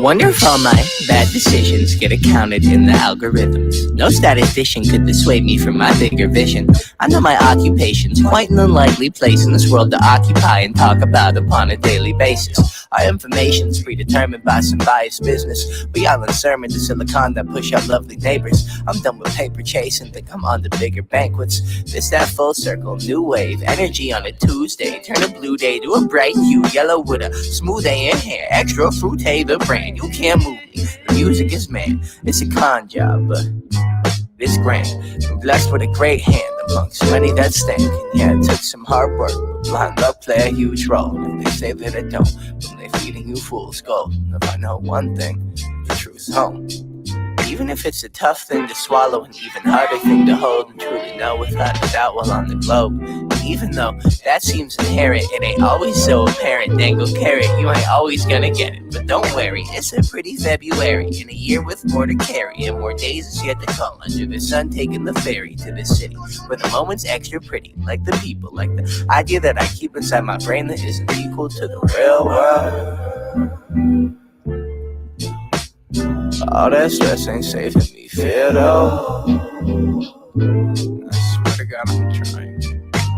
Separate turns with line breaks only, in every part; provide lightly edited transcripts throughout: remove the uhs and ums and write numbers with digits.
Wonder if all my bad decisions get accounted in the algorithm. No statistician could dissuade me from my bigger vision. I know my occupation's quite an unlikely place in this world to occupy and talk about upon a daily basis. Our information's predetermined by some biased business. We all in sermon to Silicon that push out lovely neighbors. I'm done with paper chasing, think I'm on to bigger banquets. This that full circle, new wave, energy on a Tuesday. Turn a blue day to a bright hue, yellow with a smooth A in hair. Extra fruit, the brand, you can't move me. The music is man, it's a con job, but it's grand. I'm blessed with a great hand amongst many that stand. And yeah, it took some hard work, but blind luck play a huge role. And they say that it don't, but they're feeding you fool's gold. And if I know one thing, the truth's home. Even if it's a tough thing to swallow, an even harder thing to hold and truly know without a doubt while on the globe. And even though that seems inherent, it ain't always so apparent. Dangle carrot, you ain't always gonna get it. But don't worry, it's a pretty February in a year with more to carry and more days is yet to come. Under the sun, taking the ferry to the city where the moment's extra pretty, like the people, like the idea that I keep inside my brain that isn't equal to the real world. All that stress ain't saving me, fear though. I swear to God I'm trying.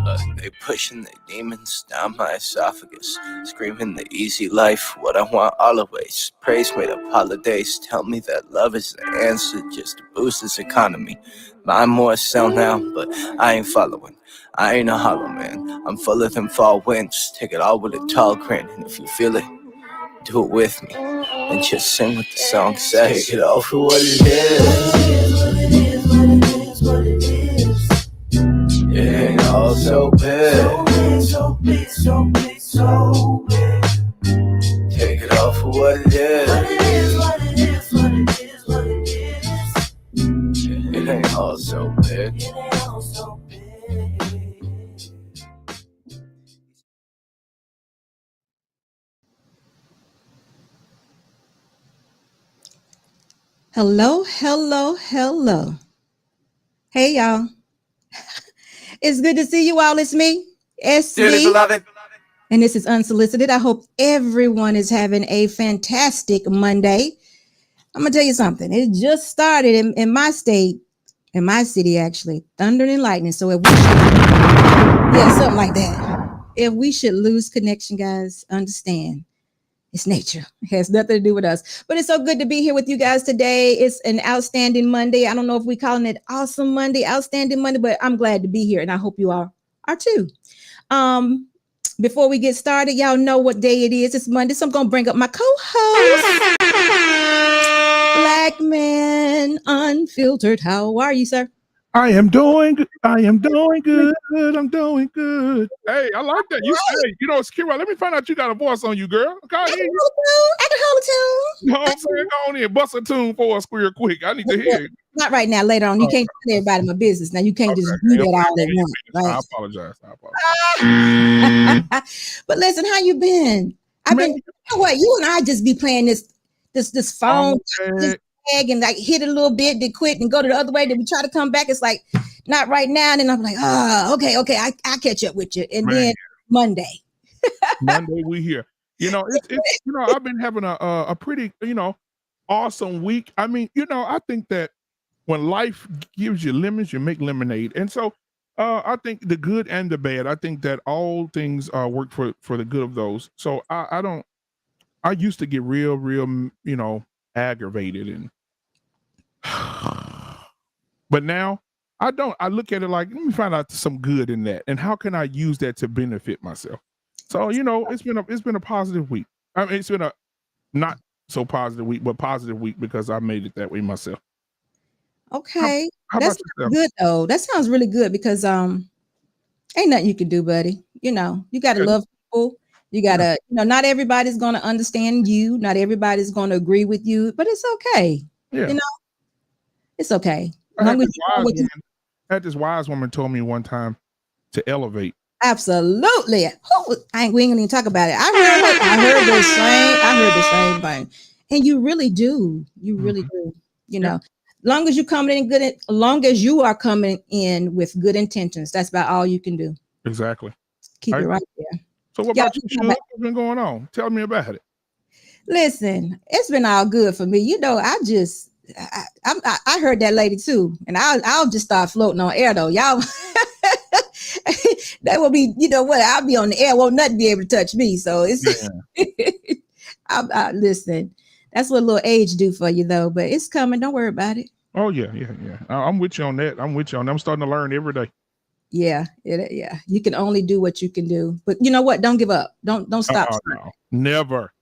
Look, they pushing their demons down my esophagus, screaming the easy life, what I want always. Praise made up holidays, tell me that love is the answer just to boost this economy. Buy more, sell now, but I ain't following. I ain't a hollow man, I'm full of them fall winds. Take it all with a tall grin, and if you feel it, do it with me, and just sing what the song says. Take it all for what it is. It ain't all so big. So big. Take it all for what it is. It ain't all so big.
Hello. Hey, y'all. It's good to see you all. It's me, SV.
Dearly beloved.
And this is Unsolicited. I hope everyone is having a fantastic Monday. I'm going to tell you something. It just started in my state, in my city, actually. Thunder and lightning. So if we should, something like that. If we should lose connection, guys, understand. It's nature. It has nothing to do with us. But it's so good to be here with you guys today. It's an outstanding Monday. I don't know if we're calling it awesome Monday, outstanding Monday, but I'm glad to be here. And I hope you all are too. Before we get started, y'all know what day it is. It's Monday. So I'm going to bring up my co-host, Black Man Unfiltered. How are you, sir?
I am doing good. I'm doing good. Hey, I like that. You say, it's Kira. Let me find out you got a voice on you, girl. Okay,
I can hold a tune.
You know what I'm saying? Go on in, bust a tune for us real quick. I need to hear it.
Not right now, later on. You can't tell everybody my business. Now you can't just do that all at once. Right?
I apologize.
But listen, how you been? I've been, you know what? You and I just be playing this phone. And like hit it a little bit, then quit and go to the other way. Then we try to come back. It's like not right now. And then I'm like, okay, I catch up with you. And then Monday
we here. It's I've been having a pretty awesome week. I mean, I think that when life gives you lemons, you make lemonade. And so I think the good and the bad. I think that all things work for the good of those. So I used to get real aggravated and but now I don't. I look at it like, let me find out some good in that and how can I use that to benefit myself. So it's been a positive week. I mean, it's been a not so positive week, but positive week because I made it that way myself.
Okay, that's good though. That sounds really good because ain't nothing you can do, buddy. You got to love people. You got to, not everybody's going to understand you. Not everybody's going to agree with you, but it's okay. Yeah. It's okay.
I had this wise woman told me one time to elevate.
Absolutely. We ain't going to even talk about it. I heard the same thing. And you really do. You really do. Long as you you are coming in with good intentions, that's about all you can do.
Exactly.
Keep it right there.
So what about you? What's been going on? Tell me about it.
Listen, it's been all good for me. I heard that lady too, and I'll just start floating on air though, y'all. That will be, you know what? I'll be on the air, won't nothing be able to touch me. So it's listen. That's what a little age do for you though, but it's coming. Don't worry about it.
Oh yeah. I'm with you on that. I'm starting to learn every day.
Yeah. You can only do what you can do, but you know what? Don't give up. Don't stop.
No. Never.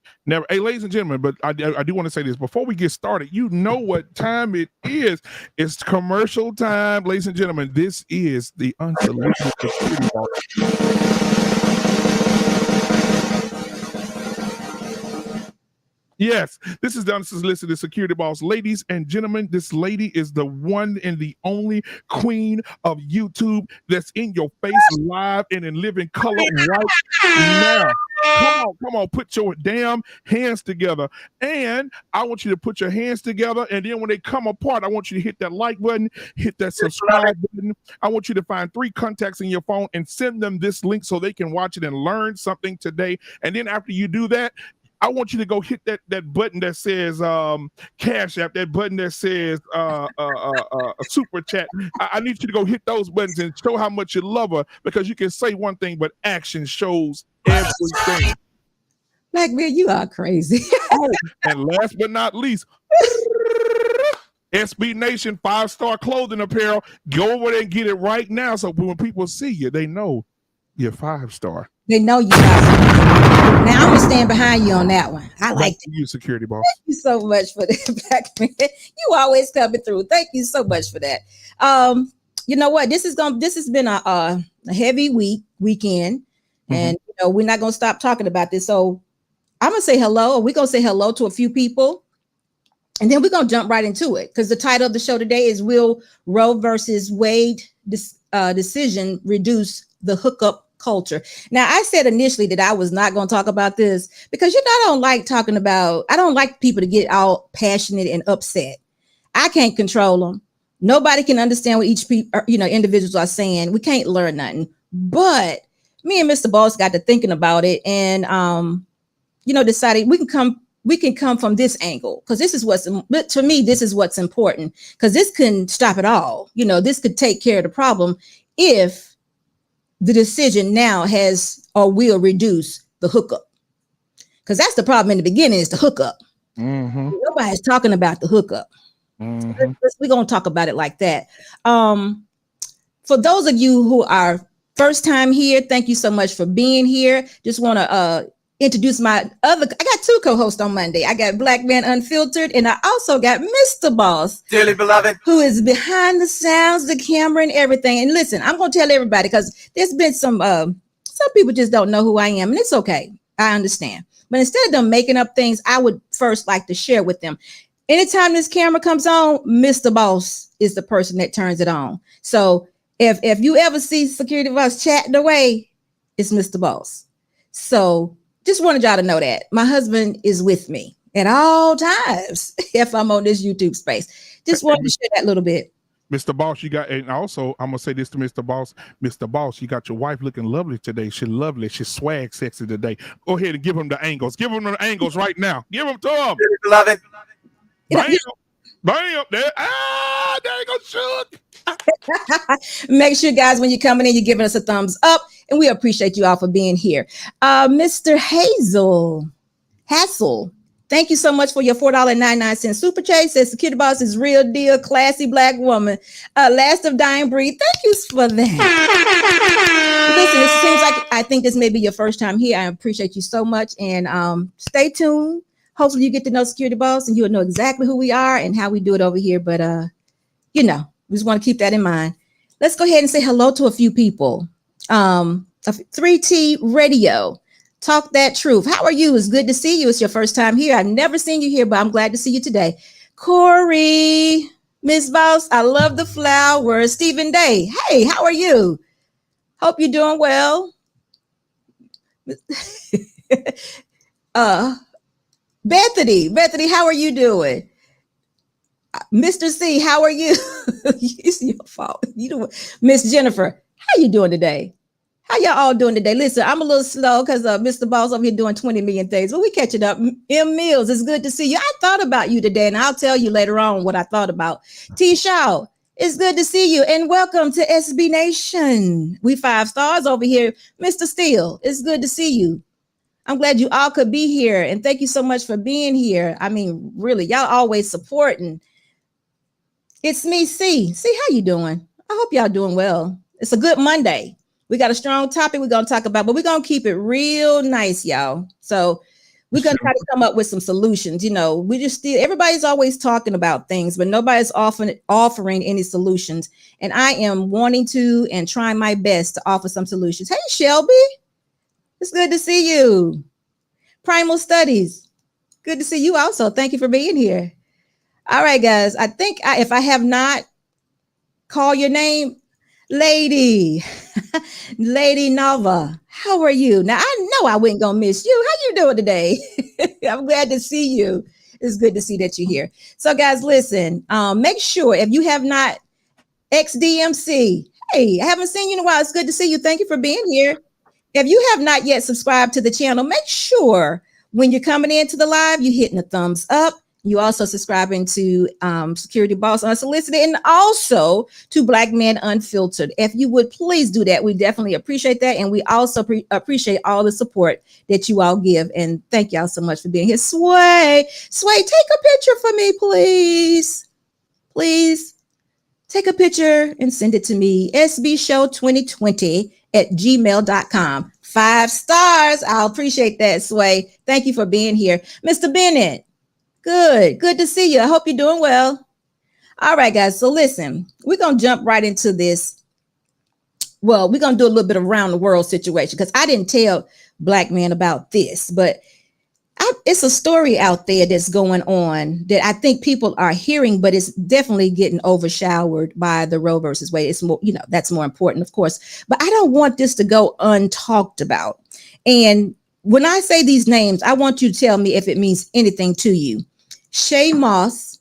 Hey, ladies and gentlemen, but I do want to say this before we get started. You know what time it is? It's commercial time, ladies and gentlemen. This is the Unsolicited Security Boss. Yes, this is the Unsolicited Security Boss. Ladies and gentlemen, this lady is the one and the only queen of YouTube that's in your face live and in living color right now. Come on, put your damn hands together. And I want you to put your hands together. And then when they come apart, I want you to hit that like button, hit that subscribe button. I want you to find 3 contacts in your phone and send them this link so they can watch it and learn something today. And then after you do that, I want you to go hit that button that says Cash App, that button that says Super Chat. I need you to go hit those buttons and show how much you love her, because you can say one thing, but action shows everything.
Black man, you are crazy.
And last but not least, SB Nation 5-star clothing apparel. Go over there and get it right now, so when people see you, they know you're 5-star.
They know you are. Now I'm gonna stand behind you on that one. I like that.
You, security boss.
Thank you so much for that, Black man. You always coming through. Thank you so much for that. You know what? This has been a heavy weekend, and you know we're not gonna stop talking about this. So I'm gonna say hello. We're gonna say hello to a few people, and then we're gonna jump right into it, because the title of the show today is "Will Roe versus Wade decision reduce the hookup culture?" Now, I said initially that I was not going to talk about this because I don't like people to get all passionate and upset. I can't control them. Nobody can understand what individuals are saying. We can't learn nothing. But me and Mr. Boss got to thinking about it, and decided we can come from this angle, because this is what's important, because this can stop it all. This could take care of the problem if the decision now has or will reduce the hookup, because that's the problem in the beginning, is the hookup. Nobody's talking about the hookup. We're going to talk about it like that. For those of you who are first time here, thank you so much for being here. Just want to introduce I got 2 co-hosts on Monday. I got Black Man Unfiltered, and I also got Mr. Boss, dearly beloved, who is behind the sounds, the camera, and everything. And listen, I'm going to tell everybody, because there's been some people just don't know who I am, and it's okay. I understand. But instead of them making up things, I would first like to share with them. Anytime this camera comes on, Mr. Boss is the person that turns it on. So if you ever see security boss chatting away, it's Mr. Boss. So just wanted y'all to know that my husband is with me at all times if I'm on this YouTube space. Just wanted to share that little bit.
Mr. Boss, and also I'm gonna say this to Mr. Boss. Mr. Boss, you got your wife looking lovely today. She's lovely. She's swag sexy today. Go ahead and give him the angles. Give him the angles right now. Give them to him. Love it. Bam. There. There you go, shook.
Make sure, guys, when you're coming in, you're giving us a thumbs up, and we appreciate you all for being here. Mr. Hassel, thank you so much for your $4.99 super chat. Says Security Boss is real deal, classy Black woman, last of dying breed. Thank you for that. Listen, it seems like I think this may be your first time here. I appreciate you so much, and stay tuned. Hopefully you get to know Security Boss, and you'll know exactly who we are and how we do it over here. But we just want to keep that in mind. Let's go ahead and say hello to a few people. 3T Radio, Talk That Truth. How are you? It's good to see you. It's your first time here. I've never seen you here, but I'm glad to see you today. Corey, Miss Boss, I love the flowers. Stephen Day, hey, how are you? Hope you're doing well. Bethany, how are you doing? Mr. C, how are you? It's your fault. Miss Jennifer, how you doing today? How y'all all doing today? Listen, I'm a little slow because Mr. Boss over here doing 20 million things, but we catching up. M. Mills, it's good to see you. I thought about you today, and I'll tell you later on what I thought about. T. Shaw, it's good to see you, and welcome to SB Nation. We 5 stars over here. Mr. Steele, it's good to see you. I'm glad you all could be here, and thank you so much for being here. I mean, really, y'all always supporting. It's me, C. C, how you doing? I hope y'all doing well. It's a good Monday. We got a strong topic we're going to talk about, but we're going to keep it real nice, y'all. So we're going to try to come up with some solutions. You know, everybody's always talking about things, but nobody's offering any solutions. And I am wanting to and trying my best to offer some solutions. Hey, Shelby, it's good to see you. Primal Studies, good to see you also. Thank you for being here. All right, guys, I think if I have not called your name, Lady Nova, how are you? Now, I know I wasn't going to miss you. How you doing today? I'm glad to see you. It's good to see that you're here. So, guys, listen, make sure if you have not XDMC, hey, I haven't seen you in a while. It's good to see you. Thank you for being here. If you have not yet subscribed to the channel, make sure when you're coming into the live, you're hitting the thumbs up. You also subscribing to Security Boss Unsolicited and also to Black Men Unfiltered. If you would please do that, we definitely appreciate that. And we also appreciate all the support that you all give. And thank y'all so much for being here. Sway, take a picture for me, please. Please take a picture and send it to me. sbshow2020@gmail.com. 5 stars. I'll appreciate that, Sway. Thank you for being here. Mr. Bennett. Good to see you. I hope you're doing well. All right, guys. So listen, we're going to jump right into this. Well, we're going to do a little bit of around the world situation because I didn't tell Black men about this, but it's a story out there that's going on that I think people are hearing, but it's definitely getting overshadowed by the Roe versus Wade. It's more, that's more important, of course, but I don't want this to go untalked about. And when I say these names, I want you to tell me if it means anything to you. Shay Moth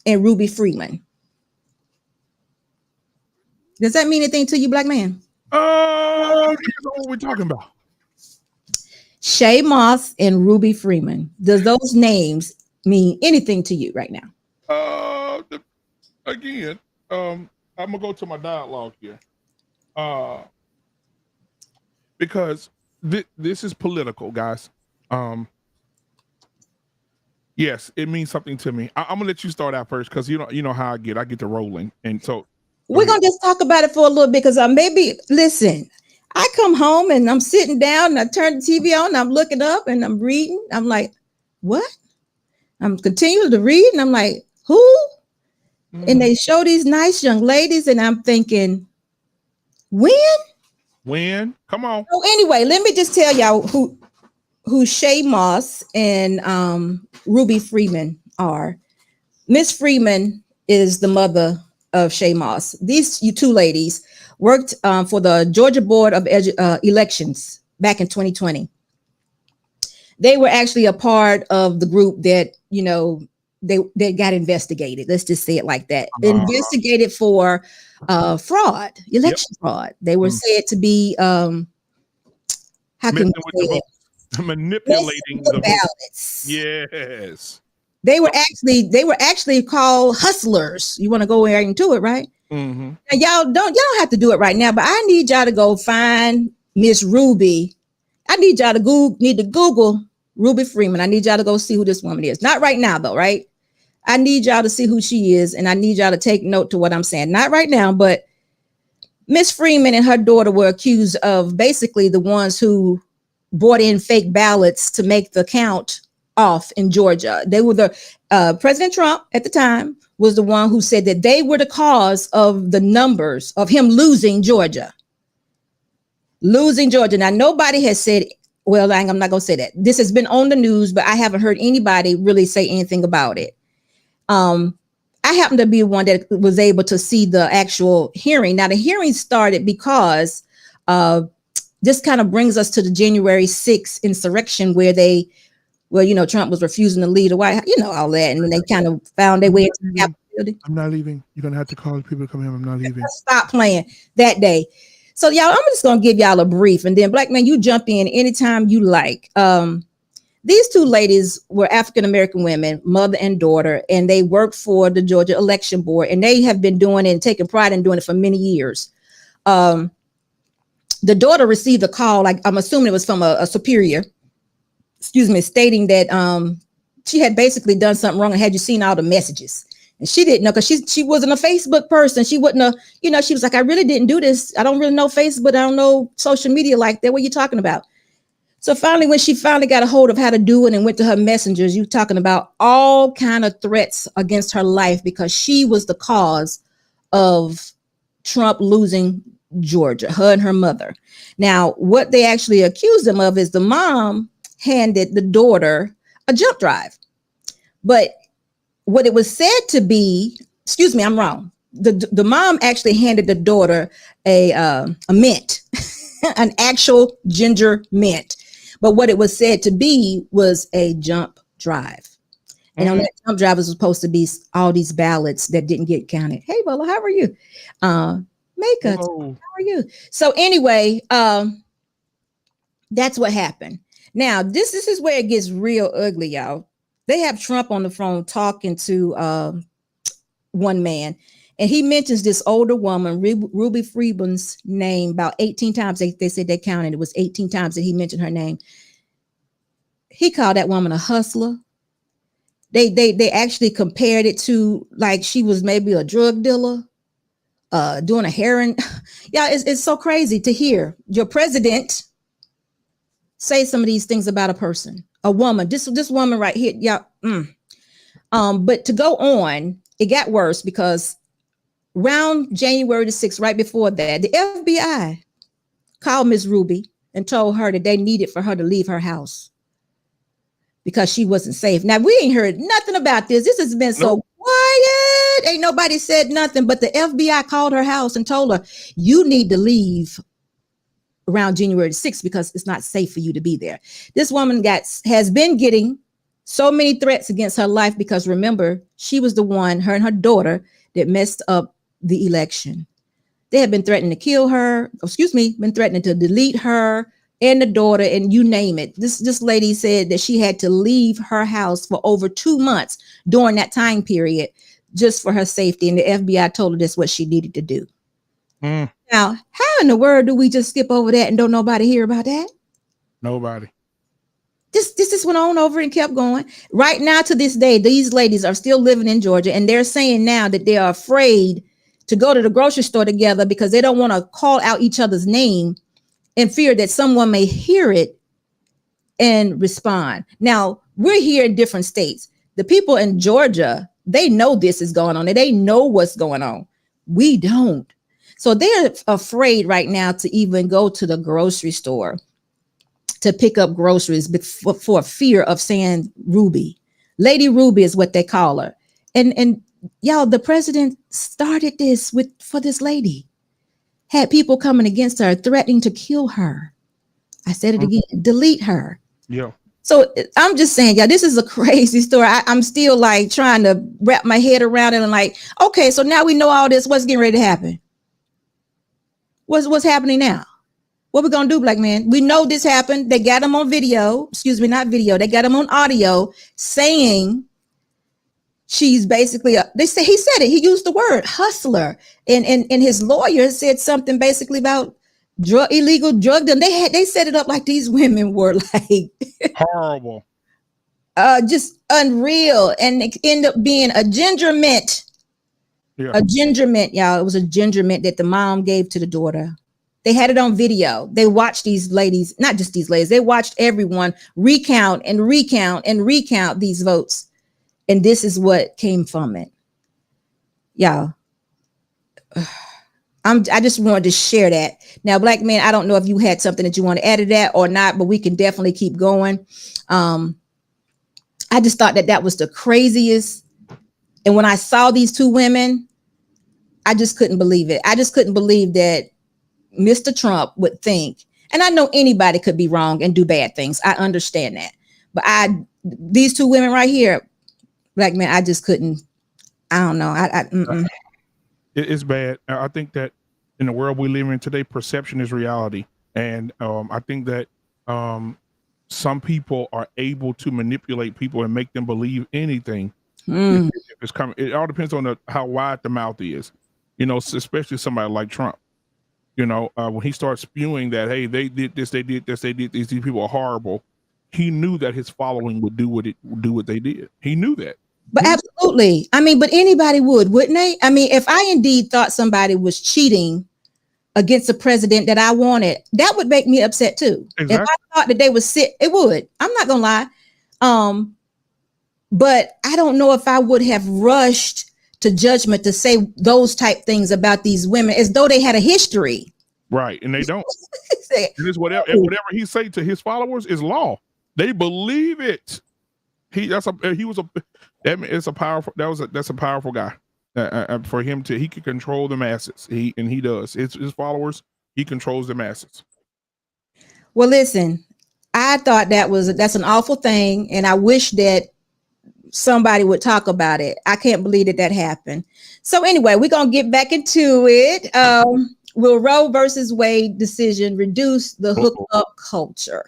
and Ruby Freeman. Does that mean anything to you, Black man?
What we're talking about.
Shay Moth and Ruby Freeman. Does those names mean anything to you right now?
Again, I'm gonna go to my dialogue here. Because this is political, guys. Yes, it means something to me. I'm gonna let you start out first because you know how I get to rolling, and so
we're gonna just talk about it for a little bit because listen. I come home and I'm sitting down and I turn the TV on and I'm looking up and I'm reading. I'm like, what? I'm continuing to read and I'm like, who? And they show these nice young ladies and I'm thinking, when? Come on. So anyway, let me just tell y'all who Shay Moss and Ruby Freeman are. Miss Freeman is the mother of Shay Moss. These two ladies worked for the Georgia Board of Elections back in 2020. They were actually a part of the group that, they got investigated. Let's just say it like that. Investigated for fraud, election fraud. They were said to be, manipulating the ballots.
Yes.
They were actually called hustlers. You want to go into it, right?
Mm-hmm.
And y'all don't have to do it right now, but I need y'all to go find Miss Ruby. I need y'all to Google Ruby Freeman. I need y'all to go see who this woman is. Not right now, though, right? I need y'all to see who she is, and I need y'all to take note to what I'm saying. Not right now, but Miss Freeman and her daughter were accused of basically the ones who bought in fake ballots to make the count off in Georgia. They were President Trump at the time was the one who said that they were the cause of the numbers of him losing Georgia. Now, nobody has said, well, I'm not going to say that. This has been on the news, but I haven't heard anybody really say anything about it. I happen to be one that was able to see the actual hearing. Now, the hearing started because this kind of brings us to the January 6th insurrection where Trump was refusing to lead the White House, all that. And then they kind of found their way into the Capitol building.
I'm not leaving. You're going to have to call people to come here. I'm not leaving.
Stop playing that day. So y'all, I'm just gonna give y'all a brief, and then Black Man, you jump in anytime you like. These two ladies were African American women, mother and daughter, and they worked for the Georgia Election Board, and they have been doing it and taking pride in doing it for many years. The daughter received a call, like I'm assuming it was from a superior, stating that she had basically done something wrong and had you seen all the messages. And she didn't know, because she wasn't a Facebook person. She wouldn't have, she was like, I really didn't do this. I don't really know Facebook. I don't know social media like that. What are you talking about? So finally, when she finally got a hold of how to do it and went to her messengers, you talking about all kind of threats against her life because she was the cause of Trump losing Georgia, her and her mother. Now, what they actually accused them of is the mom handed the daughter a jump drive. But what it was said to be, I'm wrong. The mom actually handed the daughter a mint, an actual ginger mint. But what it was said to be was a jump drive. And on that jump drive was supposed to be all these ballots that didn't get counted. Hey, Bolo, how are you? Mika, how are you? So anyway, that's what happened. Now, this is where it gets real ugly, y'all. They have Trump on the phone talking to one man, and he mentions this older woman, Ruby Freeman's name, about 18 times. They said they counted. It was 18 times that he mentioned her name. He called that woman a hustler. They actually compared it to like she was maybe a drug dealer, doing a heroin. Yeah, it's so crazy to hear your president say some of these things about a person, a woman, this woman right here. Yeah. But to go on, it got worse because around January the 6th, right before that, the FBI called Miss Ruby and told her that they needed for her to leave her house because she wasn't safe. Now, we ain't heard nothing about this. This has been so quiet. Ain't nobody said nothing, but the FBI called her house and told her, you need to leave around January 6th because it's not safe for you to be there. This woman has been getting so many threats against her life because remember, she was the one, her and her daughter, that messed up the election. They have been threatening to kill her, been threatening to delete her and the daughter, and you name it. This lady said that she had to leave her house for over 2 months during that time period just for her safety. And the FBI told her that's what she needed to do. Now, how in the world do we just skip over that and don't nobody hear about that? Nobody. This just went on over and kept going. Right now, to this day, these ladies are still living in Georgia, and they're saying now that they are afraid to go to the grocery store together because they don't want to call out each other's name in fear that someone may hear it and respond. Now, we're here in different states. The people in Georgia, they know this is going on, and they know what's going on. We don't. So they're afraid right now to even go to the grocery store to pick up groceries for fear of saying Ruby. Lady Ruby is what they call her. And y'all, the president started this for this lady. Had people coming against her, threatening to kill her. I said it again, delete her. Yeah. So I'm just saying, yeah, this is a crazy story. I'm still like trying to wrap my head around it and like, okay, so now we know all this. What's getting ready to happen? What's happening now? What we gonna do, Black Man? We know this happened. They got him on video. Not video. They got him on audio saying she's basically he said it. He used the word hustler, and his lawyer said something basically about illegal drug dealing. They set it up like these women were like horrible, just unreal, and it ended up being a ginger mint. Yeah. A ginger mint, y'all. It was a ginger mint that the mom gave to the daughter. They had it on video. They watched these ladies, not just these ladies, they watched everyone recount these votes. And this is what came from it. Y'all. I just wanted to share that. Now, Black Man, I don't know if you had something that you want to add to that or not, but we can definitely keep going. I just thought that was the craziest. And when I saw these two women, I just couldn't believe it. I just couldn't believe that Mr. Trump would think, and I know anybody could be wrong and do bad things. I understand that. But these two women right here, Black Man, I just couldn't. I don't know. It's bad. I think that
in the world we live in today, perception is reality. And I think that some people are able to manipulate people and make them believe anything. If it's coming. It all depends on how wide the mouth is, especially somebody like Trump. When he starts spewing that, hey, they did this, they did this, they did these people are horrible. He knew that his following would do what they did. He knew that.
But absolutely. I mean, but anybody would, wouldn't they? I mean, if I indeed thought somebody was cheating against a president that I wanted, that would make me upset too. Exactly. If I thought that they would it would. I'm not gonna lie. But I don't know if I would have rushed to judgment to say those type things about these women as though they had a history. Right, and they don't. It's whatever he say to his followers is law. They believe it. That's a powerful guy. For him he can control the masses. He does. It's his followers. He controls the masses. Well, listen, I thought that's an awful thing, and I wish that somebody would talk about it. I can't believe that happened. So anyway, we're gonna get back into it. Will Roe versus Wade decision reduce the hookup culture?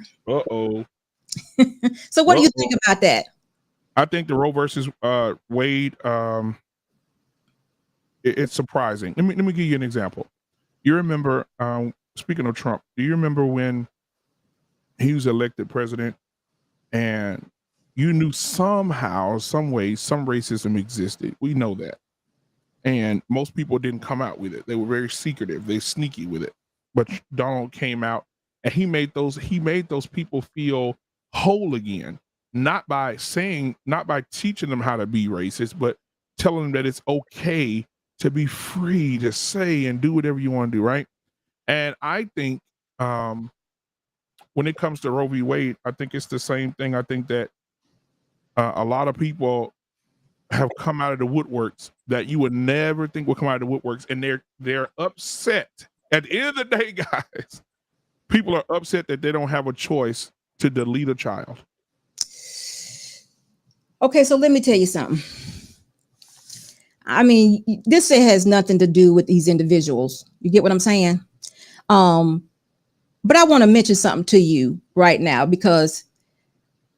So what do you think about that? I think the Roe versus Wade, it's surprising. Let me give you an example. You remember, speaking of Trump, do you remember when he was elected president and you knew somehow, some way, some racism existed? We know that. And most people didn't come out with it. They were very secretive. They sneaky with it. But Donald came out and he made those people feel whole again. Not by teaching them how to be racist, but telling them that it's okay to be free to say and do whatever you want to do, right? And I think when it comes to Roe v. Wade, I think it's the same thing. I think that a lot of people have come out of the woodworks that you would never think would come out of the woodworks, and they're upset. At the end of the day, guys, people are upset that they don't have a choice to delete a child. Okay, so let me tell you something. I mean, this has nothing to do with these individuals. You get what I'm saying? But I want to mention something to you right now, because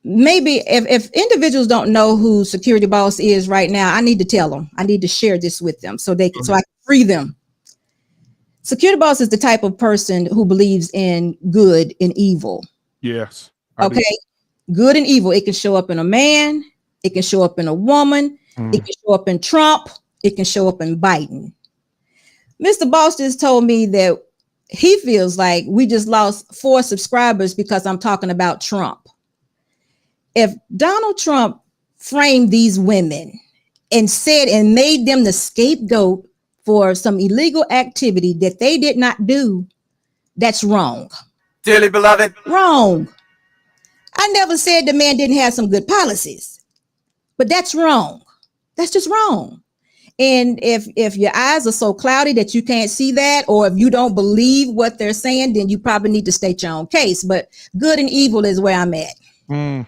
maybe if individuals don't know who Security Boss is right now, I need to tell them. I need to share this with them so I can free them. Security Boss is the type of person who believes in good and evil. Yes. Okay. Good and evil. It can show up in a man. It can show up in a woman. It can show up in Trump. It can show up in Biden. Mr. Boss just told me that he feels like we just lost 4 subscribers because I'm talking about Trump. If Donald Trump framed these women and said and made them the scapegoat for some illegal activity that they did not do, that's wrong. Dearly beloved. Wrong. I never said the man didn't have some good policies, but that's wrong. That's just wrong. And if your eyes are so cloudy that you can't see that, or if you don't believe what they're saying, then you probably need to state your own case. But good and evil is where I'm at. And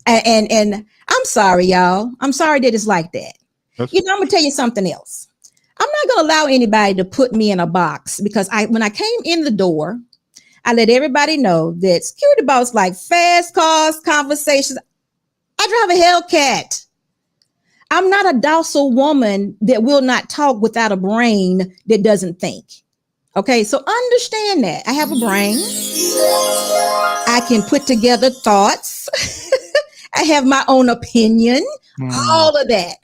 I'm sorry, y'all. I'm sorry that it's like that. I'm gonna tell you something else. I'm not gonna allow anybody to put me in a box, because when I came in the door, I let everybody know that Security Boss like fast cars, conversations. I drive a Hellcat. I'm not a docile woman that will not talk without a brain that doesn't think. Okay, so understand that. I have a brain. I can put together thoughts. I have my own opinion, all of that.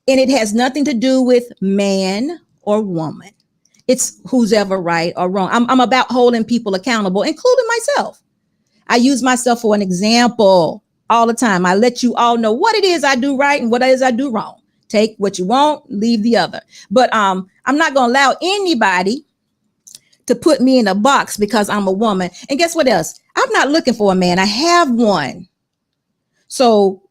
And it has nothing to do with man or woman. It's who's ever right or wrong. I'm about holding people accountable, including myself. I use myself for an example all the time. I let you all know what it is I do right and what it is I do wrong. Take what you want, leave the other. But I'm not going to allow anybody to put me in a box because I'm a woman. And guess what else? I'm not looking for a man. I have one. So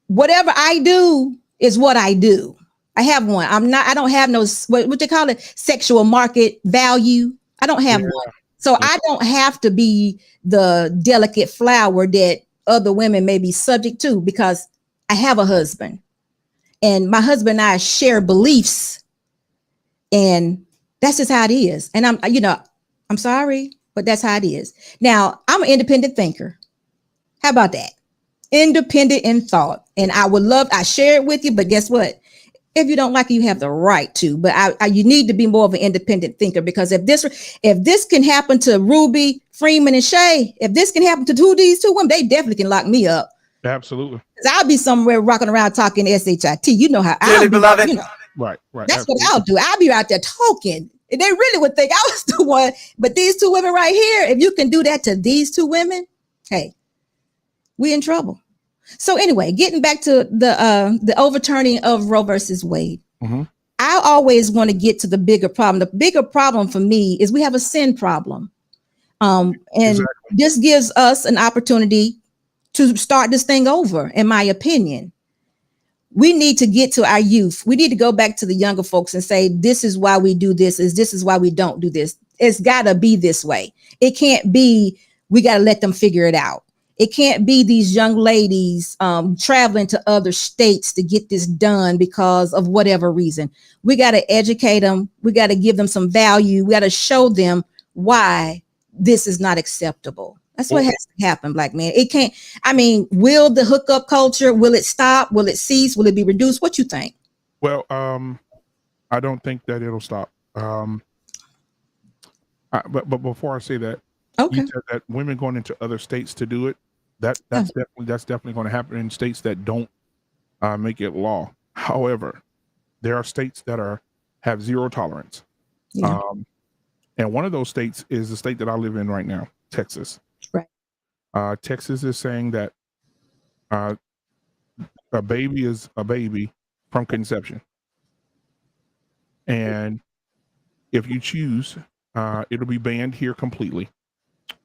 whatever I do is what I do. I have one. I don't have no, what they call it, sexual market value. I don't have one. So I don't have to be the delicate flower that other women may be subject to, because I have a husband, and my husband and I share beliefs, and That's just how it is. And I'm sorry, but that's how it is. Now, I'm an independent thinker. How about that? Independent in thought. And I share it with you, but guess what? If you don't like it, you have the right to, but you need to be more of an independent thinker, because if this can happen to Ruby, Freeman, and Shay, if this can happen to these two women, they definitely can lock me up.
Absolutely.
I'll be somewhere rocking around talking SHIT. You know how
Dearly beloved.
Right.
That's absolutely what I'll do. I'll be out there talking. They really would think I was the one, but these two women right here, if you can do that to these two women, hey, we in trouble. So anyway, getting back to the overturning of Roe versus Wade,
mm-hmm.
I always want to get to the bigger problem. The bigger problem for me is we have a sin problem. And exactly. This gives us an opportunity to start this thing over, in my opinion. We need to get to our youth. We need to go back to the younger folks and say, this is why we do this, this is why we don't do this. It's got to be this way. It can't be, we got to let them figure it out. It can't be these young ladies traveling to other states to get this done because of whatever reason. We got to educate them. We got to give them some value. We got to show them why this is not acceptable. That's what has to happen, black man. It can't. I mean, will the hookup culture, will it stop? Will it cease? Will it be reduced? What you think?
Well, I don't think that it'll stop. But before I say that,
okay,
you said that women going into other states to do it. That's definitely going to happen in states that don't make it law. However, there are states that have zero tolerance.
Yeah.
And one of those states is the state that I live in right now, Texas.
Right.
Texas is saying that a baby is a baby from conception. And if you choose, it'll be banned here completely.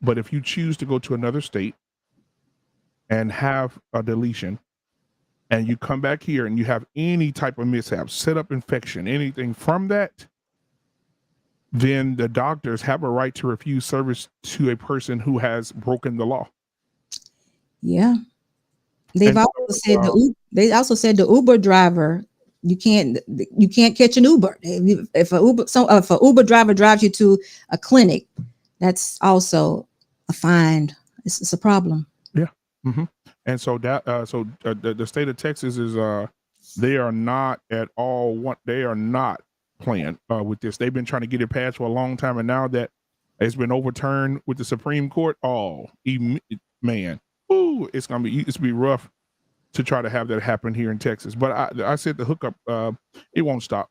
But if you choose to go to another state and have a deletion, and you come back here and you have any type of mishap, set up infection, anything from that, then the doctors have a right to refuse service to a person who has broken the law.
Yeah. They also said the Uber driver, you can't catch an Uber. If a Uber driver drives you to a clinic, that's also a fine. It's a problem.
Yeah. Mm-hmm. And so the state of Texas is they are not at all they are not playing with this. They've been trying to get it passed for a long time, and now that it's been overturned with the Supreme Court, man, it's gonna be rough to try to have that happen here in Texas. But I said the hookup, it won't stop.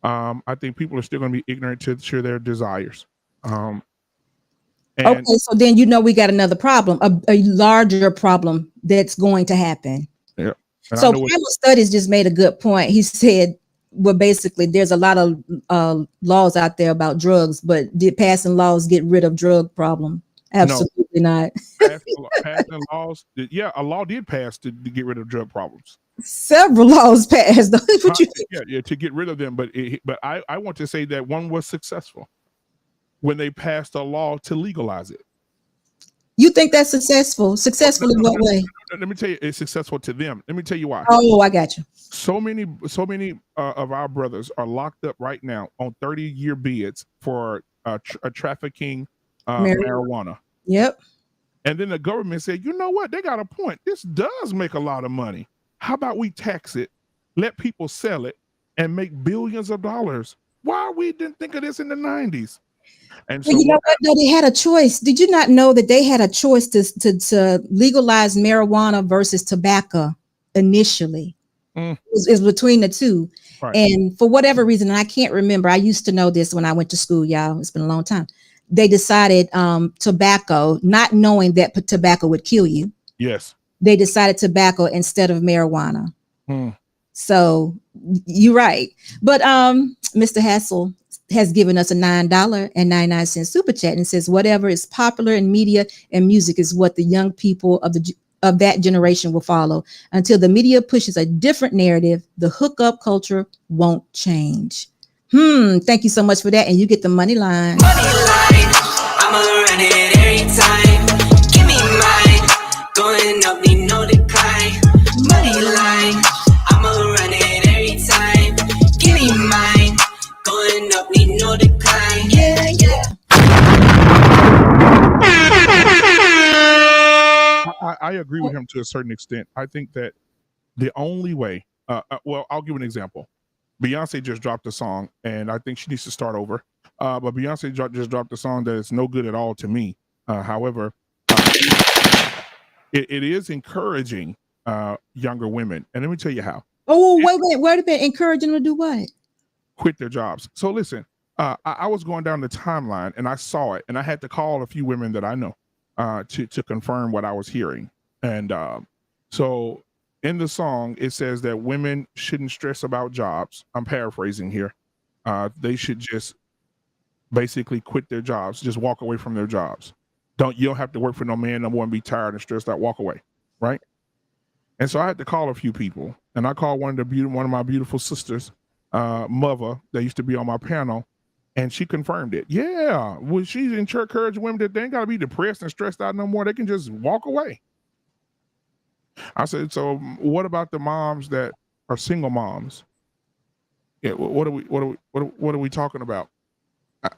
I think people are still going to be ignorant to share their desires.
Okay, so then we got another problem, a larger problem that's going to happen.
Yeah.
So Bible Studies just made a good point. He said, well, basically, there's a lot of laws out there about drugs, but did passing laws get rid of drug problem? Absolutely not.
Passing laws, a law did pass to get rid of drug problems.
Several laws passed.
To get rid of them, but I want to say that one was successful when they passed a law to legalize it.
You think that's successful? Successful in what way?
Let me tell you, it's successful to them. Let me tell you why.
Oh, I got you.
So many of our brothers are locked up right now on 30-year bids for trafficking marijuana.
Yep.
And then the government said, you know what? They got a point. This does make a lot of money. How about we tax it, let people sell it, and make billions of dollars? Why we didn't think of this in the 90s? And so
you know what? No, they had a choice. Did you not know that they had a choice to legalize marijuana versus tobacco initially? It was between the two. Right. And for whatever reason, and I can't remember, I used to know this when I went to school, y'all. It's been a long time. They decided tobacco, not knowing that tobacco would kill you.
Yes.
They decided tobacco instead of marijuana. So you're right. But Mr. Hassel has given us a $9.99 super chat and says, whatever is popular in media and music is what the young people of that generation will follow. Until the media pushes a different narrative, the hookup culture won't change. Thank you so much for that. And you get the money line.
Money line, I'ma run it every time. Give me mine, going up, need no decline. Money line, I'ma run it every time. Give me mine, going up, need no decline.
agree with him to a certain extent. I think that the only way, well, I'll give an example. Beyonce just dropped a song, and I think she needs to start over. But Beyonce just dropped a song that is no good at all to me. However, it is encouraging younger women, and let me tell you how.
Oh, wait a minute. Encouraging them to do what?
Quit their jobs. So listen, I was going down the timeline, and I saw it, and I had to call a few women that I know to confirm what I was hearing. And so in the song, it says that women shouldn't stress about jobs. I'm paraphrasing here. They should just basically quit their jobs, just walk away from their jobs. You don't have to work for no man no more and be tired and stressed out, walk away, right? And so I had to call a few people, and I called one of my beautiful sisters, Mother, that used to be on my panel, and she confirmed it. Yeah, well, she's encouraging women that they ain't got to be depressed and stressed out no more. They can just walk away. I said, so what about the moms that are single moms? Yeah, what are we talking about?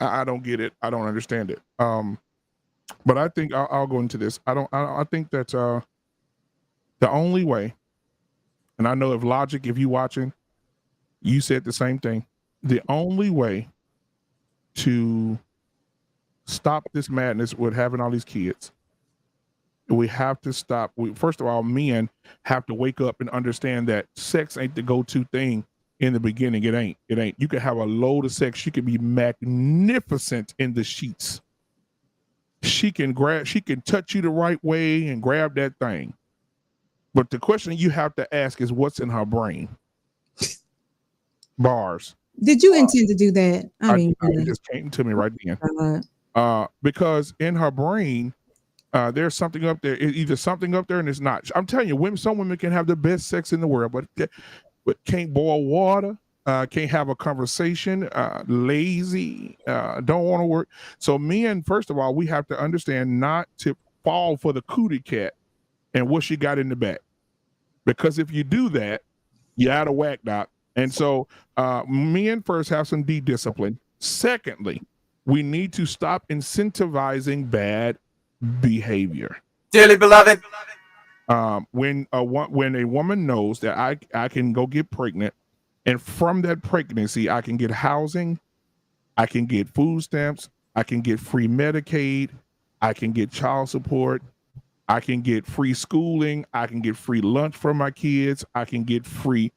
I don't get it. I don't understand it. But I think I'll go into this. I think that the only way, and I know if Logic, if you watching, you said the same thing. The only way to stop this madness with having all these kids, we have to stop. First of all, men have to wake up and understand that sex ain't the go-to thing in the beginning. It ain't. You can have a load of sex. You can be magnificent in the sheets. She can touch you the right way and grab that thing. But the question you have to ask is what's in her brain? Bars.
Did you intend to do that? I mean,
it just came to me right then. Because in her brain, there's something up there. Either something up there and it's not. I'm telling you, some women can have the best sex in the world, but can't boil water, can't have a conversation, lazy, don't want to work. So men, first of all, we have to understand not to fall for the cootie cat and what she got in the back. Because if you do that, you're out of whack, Doc. And so men first have some discipline. Secondly, we need to stop incentivizing bad behavior.
Dearly beloved.
When a woman knows that I can go get pregnant, and from that pregnancy, I can get housing, I can get food stamps, I can get free Medicaid, I can get child support, I can get free schooling, I can get free lunch for my kids, I can get free,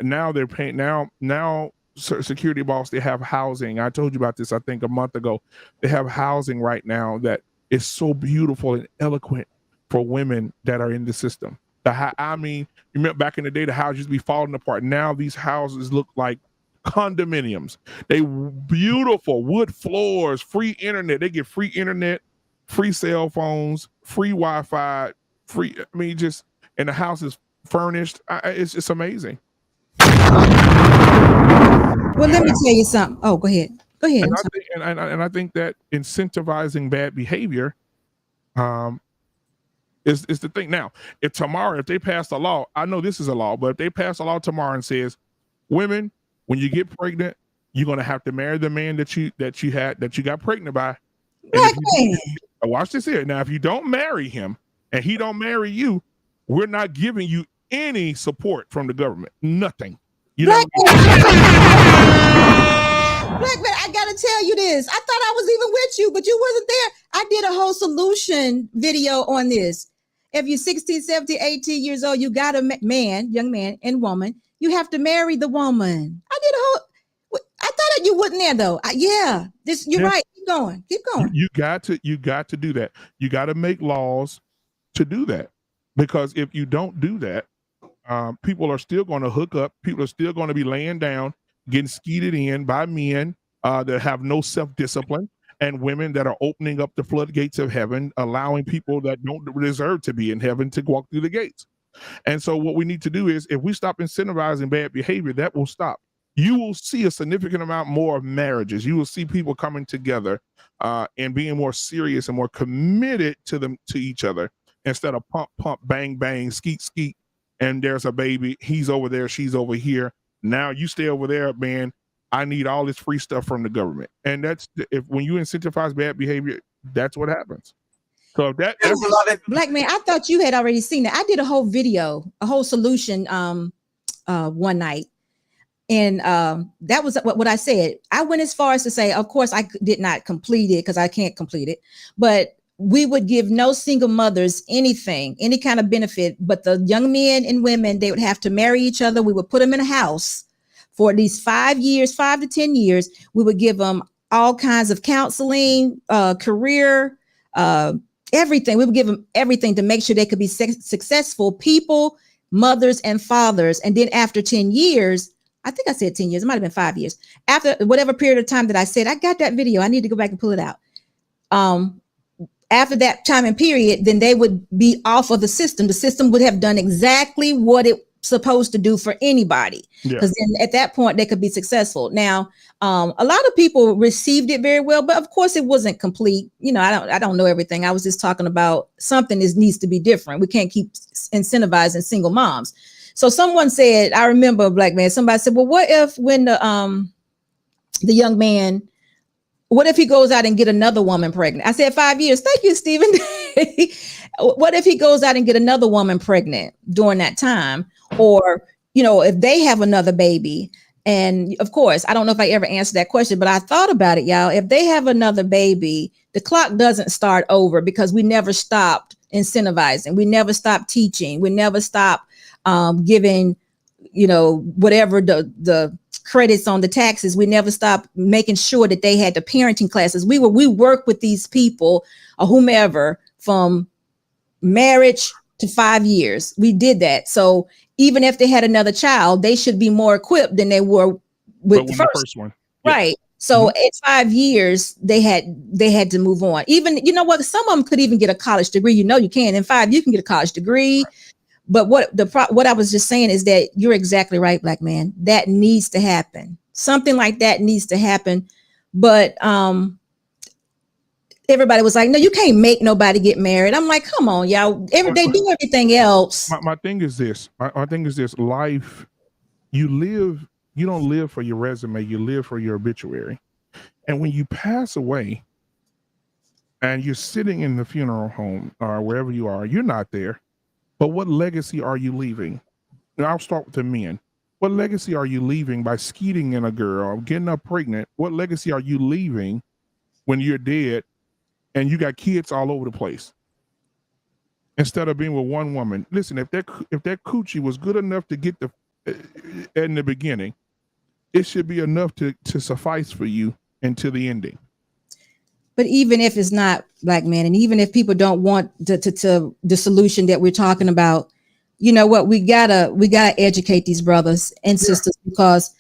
now they're paying, now security boss, they have housing. I told you about this, I think a month ago. They have housing right now that is so beautiful and eloquent for women that are in the system. I mean, you remember back in the day, the houses used to be falling apart. Now these houses look like condominiums. They beautiful wood floors, free internet. They get free internet, free cell phones, free Wi-Fi, free. I mean, and the house is furnished. It's just amazing.
Well, let me tell you something. Oh, go ahead.
And I think that incentivizing bad behavior, is the thing. Now, if they pass a law, I know this is a law, but if they pass a law tomorrow and says, women, when you get pregnant, you're gonna have to marry the man that you got pregnant by. Watch this here. Now, if you don't marry him and he don't marry you, we're not giving you any support from the government. Nothing.
Black man, I gotta tell you this. I thought I was even with you, but you wasn't there. I did a whole solution video on this. If you're 16, 17, 18 years old, you got a man, young man and woman, you have to marry the woman. I thought you wasn't there though. You're right. Keep going.
You got to do that. You got to make laws to do that, because if you don't do that, people are still going to hook up. People are still going to be laying down, getting skeeted in by men that have no self-discipline, and women that are opening up the floodgates of heaven, allowing people that don't deserve to be in heaven to walk through the gates. And so what we need to do is, if we stop incentivizing bad behavior, that will stop. You will see a significant amount more of marriages. You will see people coming together and being more serious and more committed to each other, instead of pump, bang, bang, skeet, and there's a baby. He's over there, she's over here. Now you stay over there, man. I need all this free stuff from the government. And when you incentivize bad behavior, that's what happens. So if that's
Black man, I thought you had already seen it. I did a whole video, a whole solution one night. And that was what I said. I went as far as to say, of course, I did not complete it because I can't complete it. But we would give no single mothers anything, any kind of benefit. But the young men and women, they would have to marry each other. We would put them in a house for at least 5 years, 5 to 10 years. We would give them all kinds of counseling, career, everything. We would give them everything to make sure they could be successful people, mothers and fathers. And then after 10 years, I think I said 10 years, it might've been 5 years. After whatever period of time that I said, I got that video. I need to go back and pull it out. After that time and period, then they would be off of the system. The system would have done exactly what it supposed to do for anybody. Because then at that point they could be successful. Now, a lot of people received it very well, but of course it wasn't complete. You know, I don't know everything. I was just talking about something needs to be different. We can't keep incentivizing single moms. So someone said, I remember a black man, somebody said, well, what if when the young man, what if he goes out and get another woman pregnant? I said 5 years. Thank you, Stephen. What if he goes out and get another woman pregnant during that time? Or, you know, if they have another baby, and of course, I don't know if I ever answered that question, but I thought about it, y'all. If they have another baby, the clock doesn't start over because we never stopped incentivizing. We never stopped teaching. We never stopped giving, you know, whatever the credits on the taxes. We never stopped making sure that they had the parenting classes. We work with these people or whomever from marriage to 5 years. We did that. So even if they had another child, they should be more equipped than they were with the first one. Yeah. Right. So at 5 years, they had to move on. Even, you know what, some of them could even get a college degree. You know, you can. In 5, you can get a college degree. But what I was just saying is that you're exactly right, black man. That needs to happen. Something like that needs to happen. But everybody was like, no, you can't make nobody get married. I'm like, come on, y'all. They do everything else.
My thing is this. My thing is this. Life, you don't live for your resume. You live for your obituary. And when you pass away and you're sitting in the funeral home or wherever you are, you're not there. But what legacy are you leaving? Now, I'll start with the men. What legacy are you leaving by skeeting in a girl, getting her pregnant? What legacy are you leaving when you're dead and you got kids all over the place? Instead of being with one woman. Listen, if that coochie was good enough to get in the beginning, it should be enough to suffice for you until the ending.
But even if it's not, black man, and even if people don't want the solution that we're talking about, you know what, we gotta educate these brothers and sisters, because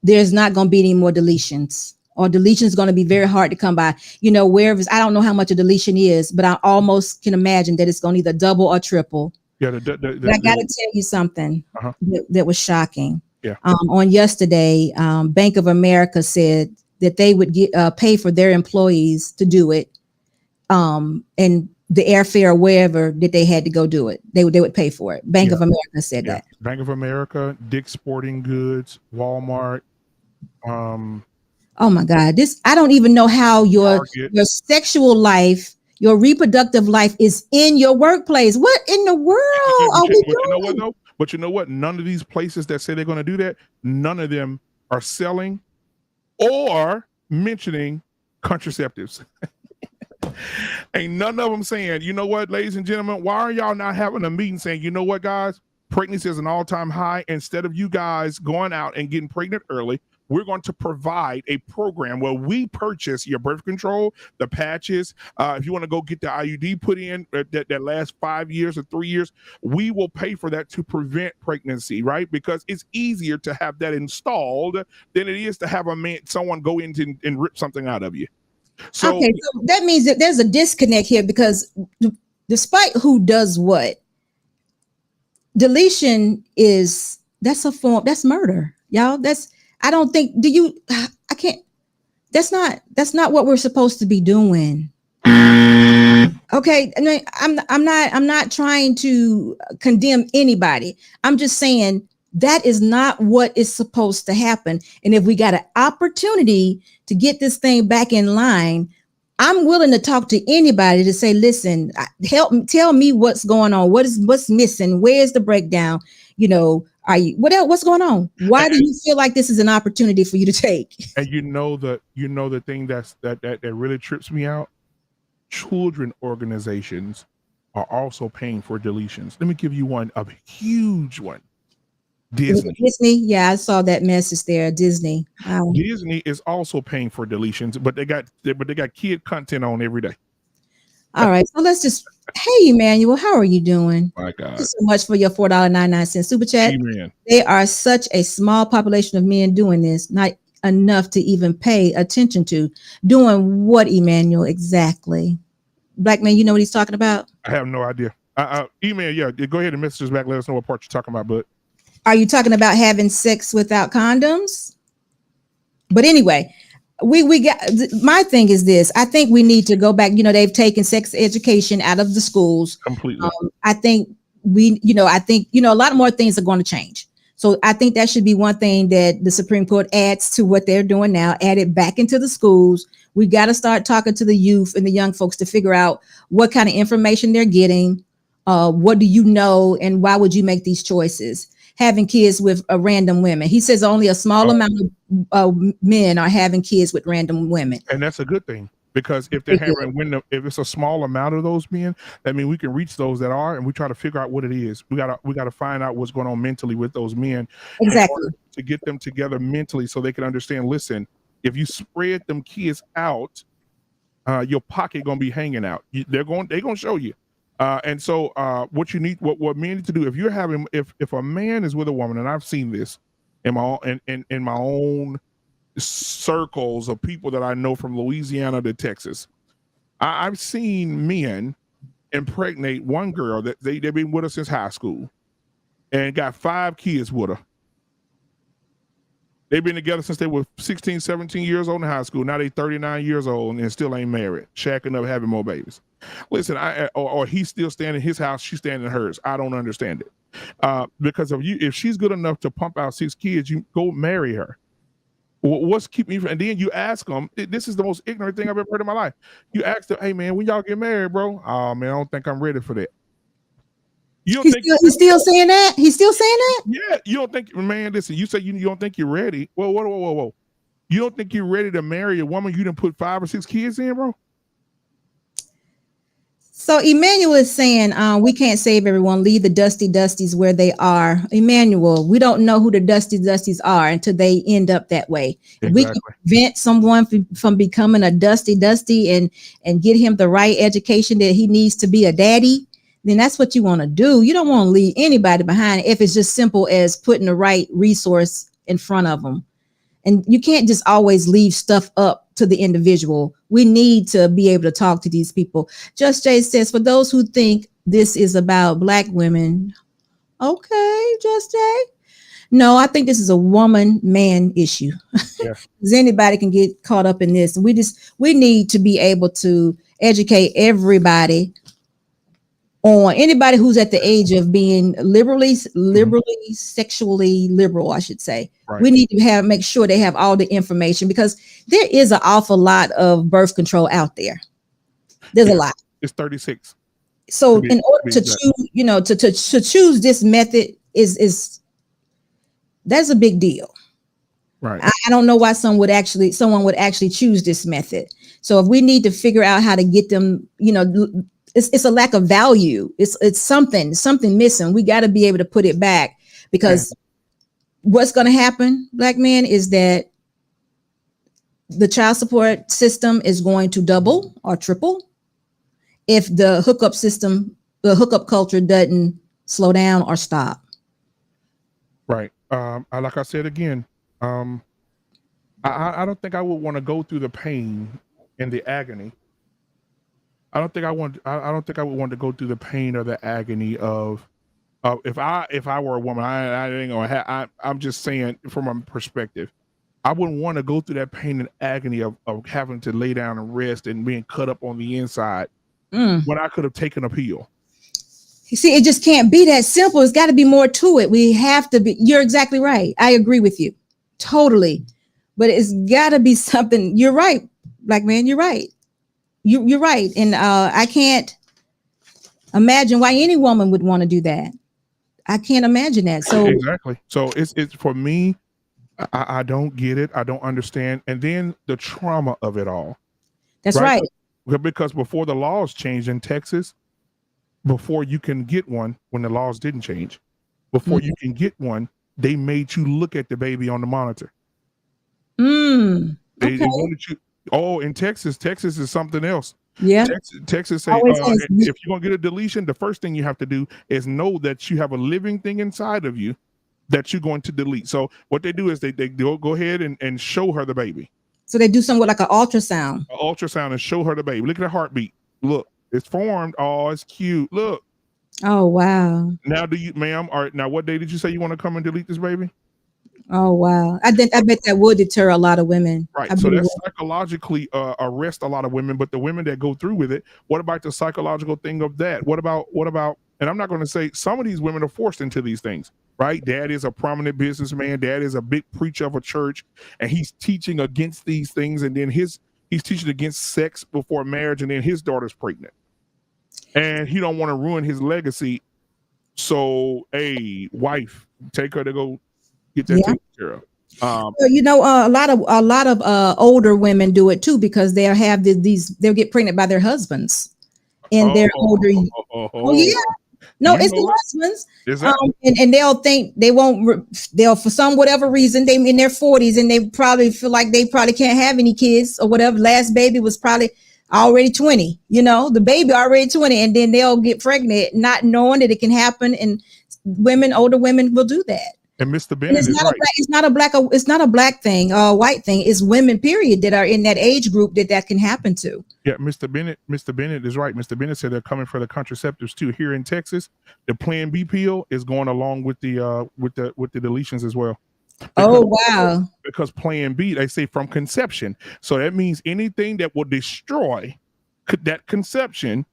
there's not going to be any more deletions, or deletion is going to be very hard to come by. You know, I don't know how much a deletion is, but I almost can imagine that it's going to either double or triple. Yeah, I got to tell you something that was shocking. Yeah. On yesterday, Bank of America said that they would pay for their employees to do it, and the airfare, wherever that they had to go do it, they would pay for it. Bank of America said that.
Bank of America, Dick's Sporting Goods, Walmart.
Oh my God! I don't even know how your sexual life, your reproductive life, is in your workplace. What in the world are we doing?
You know what though? But you know what? None of these places that say they're going to do that, none of them are selling or mentioning contraceptives. Ain't none of them saying, you know what, ladies and gentlemen, why are y'all not having a meeting saying, you know what, guys, pregnancy is an all-time high. Instead of you guys going out and getting pregnant early, we're going to provide a program where we purchase your birth control, the patches. If you want to go get the IUD put in that last 5 years or 3 years, we will pay for that to prevent pregnancy, right? Because it's easier to have that installed than it is to have someone go in and rip something out of you. So,
okay, so that means that there's a disconnect here, because despite who does what, deletion that's a form, that's murder, y'all. I don't think, that's not what we're supposed to be doing. Okay. I'm not trying to condemn anybody. I'm just saying that is not what is supposed to happen. And if we got an opportunity to get this thing back in line, I'm willing to talk to anybody to say, listen, tell me what's going on. What's missing? Where's the breakdown? What else? What's going on? Why do you feel like this is an opportunity for you to take?
And the thing that really trips me out, children organizations are also paying for deletions. Let me give you a huge one. Disney.
Yeah, I saw that message there. Disney. Wow.
Disney is also paying for deletions, but they got kid content on every day.
All right, so let's just. Hey, Emmanuel, how are you doing?
My God.
Thank you so much for your $4.99 super chat.
Amen.
They are such a small population of men doing this, not enough to even pay attention to. Doing what, Emmanuel, exactly? Black man, you know what he's talking about?
I have no idea. Email, yeah. Go ahead and message us back. Let us know what part you're talking about, but.
Are you talking about having sex without condoms? But anyway, we got, my thing is this. I think we need to go back. They've taken sex education out of the schools
completely.
I think a lot more things are going to change. So I think that should be one thing that the Supreme Court adds to what they're doing now, add it back into the schools. We got to start talking to the youth and the young folks to figure out what kind of information they're getting. What do you know? And why would you make these choices? Having kids with random women. He says only a small amount of men are having kids with random women.
And that's a good thing, because if they're if it's a small amount of those men, that means we can reach those that are, and we try to figure out what it is. We gotta find out what's going on mentally with those men.
Exactly.
To get them together mentally so they can understand, listen, if you spread them kids out, your pocket gonna be hanging out. They're gonna show you. And so what you need, what men need to do, if a man is with a woman, and I've seen this in my own circles of people that I know from Louisiana to Texas, I've seen men impregnate one girl that they've been with her since high school and got 5 kids with her. They've been together since they were 16, 17 years old in high school. Now they 39 years old and still ain't married, shacking up, having more babies. Listen, or he's still staying in his house, she's staying in hers. I don't understand it. Because if she's good enough to pump out 6 kids, you go marry her. What's keeping you from? And then you ask them, this is the most ignorant thing I've ever heard in my life. You ask them, hey man, when y'all get married, bro? Oh man, I don't think I'm ready for that.
He's still saying that? He's still saying that?
Yeah, you don't think, man, listen, you say you don't think you're ready. Whoa. You don't think you're ready to marry a woman you done put 5 or 6 kids in, bro?
So Emmanuel is saying we can't save everyone. Leave the dusty dusties where they are. Emmanuel, we don't know who the dusty dusties are until they end up that way. Exactly. We can prevent someone from becoming a dusty and get him the right education that he needs to be a daddy. Then that's what you want to do. You don't want to leave anybody behind if it's just simple as putting the right resource in front of them. And you can't just always leave stuff up to the individual. We need to be able to talk to these people. Just Jay says, for those who think this is about Black women. Okay, Just Jay. No, I think this is a woman-man issue. Yeah. Because anybody can get caught up in this. We need to be able to educate everybody on anybody who's at the age of being liberally, sexually liberal, I should say. Right. We need to make sure they have all the information, because there is an awful lot of birth control out there. There's a lot. It's
36.
So in order to choose, to choose this method is that's a big deal.
Right.
I don't know why someone would actually choose this method. So if we need to figure out how to get them, it's a lack of value. It's something missing. We got to be able to put it back, because what's going to happen, Black men, is that the child support system is going to double or triple if the hookup culture doesn't slow down or stop.
Right. Like I said again, I don't think I would want to go through the pain and the agony. I don't think I would want to go through the pain or the agony of if I were a woman. I ain't gonna I'm just saying from a perspective, I wouldn't want to go through that pain and agony of having to lay down and rest and being cut up on the inside when I could have taken a pill.
You see, it just can't be that simple. It's got to be more to it. We have to be. You're exactly right. I agree with you totally, but it's got to be something. You're right, Black man. You're right. you're right. And I can't imagine why any woman would want to do that. I can't imagine that. So
exactly. So it's for me, I don't get it. I don't understand. And then the trauma of it all.
that's right.
Because before the laws changed in Texas, before you can get one, when the laws didn't change, before you can get one, they made you look at the baby on the monitor. They wanted you. Oh, in Texas is something else.
Yeah.
Texas say if you're gonna get a deletion, the first thing you have to do is know that you have a living thing inside of you that you're going to delete. So what they do is they go ahead and show her the baby.
So they do something like an ultrasound.
An ultrasound and show her the baby. Look at the heartbeat. Look, it's formed. Oh, it's cute. Look.
Oh wow.
Now ma'am, all right, now what day did you say you want to come and delete this baby?
Oh wow. I bet that would deter a lot of women.
Right. So that's psychologically arrest a lot of women, but the women that go through with it, what about the psychological thing of that? What about, and I'm not going to say some of these women are forced into these things, right? Dad is a prominent businessman. Dad is a big preacher of a church, and he's teaching against these things. And then he's teaching against sex before marriage, and then his daughter's pregnant. And he don't want to ruin his legacy. So, hey, wife, take her to go get that taken care of.
A lot of older women do it too, because they'll have they'll get pregnant by their husbands in their older. Oh yeah, no, it's the husbands. And they'll think they'll for some whatever reason they in their 40s and they probably feel like they probably can't have any kids or whatever. Last baby was probably already 20. The baby already 20, and then they'll get pregnant not knowing that it can happen. And older women will do that.
And Mr. Bennett is right.
It's not a black thing, white thing. It's women, period, that are in that age group that can happen to.
Yeah, Mr. Bennett is right. Mr. Bennett said they're coming for the contraceptives too. Here in Texas, the Plan B pill is going along with the deletions as well.
Oh wow!
Because Plan B, they say from conception, so that means anything that will destroy that conception,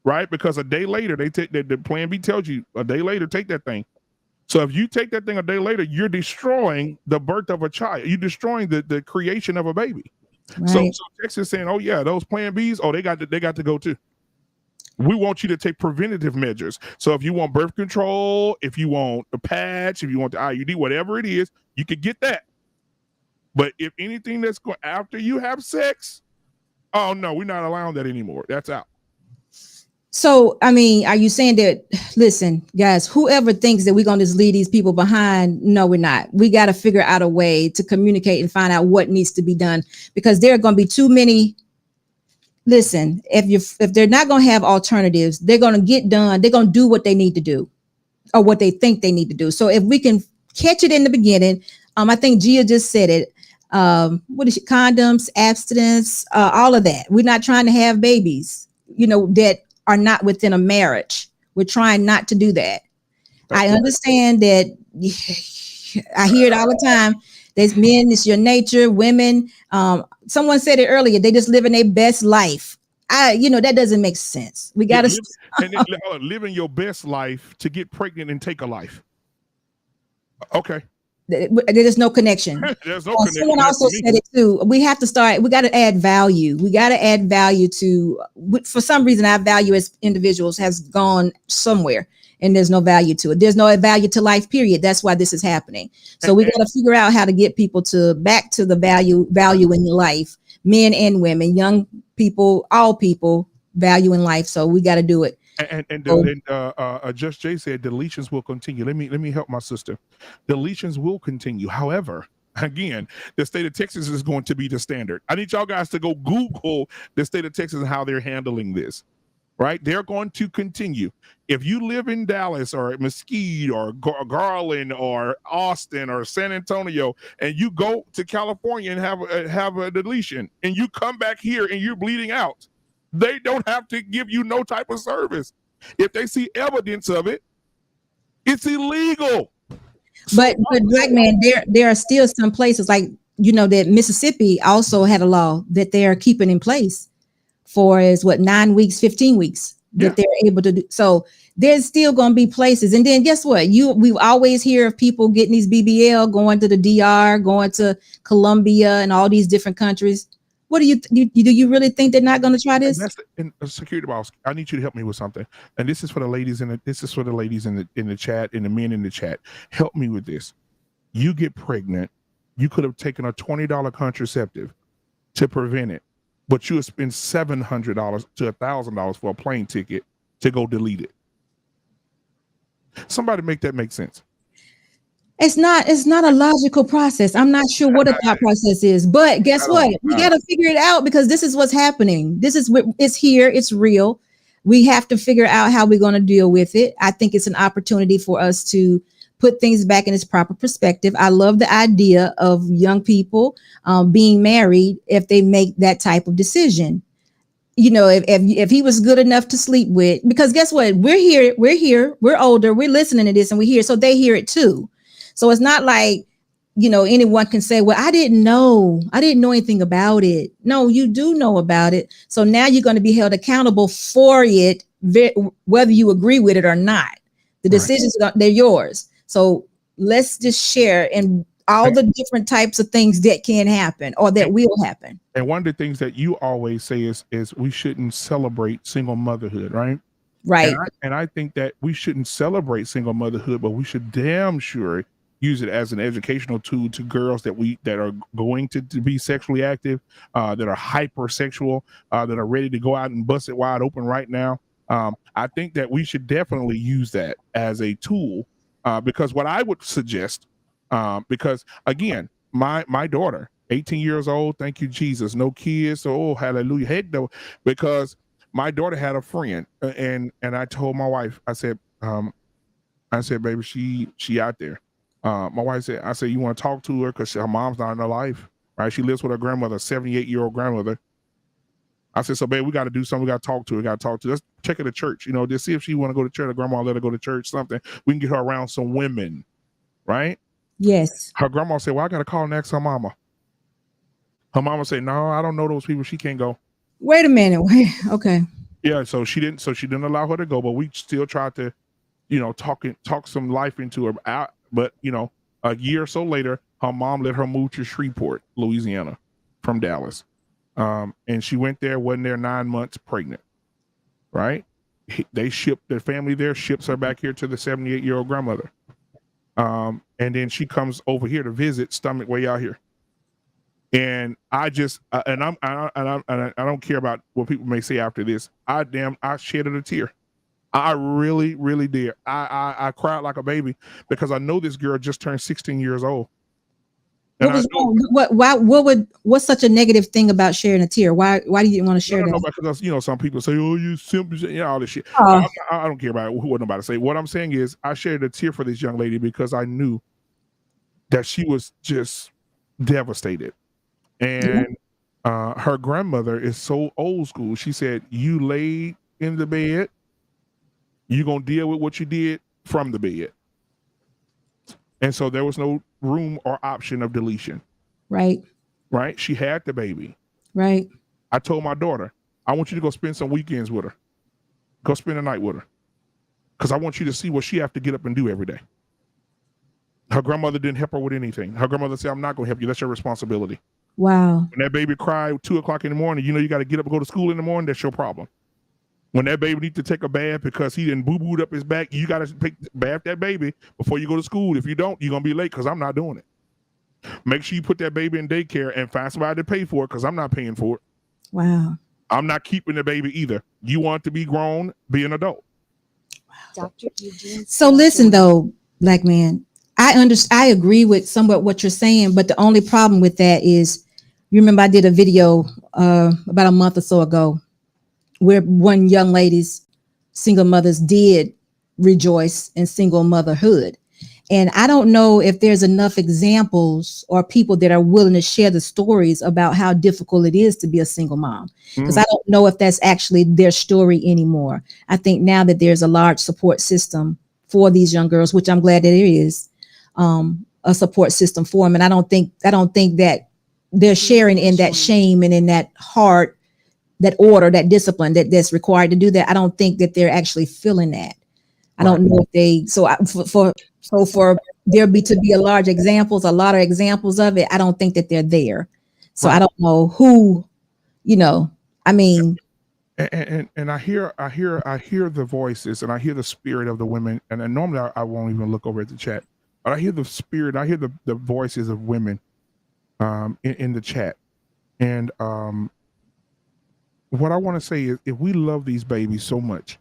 right? Because a day later, they take the Plan B tells you a day later take that thing. So if you take that thing a day later, you're destroying the birth of a child. You're destroying the creation of a baby. Right. So Texas is saying, oh yeah, those Plan Bs, oh they got to go too. We want you to take preventative measures. So if you want birth control, if you want a patch, if you want the IUD, whatever it is, you could get that. But if anything that's going after you have sex, oh no, we're not allowing that anymore. That's out.
So, I mean, are you saying that, listen, guys, whoever thinks that we're going to just leave these people behind, no, we're not. We got to figure out a way to communicate and find out what needs to be done, because there are going to be too many. Listen, if they're not going to have alternatives, they're going to get done. They're going to do what they need to do or what they think they need to do. So if we can catch it in the beginning, I think Gia just said it. What is it? Condoms, abstinence, all of that. We're not trying to have babies, that are not within a marriage. We're trying not to do that. I understand that. I hear it all the time. There's men, it's your nature. Women, someone said it earlier, they just living their best life. That doesn't make sense. We got to
living your best life to get pregnant and take a life. Okay.
There's no connection.
There's no connection.
Someone also said it too. We got to add value. We got to add value to, for some reason, our value as individuals has gone somewhere and there's no value to it. There's no value to life, period. That's why this is happening. So we got to figure out how to get people back to the value in life, men and women, young people, all people, value in life. So we got to do it.
And Just Jay said deletions will continue. Let me help my sister. Deletions will continue. However, again, the state of Texas is going to be the standard. I need y'all guys to go Google the state of Texas and how they're handling this. Right? They're going to continue. If you live in Dallas or Mesquite or Garland or Austin or San Antonio, and you go to California and have a deletion, and you come back here and you're bleeding out, they don't have to give you no type of service. If they see evidence of it, it's illegal.
But black man, there are still some places like, that Mississippi also had a law that they are keeping in place for 9 weeks, 15 weeks that they're able to do. So there's still going to be places. And then guess what? We always hear of people getting these BBL, going to the DR, going to Colombia and all these different countries. What do you really think they're not going to try this?
That's in a security boss. I need you to help me with something. And this is for the ladies in the chat and the men in the chat. Help me with this. You get pregnant, you could have taken a $20 contraceptive to prevent it, but you would spend $700 to $1,000 for a plane ticket to go delete it. Somebody make that make sense.
It's not a logical process. I'm not sure what a thought process is, but guess what? We got to figure it out because this is what's happening. It's here. It's real. We have to figure out how we're going to deal with it. I think it's an opportunity for us to put things back in its proper perspective. I love the idea of young people being married if they make that type of decision. You know, if he was good enough to sleep with, because guess what? We're here, we're older, we're listening to this and we hear, so they hear it too. So it's not like, you know, anyone can say, well, I didn't know anything about it. No, you do know about it. So now you're going to be held accountable for it, whether you agree with it or not. The decisions, they're yours. So let's just share in all the different types of things that can happen or that will happen.
And one of the things that you always say is we shouldn't celebrate single motherhood, right?
Right.
And I think that we shouldn't celebrate single motherhood, but we should damn sure use it as an educational tool to girls that are going to be sexually active, that are hypersexual, that are ready to go out and bust it wide open right now. I think that we should definitely use that as a tool, because what I would suggest, because again, my daughter, 18 years old, thank you, Jesus, no kids, oh hallelujah, heck no, because my daughter had a friend, and I told my wife, I said, baby, she out there. My wife said, I said, you want to talk to her because her mom's not in her life, right? She lives with her grandmother, 78-year-old grandmother. I said, so babe, we got to do something. We got to talk to her. Let's check her to church, you know, just see if she want to go to church. Her grandma let her go to church, something. We can get her around some women, right?
Yes.
Her grandma said, well, I got to call and ask her mama. Her mama said, no, I don't know those people. She can't go.
Wait a minute. Okay.
Yeah. So she didn't allow her to go, but we still tried to, you know, talk some life into her. But, you know, a year or so later, her mom let her move to Shreveport, Louisiana from Dallas. And she went there, wasn't there 9 months pregnant, right? They shipped their family there, ships her back here to the 78-year-old grandmother. And then she comes over here to visit, stomach way out here. And I just, I don't care about what people may say after this. I shedded a tear. I really, really did. I cried like a baby because I know this girl just turned 16 years old. And
what's such a negative thing about sharing a tear? Why do you want to share that?
No, because, you know, some people say, oh, you simple, you know, all this shit. I don't care about what nobody say. What I'm saying is I shared a tear for this young lady because I knew that she was just devastated. And her grandmother is so old school. She said, you laid in the bed, you're going to deal with what you did from the bed. And so there was no room or option of deletion.
Right.
Right. She had the baby.
Right.
I told my daughter, I want you to go spend some weekends with her. Go spend a night with her. Because I want you to see what she have to get up and do every day. Her grandmother didn't help her with anything. Her grandmother said, I'm not going to help you. That's your responsibility.
Wow.
When that baby cried 2 o'clock in the morning, you know, you got to get up and go to school in the morning. That's your problem. When that baby needs to take a bath because he didn't boo-booed up his back, you got to bath that baby before you go to school. If you don't, you're going to be late because I'm not doing it. Make sure you put that baby in daycare and find somebody to pay for it because I'm not paying for it.
Wow.
I'm not keeping the baby either. You want to be grown, be an adult.
Wow. So listen, though, black man, I agree with somewhat what you're saying, but the only problem with that is, you remember I did a video about a month or so ago where one young lady's single mothers did rejoice in single motherhood. And I don't know if there's enough examples or people that are willing to share the stories about how difficult it is to be a single mom. Because I don't know if that's actually their story anymore. I think now that there's a large support system for these young girls, which I'm glad that there is a support system for them. And I don't think that they're sharing in that shame and in that heart, that order, that discipline that's required to do that. I don't think that they're actually feeling that. I don't know if they, for there to be a lot of examples of it, I don't think that they're there. So I don't know who I mean,
and I hear the voices, and I hear the spirit of the women, and then normally I won't even look over at the chat, but I hear the spirit, I hear the voices of women in the chat. And what I want to say is, if we love these babies so much,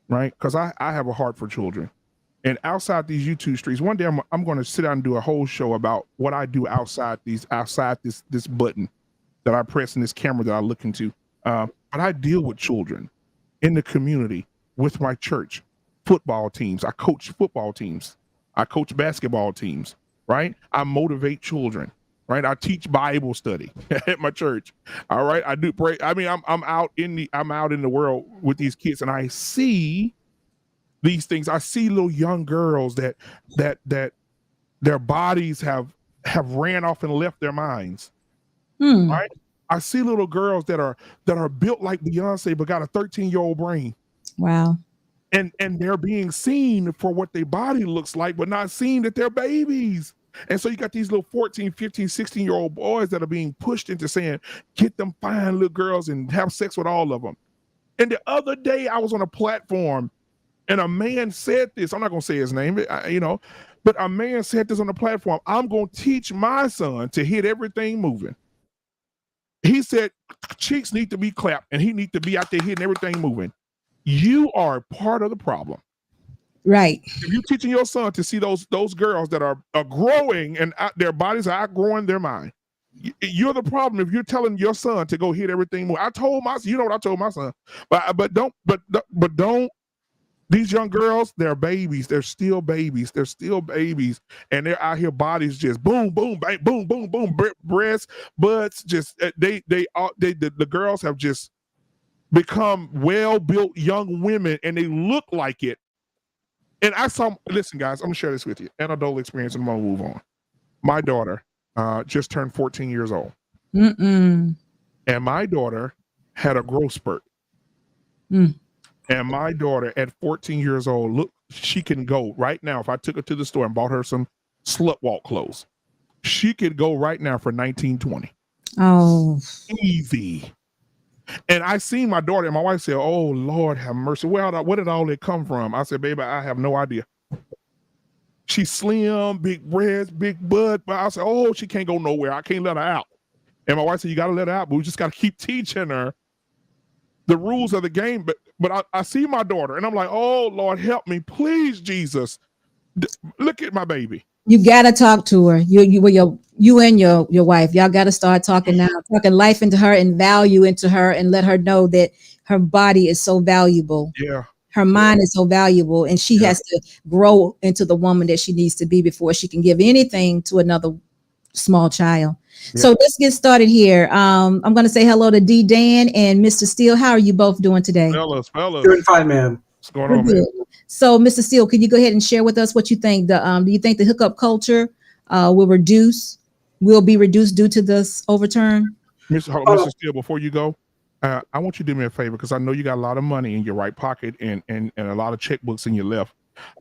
right? Because I have a heart for children. And outside these YouTube streets, one day I'm going to sit down and do a whole show about what I do outside this button that I press in this camera that I look into. But I deal with children in the community with my church, football teams. I coach football teams. I coach basketball teams, right? I motivate children, right? I teach Bible study at my church. All right. I do pray. I mean, I'm out in the world with these kids, and I see these things. I see little young girls that their bodies have ran off and left their minds. Right? I see little girls that are built like Beyonce but got a 13-year-old brain.
Wow.
And they're being seen for what their body looks like, but not seen that they're babies. And so you got these little 14, 15, 16-year-old boys that are being pushed into saying, get them fine little girls and have sex with all of them. And the other day I was on a platform and a man said this. I'm not going to say his name, but a man said this on the platform. I'm going to teach my son to hit everything moving. He said cheeks need to be clapped and he needs to be out there hitting everything moving. You are part of the problem.
Right.
If you're teaching your son to see those girls that are growing and their bodies are outgrowing their mind, you're the problem. If you're telling your son to go hit everything moving. I told my son, what I told my son, but don't. These young girls, they're babies. They're still babies. And they're out here, bodies just boom, boom, bang, boom, boom, boom, breasts, butts. Just the girls have just become well-built young women, and they look like it. And listen, guys, I'm gonna share this with you. Anecdotal experience, and I'm gonna move on. My daughter just turned 14 years old, and my daughter had a growth spurt. And my daughter at 14 years old, look, she can go right now. If I took her to the store and bought her some slut walk clothes, she could go right now for $19.20.
Oh,
easy. And I seen my daughter, and my wife said, "Oh Lord, have mercy. Where did all that come from?" I said, "Baby, I have no idea." She's slim, big breasts, big butt, but I said, "Oh, she can't go nowhere. I can't let her out." And my wife said, "You got to let her out, but we just got to keep teaching her the rules of the game." But I see my daughter, and I'm like, "Oh Lord, help me, please, Jesus! Look at my baby."
You gotta talk to her. You and your wife. Y'all gotta start talking now, talking life into her and value into her, and let her know that her body is so valuable.
Yeah.
Her mind is so valuable, and she has to grow into the woman that she needs to be before she can give anything to another small child. Yeah. So let's get started here. I'm going to say hello to D. Dan and Mr. Steele. How are you both doing today?
Fellas.
Doing fine, ma'am.
What's going on, man?
So, Mr. Steele, can you go ahead and share with us what you think? Do you think the hookup culture will be reduced due to this overturn?
Mr. Steele, before you go, I want you to do me a favor, because I know you got a lot of money in your right pocket and a lot of checkbooks in your left.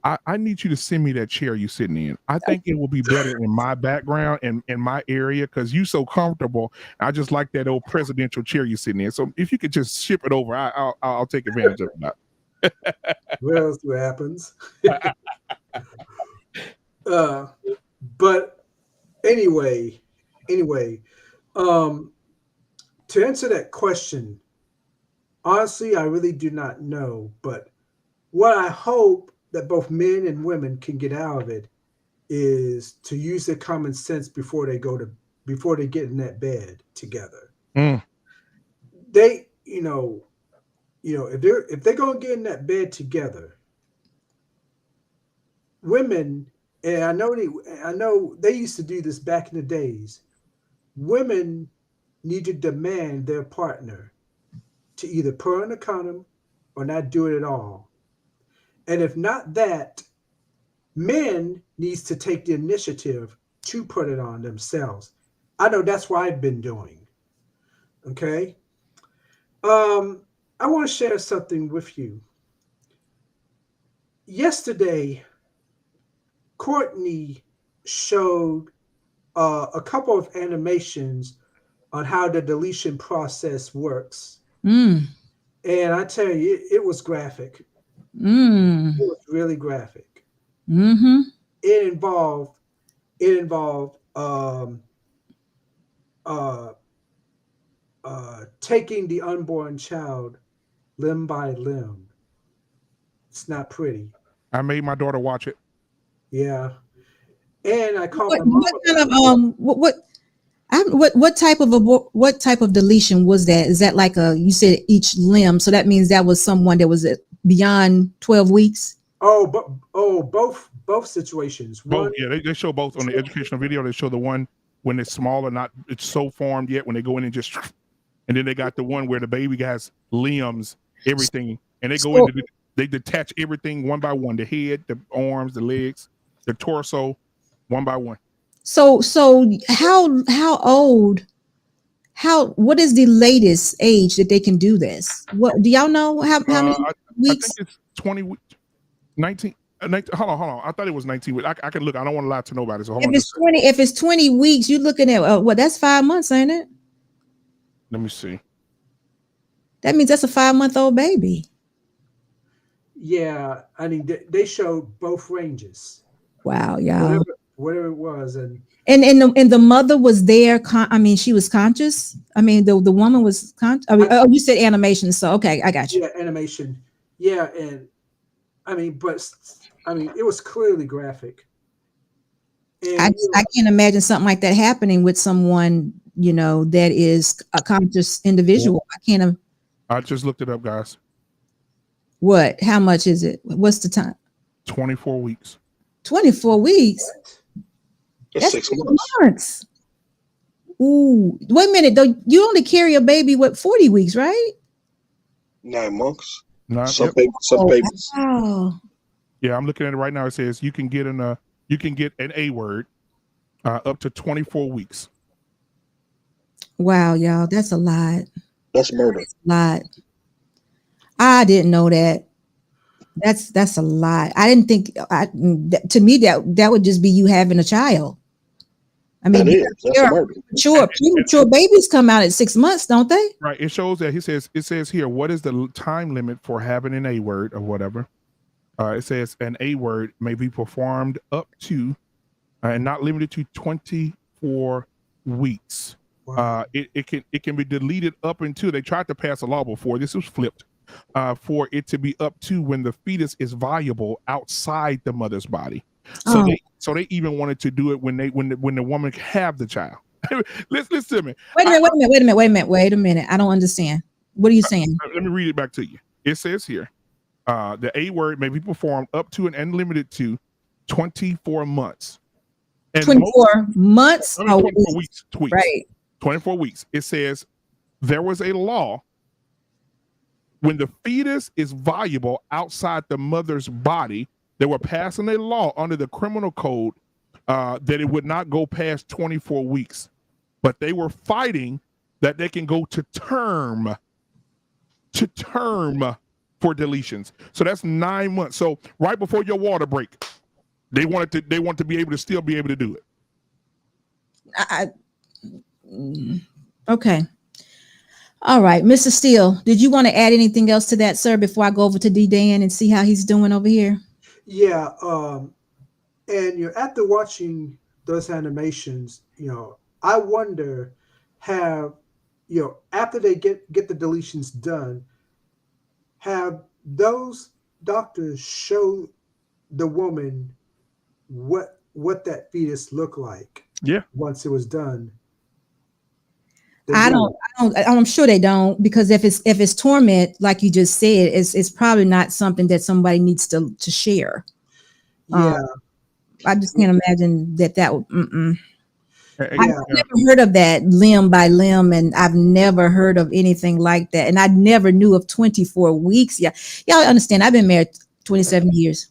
I need you to send me that chair you're sitting in. I think it will be better in my background and in my area, because you're so comfortable. I just like that old presidential chair you're sitting in. So if you could just ship it over, I'll take advantage of that.
We'll see what happens. But anyway, to answer that question, honestly, I really do not know. But what I hope that both men and women can get out of it is to use their common sense before they get in that bed together. They, if they're gonna get in that bed together, women, and I know they used to do this back in the days. Women need to demand their partner to either put on a condom or not do it at all. And if not that, men needs to take the initiative to put it on themselves. I know that's what I've been doing. Okay. I want to share something with you. Yesterday, Courtney showed a couple of animations on how the deletion process works.
Mm.
And I tell you, it was graphic.
Mm.
It was really graphic.
Mm-hmm.
It involved uh, taking the unborn child limb by limb. It's not pretty.
I made my daughter watch it.
Yeah. And I caught
What,
my mom.
what kind of what type of deletion was that? Is that like you said each limb? So that means that was someone that was beyond 12 weeks.
Both situations.
Both, yeah, they show both on the educational video. They show the one when it's small or not, it's so formed yet when they go in and just, and then they got the one where the baby has limbs, everything, and they go into they detach everything one by one, the head, the arms, the legs, the torso, one by one.
So how old? What is the latest age that they can do this? What do y'all know? How many weeks?
I think it's 20, 19. Hold on. I thought it was 19 weeks. I can look. I don't want to lie to nobody. So hold on.
If it's 20 weeks, you're looking at what? That's 5 months, ain't it?
Let me see.
That means that's a 5-month-old baby.
Yeah, I mean they showed both ranges.
Wow, y'all.
Whatever it was, and
the mother was there. She was conscious. I mean, the woman was conscious. You said animation, so okay, I got you.
Yeah, animation. Yeah, and it was clearly graphic. And,
I can't imagine something like that happening with someone that is a conscious individual.
Yeah. I just looked it up, guys.
What? How much is it? What's the time?
24 weeks.
24 weeks.
That's 6 months.
Ooh, wait a minute though. You only carry a baby 40 weeks, right?
9 months.
Some
babies.
Wow.
Yeah, I'm looking at it right now. It says you can get an A word up to 24 weeks.
Wow, y'all, that's a lot.
That's murder.
That's a lot. I didn't know that. That's a lot. I didn't think. To me, that would just be you having a child. I mean, premature babies come out at 6 months, don't they?
Right. It shows that it says here, what is the time limit for having an A word or whatever? It says an A word may be performed up to and not limited to 24 weeks. Wow. It can be deleted up until they tried to pass a law before this was flipped for it to be up to when the fetus is viable outside the mother's body. So they even wanted to do it when the woman have the child. Listen to me. Wait
a minute. I don't understand. What are you saying?
Let me read it back to you. It says here, the A word may be performed up to and unlimited to 24 months. And
24 months?
24 weeks.
Right.
24 weeks. It says there was a law when the fetus is viable outside the mother's body. They were passing a law under the criminal code that it would not go past 24 weeks. But they were fighting that they can go to term for deletions. So that's 9 months. So right before your water break, they want to be able to still be able to do it.
Okay. All right, Mr. Steele, did you want to add anything else to that, sir, before I go over to D Dan and see how he's doing over here?
Yeah, and after watching those animations, I wonder after they get the deletions done, have those doctors show the woman what that fetus looked like?
Yeah.
Once it was done.
I'm sure they don't, because if it's torment, like you just said, it's probably not something that somebody needs to share.
Yeah.
I just can't imagine that would.
Yeah.
I've never heard of that limb by limb, and I've never heard of anything like that. And I never knew of 24 weeks. Yeah. Y'all understand, I've been married 27 years.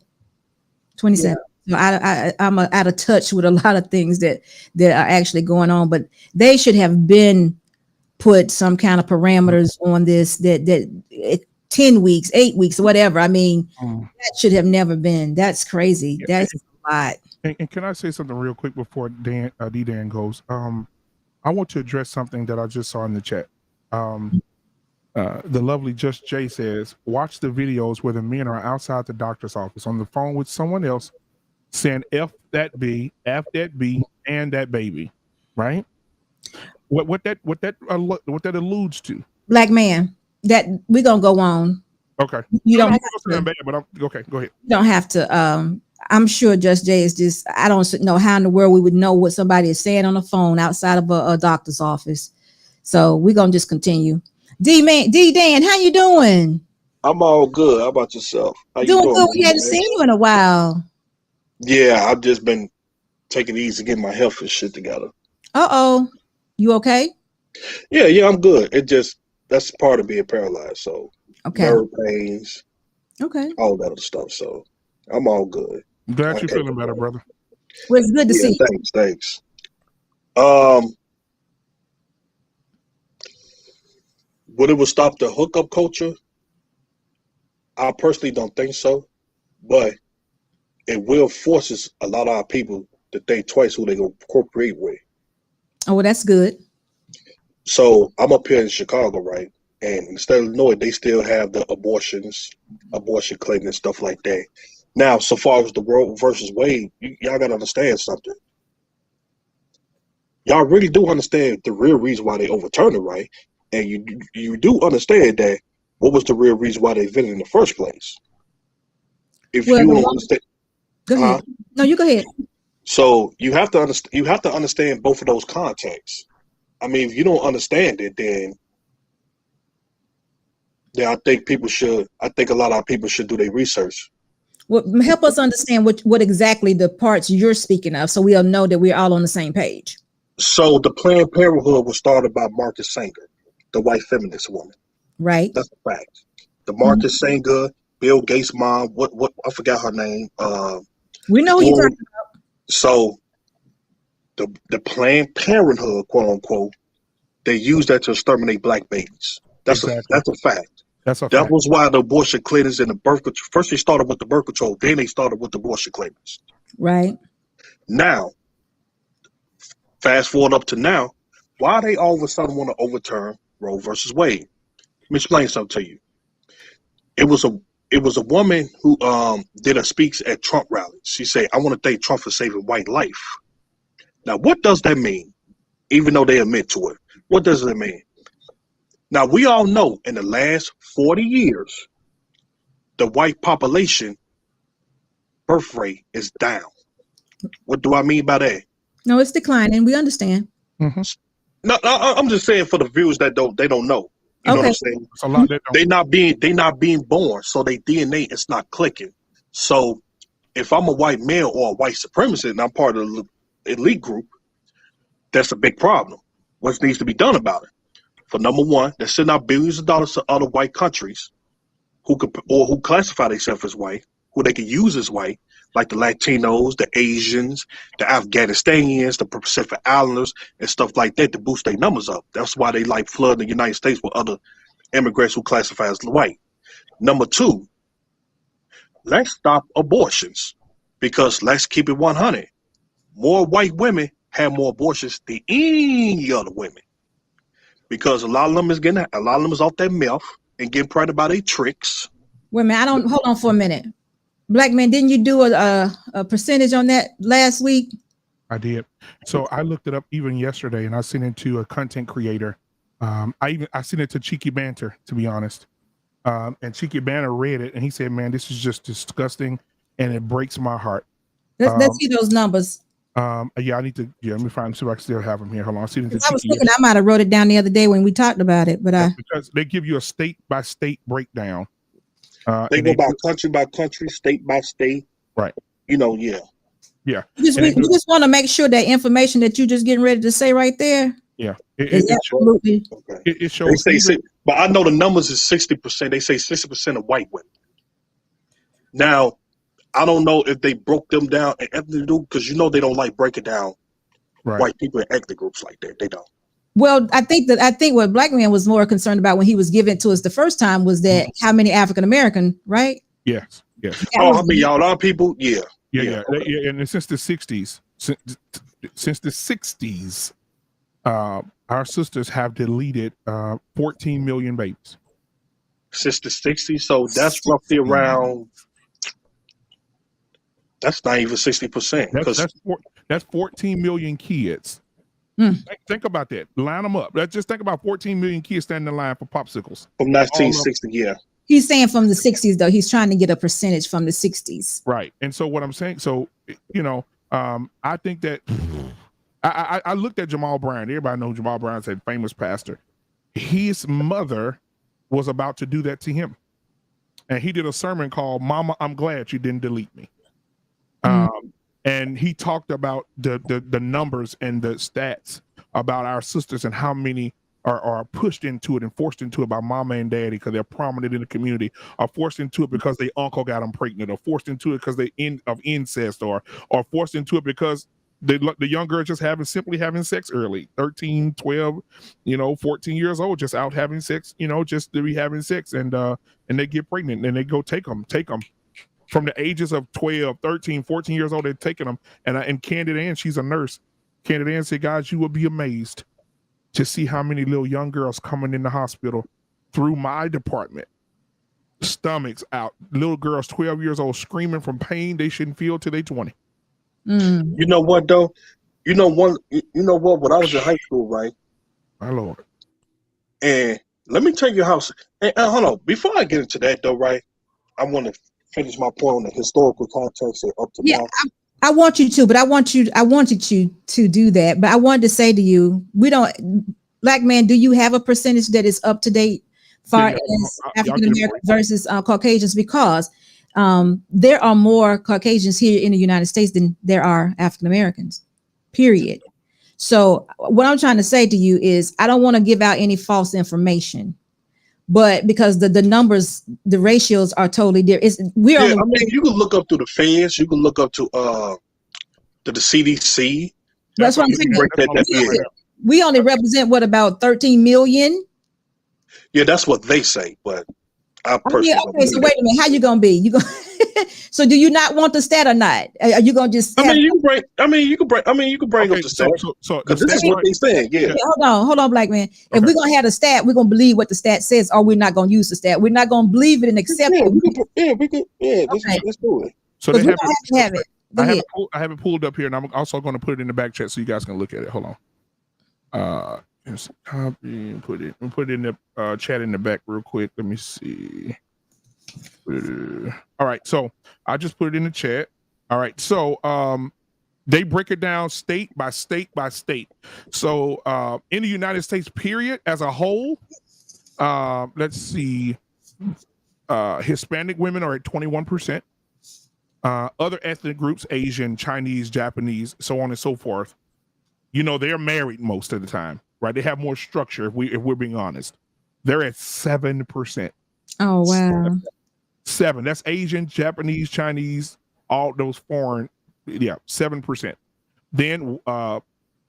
27. Yeah. So I'm out of touch with a lot of things that are actually going on, but they should have been put some kind of parameters on this that 10 weeks, 8 weeks, whatever. I mean, that should have never been. That's crazy. That's a lot.
And can I say something real quick before D Dan goes? I want to address something that I just saw in the chat. The lovely Just Jay says, watch the videos where the men are outside the doctor's office on the phone with someone else saying F that B, and that baby. Right? What that alludes to.
Black man, that we're gonna go on.
Okay.
You don't
I'm
have
not
to,
bad, but okay, go ahead.
you don't have to I'm sure Just Jay is just, I don't know how in the world we would know what somebody is saying on the phone outside of a doctor's office. So we're gonna just continue. Dan, how you doing?
I'm all good. How about yourself? How you
Doing good. We
man?
hadn't seen you in a while.
Yeah, I've just been taking it easy, getting my health and shit together.
Uh-oh. You okay?
Yeah, I'm good. That's part of being paralyzed. So
Okay.
nerve pains,
Okay.
all that other stuff. So I'm all good.
I'm glad
I
you're
can't
feeling better,
complain.
brother.
Well, it's good to see you.
Thanks. Would it stop the hookup culture? I personally don't think so, but it will forces a lot of our people to think twice who they go cooperate with.
Oh, well, that's good.
So I'm up here in Chicago, right? And in the state of Illinois, they still have the abortion clinic and stuff like that. Now, so far as the Roe versus Wade, y'all got to understand something. Y'all really do understand the real reason why they overturned it, right? And you do understand that what was the real reason why they did it in the first place. If
Well,
you don't understand,
Go ahead. No, you go ahead.
so you have to understand. You have to understand both of those contexts. I mean, if you don't understand it, then I think people should. I think a lot of people should do their research.
Well, help us understand what exactly the parts you're speaking of, so we'll know that we're all on the same page.
So the Planned Parenthood was started by Margaret Sanger, the white feminist woman.
Right.
That's a fact. The Margaret Sanger, Bill Gates' mom. What I forgot her name.
We know who you're talking about.
So the Planned Parenthood, quote unquote, they use that to exterminate black babies. That's a fact. That was why the abortion clinics and the birth control. First, they started with the birth control, then they started with the abortion clinics.
Right.
Now, fast forward up to now, why they all of a sudden want to overturn Roe versus Wade? Let me explain something to you. It was a woman who did a speech at Trump rallies. She said, "I want to thank Trump for saving white life." Now, what does that mean? Even though they admit to it, what does it mean? Now, we all know in the last 40 years, the white population birth rate is down. What do I mean by that?
No, it's declining. We understand.
Mm-hmm.
No, I'm just saying for the viewers that don't know. You know what I'm saying?
It's a lot that
They not being born, so their DNA is not clicking. So if I'm a white male or a white supremacist and I'm part of the elite group, that's a big problem. What needs to be done about it? For number one, they're sending out billions of dollars to other white countries who classify themselves as white, who they can use as white, like the Latinos, the Asians, the Afghanistanians, the Pacific Islanders, and stuff like that to boost their numbers up. That's why they like flood the United States with other immigrants who classify as white. Number two, let's stop abortions, because let's keep it 100. More white women have more abortions than any other women, because a lot of them is off their mouth and getting pregnant by their tricks.
Wait a minute. Hold on for a minute. Black man, didn't you do a percentage on that last week?
I did. So I looked it up even yesterday, and I sent it to a content creator. I sent it to Cheeky Banter, to be honest. And Cheeky Banter read it, and he said, "Man, this is just disgusting, and it breaks my heart."
Let's see those numbers.
Yeah, I need to. Yeah, let me see if I can still have them here. Hold on. I
was thinking I might have wrote it down the other day when we talked about it, but
because they give you a state by state breakdown.
They go by country, state by state.
Right.
You know, yeah.
We just want to make sure that information that you just getting ready to say right there.
Yeah.
It absolutely.
It shows.
They say, but I know the numbers is 60%. They say 60% of white women. Now, I don't know if they broke them down in ethnic groups, because you know they don't like breaking down white people in ethnic groups like that. They don't.
Well, I think what Black man was more concerned about when he was giving it to us the first time was that how many African American, right?
Yes.
Oh, I mean, y'all, a lot of people,
yeah.
Okay.
And since the 60s, since the 60s, our sisters have deleted 14 million babies.
Since the 60s, so that's roughly around. That's not even 60%.
That's 14 million kids. Think about that. Line them up. Let's just think about 14 million kids standing in line for popsicles
from 1960. Yeah.
He's saying from the 60s, though. He's trying to get a percentage from the 60s.
Right. And so what I'm saying, so, I think that I looked at Jamal Brown. Everybody knows Jamal Brown's a famous pastor. His mother was about to do that to him. And he did a sermon called Mama, I'm Glad You Didn't Delete Me. And he talked about the numbers and the stats about our sisters and how many are pushed into it and forced into it by mama and daddy because they're prominent in the community, are forced into it because their uncle got them pregnant, or forced into it because they of incest, or forced into it because the young girl just simply having sex early, 13, 12, 14 years old, just out having sex, just to be having sex, and they get pregnant and they go take them. From the ages of 12, 13, 14 years old, they're taking them. And Candid Ann, she's a nurse. Candid Ann said, guys, you will be amazed to see how many little young girls coming in the hospital through my department, stomachs out, little girls 12 years old screaming from pain they shouldn't feel till they 20.
You know what though? When I was in high school, right?
My Lord.
And let me tell you how. And hold on, before I get into that though, right? I want to finish my point on the historical context and up to now.
I want you to, but I wanted you to do that. But I wanted to say to you, Black man, do you have a percentage that is up to date far as African Americans versus Caucasians? Because there are more Caucasians here in the United States than there are African Americans, period. So what I'm trying to say to you is I don't want to give out any false information, but because the numbers, the ratios are totally different.
You can look up to the feds. You can look up to the CDC.
That's what I'm saying. We only represent about 13 million.
Yeah, that's what they say, but I personally.
Okay, so wait a minute. How you gonna be? So do you not want the stat or not? Are you gonna just?
You can bring up the stat. So this is what they saying. Yeah.
Hold on, Black man. If we're gonna have the stat, we're gonna believe what the stat says, or we're not gonna use the stat. We're not gonna believe it and accept it.
Let's do it.
So they
have it.
I have it pulled up here, and I'm also going to put it in the back chat so you guys can look at it. Hold on. Just copy and put it in the chat in the back real quick. Let me see. All right, so I just put it in the chat. All right, so they break it down state by state by state. So in the United States, period, as a whole, let's see, Hispanic women are at 21%. Other ethnic groups, Asian, Chinese, Japanese, so on and so forth, they're married most of the time, right? They have more structure, if we're being honest. They're at 7%.
Oh, wow.
7. That's Asian, Japanese, Chinese, all those foreign. Yeah, 7%. Then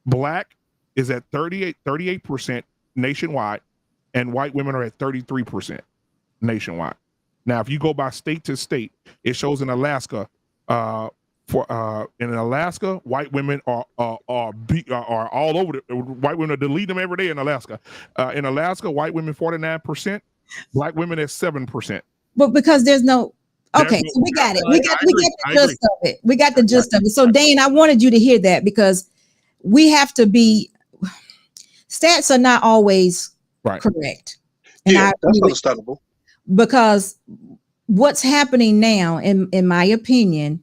Black is at 38% nationwide, and white women are at 33% nationwide. Now, if you go by state to state, it shows in Alaska. In Alaska, white women are all over. White women are deleting them every day in Alaska. In Alaska, white women 49%, Black women at 7%.
But because there's no. Okay, so we got it. We got the gist of it. We got the gist of it. So, Dane, I wanted you to hear that because we have to be. Stats are not always correct. And
that's understandable.
Because what's happening now, in my opinion,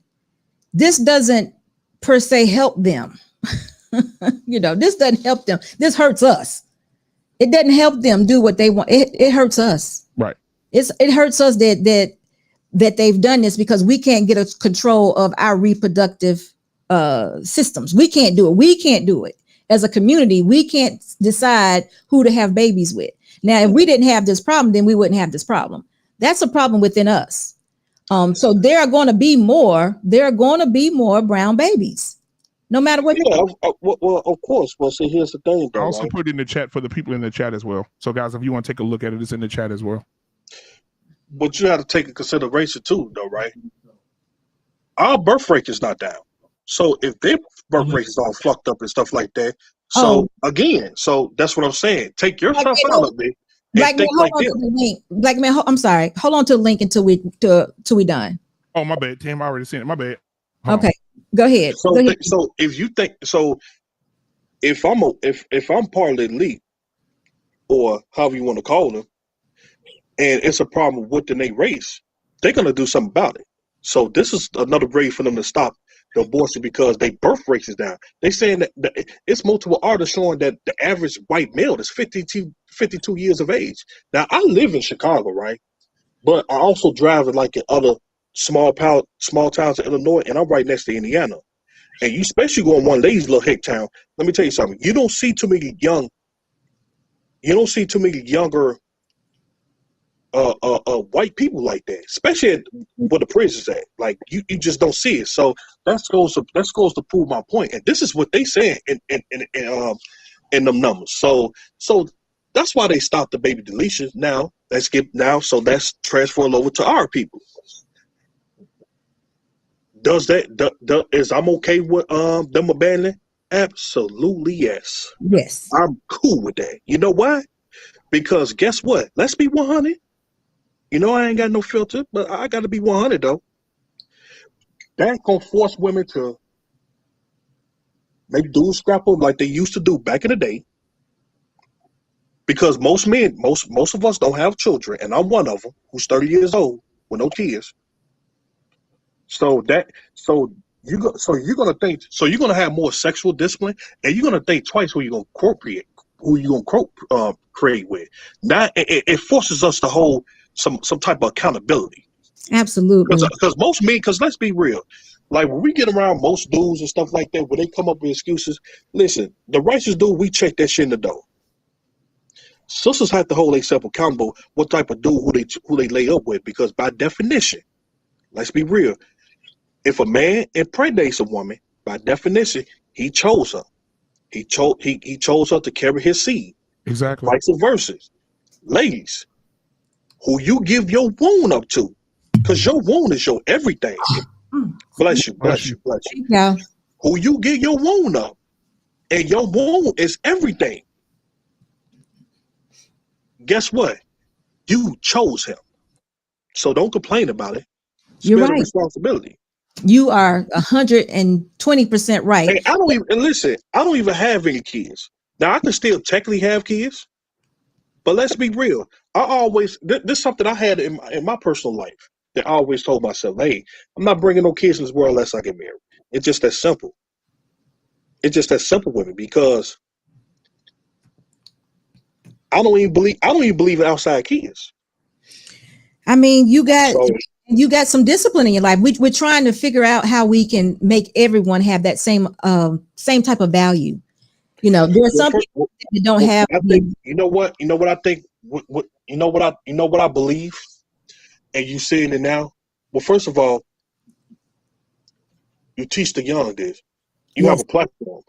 this doesn't per se help them. This doesn't help them. This hurts us. It doesn't help them do what they want. It hurts us.
Right.
It hurts us that they've done this because we can't get a control of our reproductive systems. We can't do it. We can't do it as a community. We can't decide who to have babies with. Now, if we didn't have this problem, then we wouldn't have this problem. That's a problem within us. So there are going to be more brown babies, no matter what.
Yeah, well, of course. Well, see, here's the thing.
I also put it in the chat for the people in the chat as well. So, guys, if you want to take a look at it, it's in the chat as well.
But you have to take into consideration too, though, right? Our birth rate is not down. So if their birth rate is all fucked up and stuff like that, So again, so that's what I'm saying. Take yourself out of it.
Black man,
think
hold
like
on to the link. Black man, I'm sorry. Hold on to the link until we done.
Oh, my bad, Tim. I already seen it. My bad. Hold
Okay, go ahead.
So,
Go ahead.
so if you think so, if I'm part of the elite, or however you want to call them, and it's a problem within their race, they're gonna do something about it. So this is another way for them to stop the abortion because their birth rate is down. They saying that it's multiple artists showing that the average white male is 52 years of age. Now I live in Chicago, right? But I also drive in like in other small towns in Illinois, and I'm right next to Indiana. And you especially go in one of these little hick town. Let me tell you something. You don't see too many younger white people like that, especially where the prisons at. Like you just don't see it. So that goes to prove my point. And this is what they saying in them numbers. So that's why they stopped the baby deletion. Now let's transfer it over to our people. Is I'm okay with them abandoning? Absolutely yes.
Yes.
I'm cool with that. You know why? Because guess what? Let's be 100. You know I ain't got no filter, but I got to be 100 though. That gonna force women to make dudes scrap them like they used to do back in the day. Because most men, most of us don't have children, and I'm one of them who's 30 years old with no kids. So you're gonna have more sexual discipline, and you're gonna think twice who you're gonna procreate, create with. Now it forces us to hold some type of accountability.
Absolutely.
Because most men, because let's be real, like when we get around most dudes and stuff like that, where they come up with excuses. Listen, the righteous dude, we check that shit in the door. Sisters have to hold themselves accountable what type of dude who they lay up with, because by definition, let's be real, if a man impregnates a woman, by definition, he chose her. He chose her to carry his seed.
Exactly.
Vice versa. Ladies, who you give your wound up to, because your wound is your everything. Bless you.
Yeah.
Who you give your wound up, and your wound is everything. Guess what? You chose him. So don't complain about it.
You're right.
Responsibility.
You are 120% right.
Hey, I don't even have any kids. Now I can still technically have kids, but let's be real. This is something I had in my personal life that I always told myself, hey, I'm not bringing no kids in this world unless I get married. It's just that simple. It's just that simple with me, because I don't even believe in outside kids.
I mean, you got some discipline in your life. We're trying to figure out how we can make everyone have that same type of value. You know, there are some people that don't have.
I think, you know what I think. You know what I believe, and you seeing it now. Well, first of all, you teach the young this. You have a platform.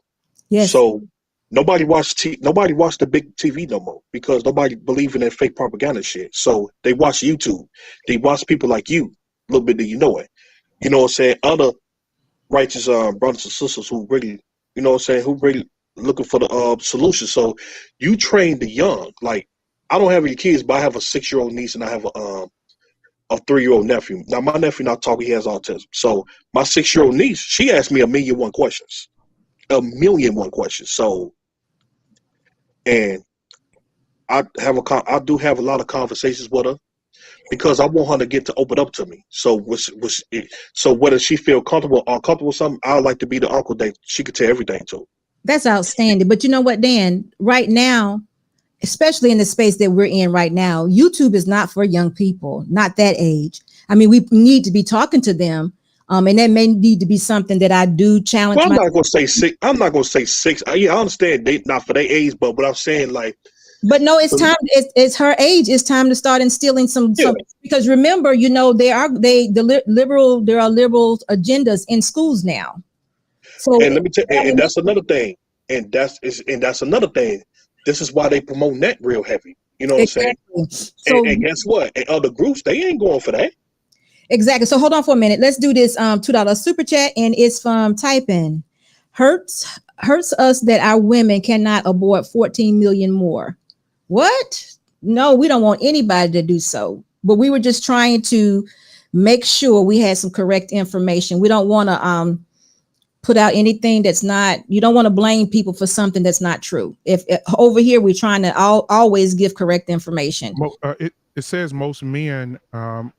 Yes.
So nobody watch the big TV no more, because nobody believe in that fake propaganda shit. So they watch YouTube. They watch people like you. A little bit that you know it. You know what I'm saying? Other righteous brothers and sisters who really, you know what I'm saying, who really looking for the solution. So you train the young. Like, I don't have any kids, but I have a 6-year-old niece and I have a 3-year-old nephew. Now my nephew not talking, he has autism. So my 6-year-old niece, she asked me 1,000,001 questions. 1,000,001 questions. So, and I do have a lot of conversations with her, because I want her to get to open up to me. So so whether she feel comfortable or uncomfortable with something, I like to be the uncle that she could tell everything to.
That's outstanding. But you know what, Dan, right now, especially in the space that we're in right now, YouTube is not for young people, not that age. I mean, we need to be talking to them. And that may need to be something that I do challenge.
Well, I'm not going to say 6. I'm not going to say 6. Yeah, I understand they not for their age, but what I'm saying, like.
But no, it's time. It's her age. It's time to start instilling some. Because remember, you know, there are liberal agendas in schools now. So,
and let me tell you, and that's another thing. And that's another thing. This is why they promote that real heavy. You know what I'm saying? So, and guess what? And other groups, they ain't going for that.
Exactly. So hold on for a minute. Let's do this $2 super chat, and it's from Typing. hurts us that our women cannot abort 14 million more. What? No, we don't want anybody to do so. But we were just trying to make sure we had some correct information. We don't want to put out anything that's not, you don't want to blame people for something that's not true. If over here, we're trying to always give correct information.
It says most men,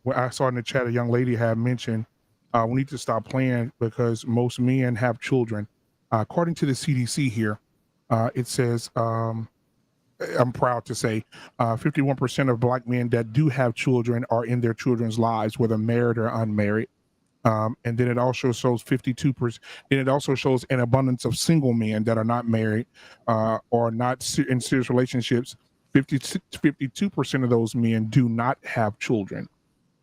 what I saw in the chat, a young lady had mentioned, we need to stop playing because most men have children. According to the CDC here, it says, I'm proud to say 51% of Black men that do have children are in their children's lives, whether married or unmarried. And then it also shows 52%. And it also shows an abundance of single men that are not married or not in serious relationships. 52% of those men do not have children.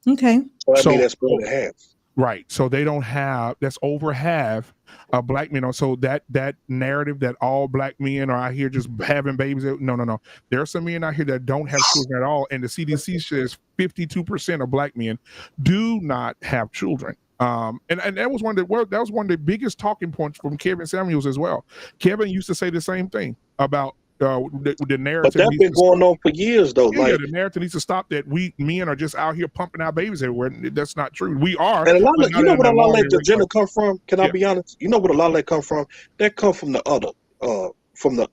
Okay.
So that's more than half.
Right. So they don't have, that's over half of Black men. So that narrative that all Black men are out here just having babies. No. There are some men out here that don't have children at all. And the CDC says 52% of Black men do not have children. And that was one of the biggest talking points from Kevin Samuels as well. Kevin used to say the same thing about the narrative.
But that's been going on for years, though.
Yeah, the narrative needs to stop that we men are just out here pumping our babies everywhere. That's not true. We are.
And a lot of, you know what a lot of that agenda come from? Can I be honest? You know what a lot of that come from? That come from the other, from the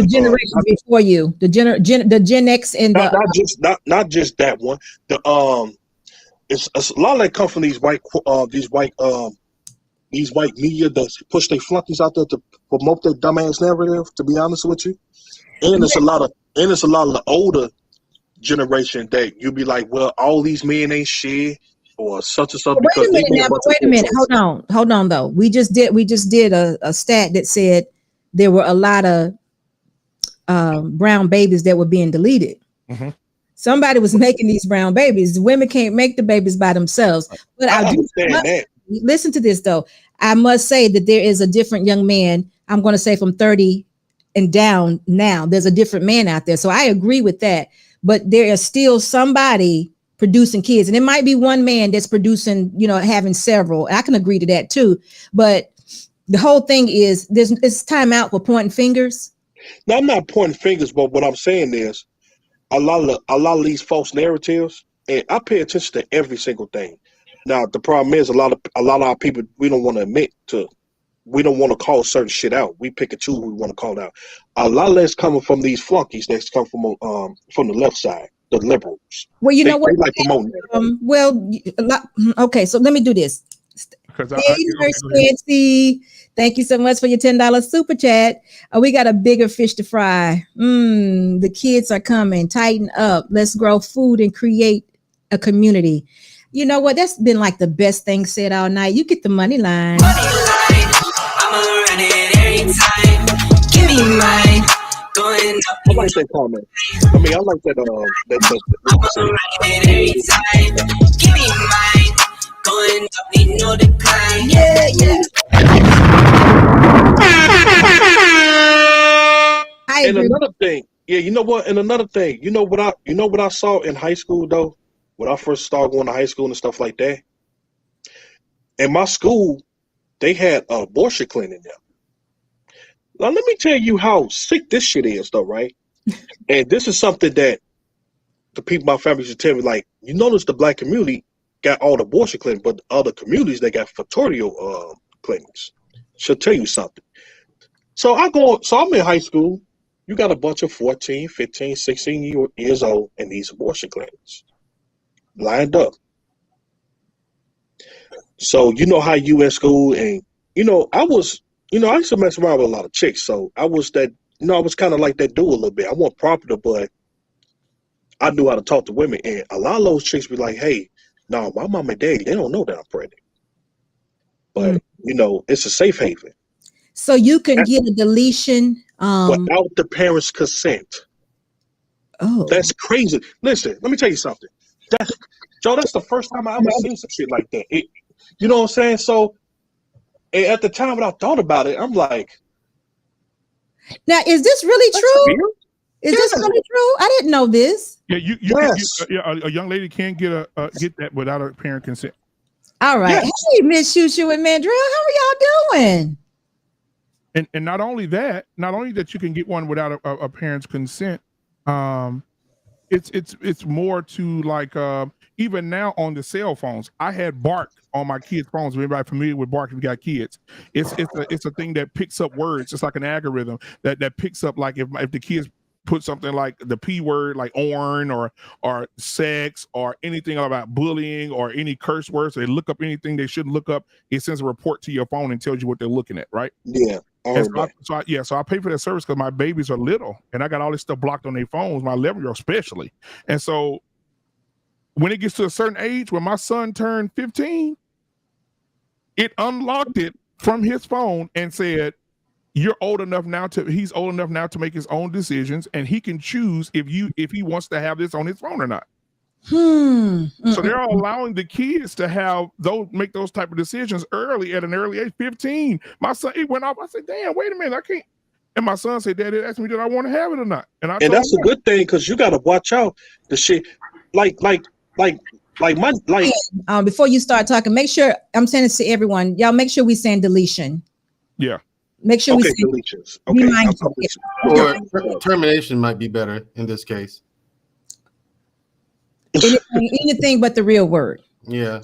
generation before you, the Gen X and
not just that one. It's a lot of that come from these white media that push their flunkies out there to promote their dumbass narrative, to be honest with you. And it's a lot of the older generation that you be like, well, all these men ain't shit or such and such.
Wait a minute. Hold on though. We just did a stat that said there were a lot of brown babies that were being deleted. Mm-hmm. Somebody was making these brown babies. Women can't make the babies by themselves. But I understand that. Listen to this though. I must say that there is a different young man. I'm going to say from 30 and down now. There's a different man out there. So I agree with that. But there is still somebody producing kids. And it might be one man that's producing, having several. I can agree to that too. But the whole thing is it's time out for pointing fingers.
No, I'm not pointing fingers, but what I'm saying is a lot of these false narratives, and I pay attention to every single thing. Now the problem is a lot of our people, we don't want to admit to, we don't want to call certain shit out. We pick and choose who we want to call out. A lot of that's coming from these flunkies that's come from the left side, the liberals.
Well, you know what?
They like promoting
okay, so let me do this. Thank you so much for your $10 super chat. We got a bigger fish to fry. The kids are coming. Tighten up. Let's grow food and create a community. You know what? That's been like the best thing said all night. You get the money line.
Money line. I'ma run it every time. Give me mine. Going up.
I like that comment. I mean, I like that.
I'ma run it every time. Give me mine. Going up, need no decline. Yeah.
And another thing, you know what? And another thing, you know what I saw in high school though, when I first started going to high school and stuff like that. In my school, they had an abortion clinic there. Now let me tell you how sick this shit is, though, right? And this is something that the people in my family should tell me. Like, you notice the Black community got all the abortion clinics, but the other communities, they got fertility clinics. Should tell you something. So I'm in high school. You got a bunch of 14, 15, 16 years old in these abortion clinics lined up. So you know how you in school, and I used to mess around with a lot of chicks. So I was that, I was kind of like that dude a little bit. I wasn't popular, but I knew how to talk to women, and a lot of those chicks be like, "Hey, no, my mom and daddy, they don't know that I'm pregnant." But it's a safe haven.
So you can get a deletion
without the parents' consent.
Oh,
that's crazy. Listen, let me tell you something. That's the first time I ever seen some shit like that. You know what I'm saying? So at the time when I thought about it, I'm like,
now is this really true? Is this really true? I didn't know this.
Yeah, a young lady can't get that without her parent consent.
All right.
Yes.
Hey, Miss Shushu and Mandrill, how are y'all doing?
And not only that you can get one without a parent's consent. It's more to like even now on the cell phones. I had Bark on my kids' phones. Anybody familiar with Bark if you got kids? It's a thing that picks up words. It's like an algorithm that picks up, like if the kids put something like the P word, like orn or sex or anything about bullying or any curse words, they look up anything they shouldn't look up. It sends a report to your phone and tells you what they're looking at, right?
Yeah.
So I pay for that service because my babies are little and I got all this stuff blocked on their phones, my 11-year-old especially. And so when it gets to a certain age, when my son turned 15, it unlocked it from his phone and said, he's old enough now to make his own decisions, and he can choose if he wants to have this on his phone or not. So they're allowing the kids to make those type of decisions early at an early age. 15. My son, he went off. I said, "Damn, wait a minute, I can't." And my son said, "Daddy asked me did I want to have it or not." And
that's a good thing because you got to watch out the shit like
before you start talking, make sure I'm saying this to everyone. Y'all make sure we saying deletion.
Yeah.
Make sure we say
deletions. Okay.
Or termination might be better in this case.
anything but the real word.
Yeah.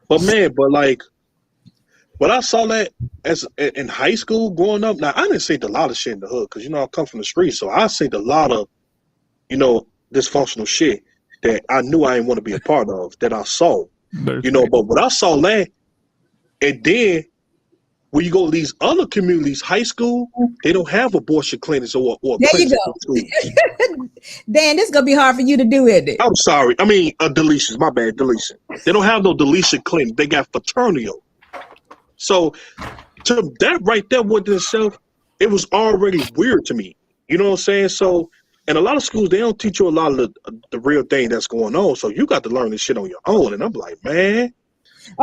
But like when I saw that in high school growing up, now I didn't see a lot of shit in the hood because I come from the street, so I seen a lot of dysfunctional shit that I knew I didn't want to be a part of that I saw. But when I saw that, and then when you go to these other communities, high school, they don't have abortion clinics or
there you go. Dan, this is gonna be hard for you to do it.
I'm sorry. I mean, deletions. My bad. Deletion. They don't have no deletion clinic. They got fraternal. So, to that right there with itself, it was already weird to me. You know what I'm saying? So, in a lot of schools, they don't teach you a lot of the real thing that's going on. So you got to learn this shit on your own. And I'm like, man.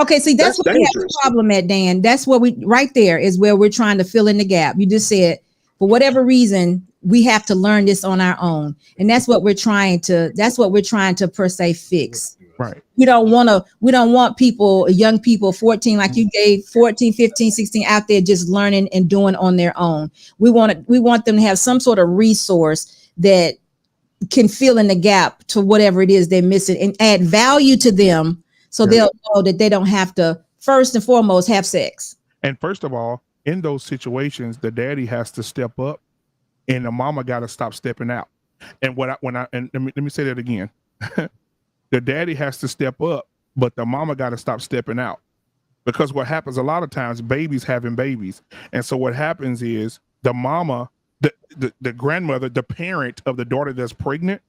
Okay, see, that's what we have a problem at, Dan. That's what right there is where we're trying to fill in the gap. You just said, for whatever reason, we have to learn this on our own. And that's what we're trying to per se fix.
Right.
We don't want people, young people, 14, like you gave 14, 15, 16 out there just learning and doing on their own. We want them to have some sort of resource that can fill in the gap to whatever it is they're missing and add value to them. So they'll know that they don't have to, first and foremost, have sex.
And first of all, in those situations, the daddy has to step up and the mama got to stop stepping out. And let me say that again. The daddy has to step up, but the mama got to stop stepping out. Because what happens a lot of times, babies having babies. And so what happens is the mama, the grandmother, the parent of the daughter that's pregnant,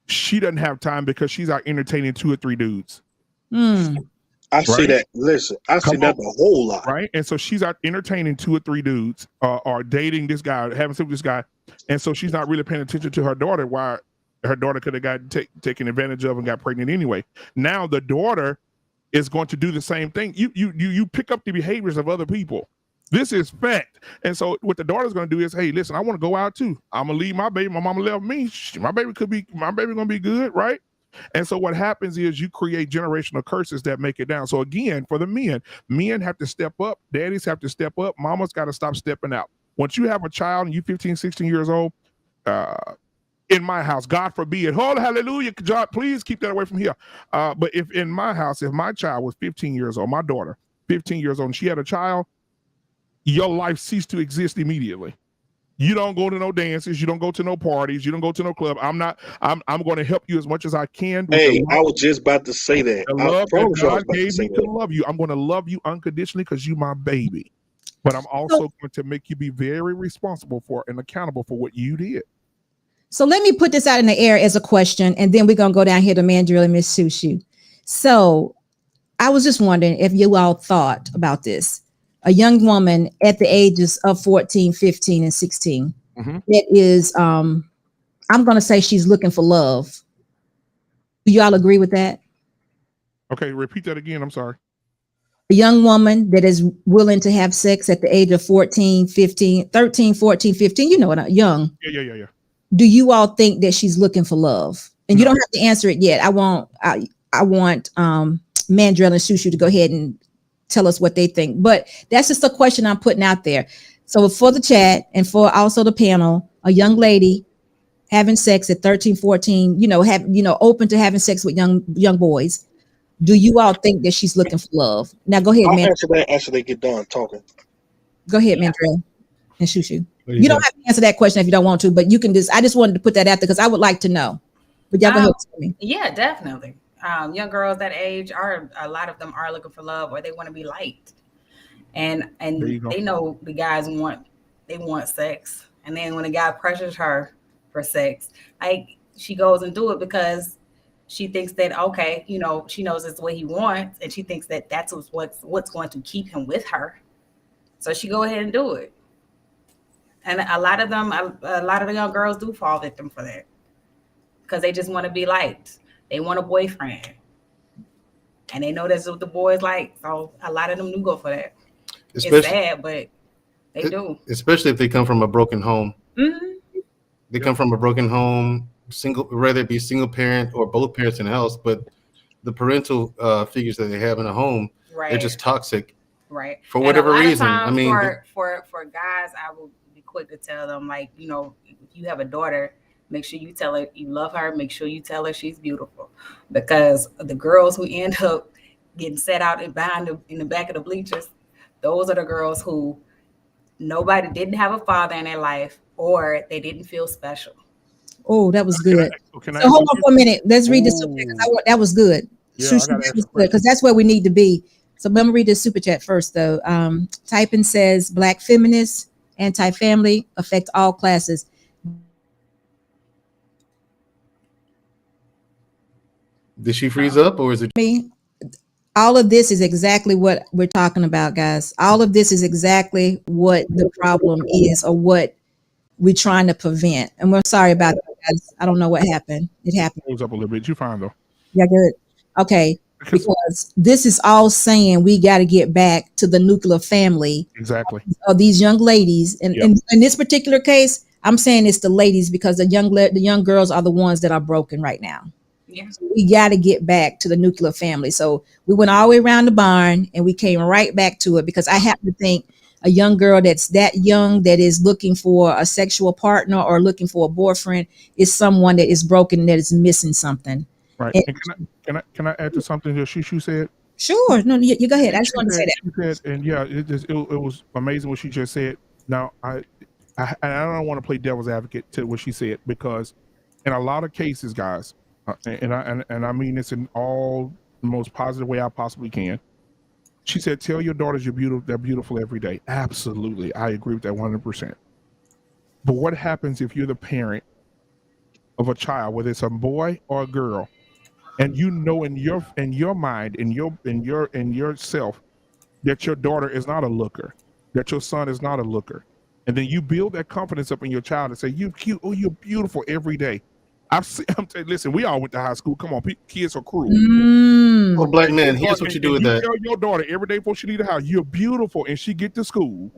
she doesn't have time because she's out entertaining 2 or 3 dudes.
I see that. Listen, I see that a whole lot.
Right. And so she's out entertaining 2 or 3 dudes or dating this guy, having sex with this guy. And so she's not really paying attention to her daughter, why her daughter could have got taken advantage of and got pregnant anyway. Now the daughter is going to do the same thing. You pick up the behaviors of other people. This is fact. And so what the daughter's going to do is, hey, listen, I want to go out too. I'm going to leave my baby. My mama left me. My baby going to be good. Right. And so what happens is you create generational curses that make it down. So again, for the men have to step up. Daddies have to step up. Mama's got to stop stepping out. Once you have a child and you 15, 16 years old, in my house, God forbid, oh, hallelujah, God, please keep that away from here. But if in my house, if my child was 15 years old, my daughter, 15 years old, and she had a child, your life ceased to exist immediately. You don't go to no dances. You don't go to no parties. You don't go to no club. I'm going to help you as much as I can.
Hey, I was just about to say that.
The love that God gave me to love you. I'm going to love you unconditionally because you my baby. But I'm also going to make you be very responsible for and accountable for what you did.
So let me put this out in the air as a question, and then we're going to go down here to Mandrill and Miss Shushu. So I was just wondering if you all thought about this. A young woman at the ages of 14, 15, and 16 that is, I'm going to say she's looking for love. Do y'all agree with that?
Okay, repeat that again. I'm sorry.
A young woman that is willing to have sex at the age of 14, 15, 13, 14, 15, you know what, young.
Yeah.
Do you all think that she's looking for love? And you don't have to answer it yet. I want Mandrell and Shushu to go ahead and tell us what they think. But that's just a question I'm putting out there. So for the chat and for also the panel, a young lady having sex at 13, 14, open to having sex with young boys. Do you all think that she's looking for love? Now go ahead,
I'll
man.
answer that after they get done talking.
Go ahead, Mandrell and Shushu. You don't have to answer that question if you don't want to, but you can I just wanted to put that out there because I would like to know. But y'all go ahead and tell me.
Yeah, definitely. Young girls that age a lot of them are looking for love, or they want to be liked. And they know the guys want sex. And then when a guy pressures her for sex, like she goes and do it because she thinks that, okay, she knows it's what he wants, and she thinks that that's what's going to keep him with her. So she go ahead and do it. And a lot of the young girls do fall victim for that because they just want to be liked. They want a boyfriend, and they know that's what the boys like. So a lot of them do go for that. It's sad, but they do. Especially
if they come from a broken home.
Mm-hmm.
They come from a broken home, whether it be single parent or both parents in the house, but the parental figures that they have in a home, they're just toxic.
Right.
For whatever reason.
I mean, for guys, I will be quick to tell them, like, if you have a daughter, make sure you tell her you love her. Make sure you tell her she's beautiful, because the girls who end up getting set out in the back of the bleachers, those are the girls who nobody didn't have a father in their life, or they didn't feel special.
Oh, that was good. So hold on for a minute. Let's read the super chat. That was good.
Yeah,
that was good because that's where we need to be. So let me read the super chat first, though. Typing says, Black feminists, anti-family, affect all classes.
Did she freeze up, or is it
me? All of this is exactly what we're talking about, guys. All of this is exactly what the problem is, or what we're trying to prevent. And we're sorry about that, guys. I don't know what happened. It happened.
Close up a little bit. You fine though.
Yeah, good. Okay. Because this is all saying we got to get back to the nuclear family.
Exactly.
Of these young ladies. And in this particular case, I'm saying it's the ladies because the young girls are the ones that are broken right now.
Yeah.
So we got to get back to the nuclear family. So we went all the way around the barn and we came right back to it, because I happen to think a young girl that's that young that is looking for a sexual partner or looking for a boyfriend is someone that is broken, that is missing something.
Right. And can I add to something that Shushu said?
Sure. No, you go ahead. I just want to say that.
She said, and yeah, it was amazing what she just said. Now I don't want to play devil's advocate to what she said, because in a lot of cases, guys, and I mean this in all the most positive way I possibly can. She said, tell your daughters you're beautiful. They're beautiful every day. Absolutely. I agree with that 100%. But what happens if you're the parent of a child, whether it's a boy or a girl, and you know in your mind, in yourself, that your daughter is not a looker, that your son is not a looker, and then you build that confidence up in your child and say, "You cute, oh, you're beautiful every day." I'm saying, listen, we all went to high school. Come on, kids are cruel.
Well, Black man, here's what you do with that.
Tell your daughter every day before she leave the house, you're beautiful, and she get to school,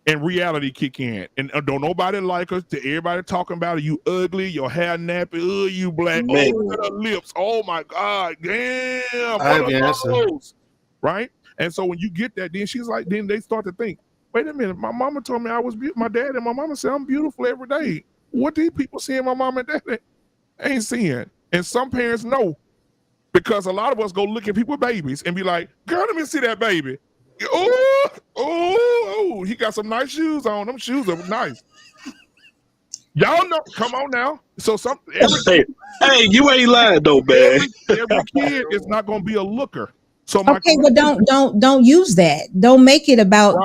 and reality kick in, and don't nobody like us. To everybody talking about it, you ugly, your hair nappy, you black, her lips, oh my God, damn,
I have the answer.
Right? And so when you get that, then she's like, then they start to think, wait a minute, my mama told me I was beautiful. My dad and my mama said I'm beautiful every day. What these people seeing my mom and dad ain't seeing? And some parents know, because a lot of us go look at people's babies and be like, girl, let me see that baby. Oh, he got some nice shoes on. Them shoes are nice. Y'all know, come on now. So
hey, you ain't lying though, man.
Every kid is not gonna be a looker. So
okay, well, don't use that. Don't make it about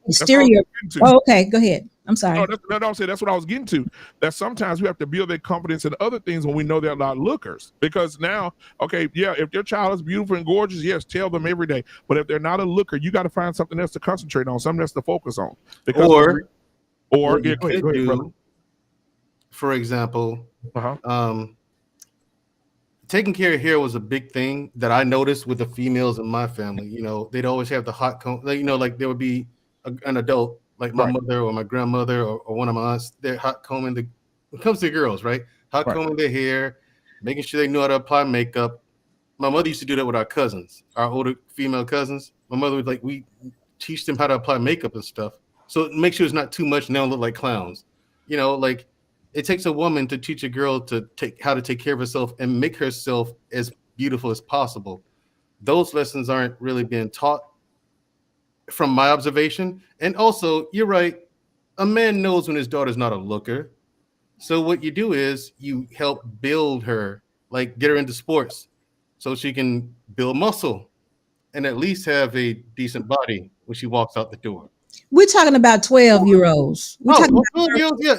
exterior. Oh, okay, go ahead. I'm sorry.
That's what I was getting to. That sometimes we have to build that confidence in other things when we know they're not lookers. Because now, okay, yeah, if your child is beautiful and gorgeous, yes, tell them every day. But if they're not a looker, you got to find something else to concentrate on, something else to focus on. Because
or
yeah, go ahead, brother.
For example, taking care of hair was a big thing that I noticed with the females in my family. You know, they'd always have the hot comb. Like, you know, like there would be an adult, like my mother or my grandmother or one of my aunts. They're hot combing when it comes to girls, right? Hot combing their hair, making sure they know how to apply makeup. My mother used to do that with our cousins, our older female cousins. My mother would we teach them how to apply makeup and stuff. So make sure it's not too much and they don't look like clowns. It takes a woman to teach a girl how to take care of herself and make herself as beautiful as possible. Those lessons aren't really being taught from my observation. And also, you're right, a man knows when his daughter's not a looker. So what you do is you help build her, get her into sports so she can build muscle and at least have a decent body when she walks out the door.
We're talking about 12-year-olds. We're talking about
12-year-olds, yeah.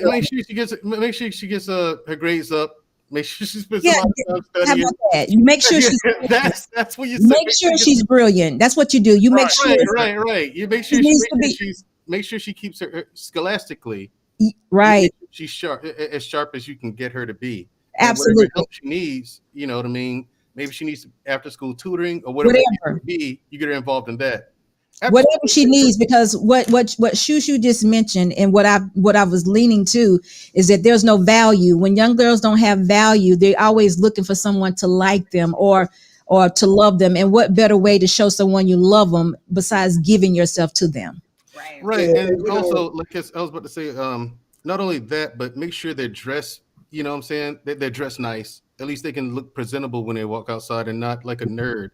Make sure she gets her grades up. Make sure she spends a lot of time studying.
How about that? You make sure she's
that's what you
make sure she's brilliant. That's what you do. You make sure
right. You make sure she keeps her scholastically
right.
She's sharp as you can get her to be.
Absolutely.
Whatever help she needs, you know what I mean? Maybe she needs after school tutoring or whatever. You get her involved in that. Absolutely.
Whatever she needs, because what Shushu just mentioned and what I was leaning to is that there's no value. When young girls don't have value, they're always looking for someone to like them or to love them. And what better way to show someone you love them besides giving yourself to them?
Right. And also, like I was about to say, not only that, but make sure they're dressed, you know what I'm saying? They're dressed nice. At least they can look presentable when they walk outside and not like a nerd.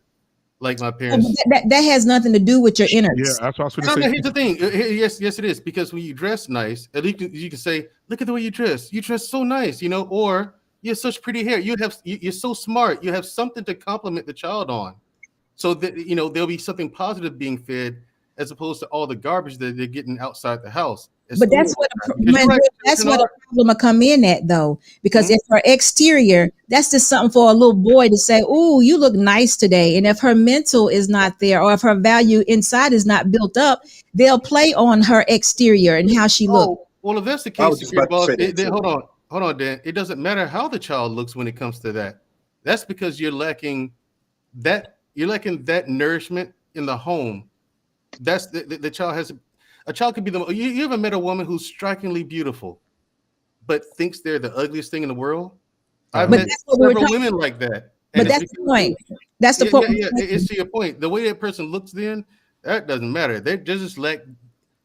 Like my parents.
That has nothing to do with your innards.
Yeah, that's what I was going to say.
Here's the thing. Yes, it is. Because when you dress nice, at least you can say, "Look at the way you dress. You dress so nice," or "You have such pretty hair. You're so smart. You have something to compliment the child on." So that there'll be something positive being fed, as opposed to all the garbage that they're getting outside the house.
But that's what the problem will come in at, though, because if her exterior, that's just something for a little boy to say, "Ooh, you look nice today." And if her mental is not there, or if her value inside is not built up, they'll play on her exterior and how she looks.
Well, if that's the case, hold on, Dan. It doesn't matter how the child looks when it comes to that. That's because you're lacking that nourishment in the home. That's the child has. A child could be you ever met a woman who's strikingly beautiful, but thinks they're the ugliest thing in the world? I've met several women like that.
But that's the point. That's the point.
Yeah, it's to your point. The way that person looks, then that doesn't matter. They just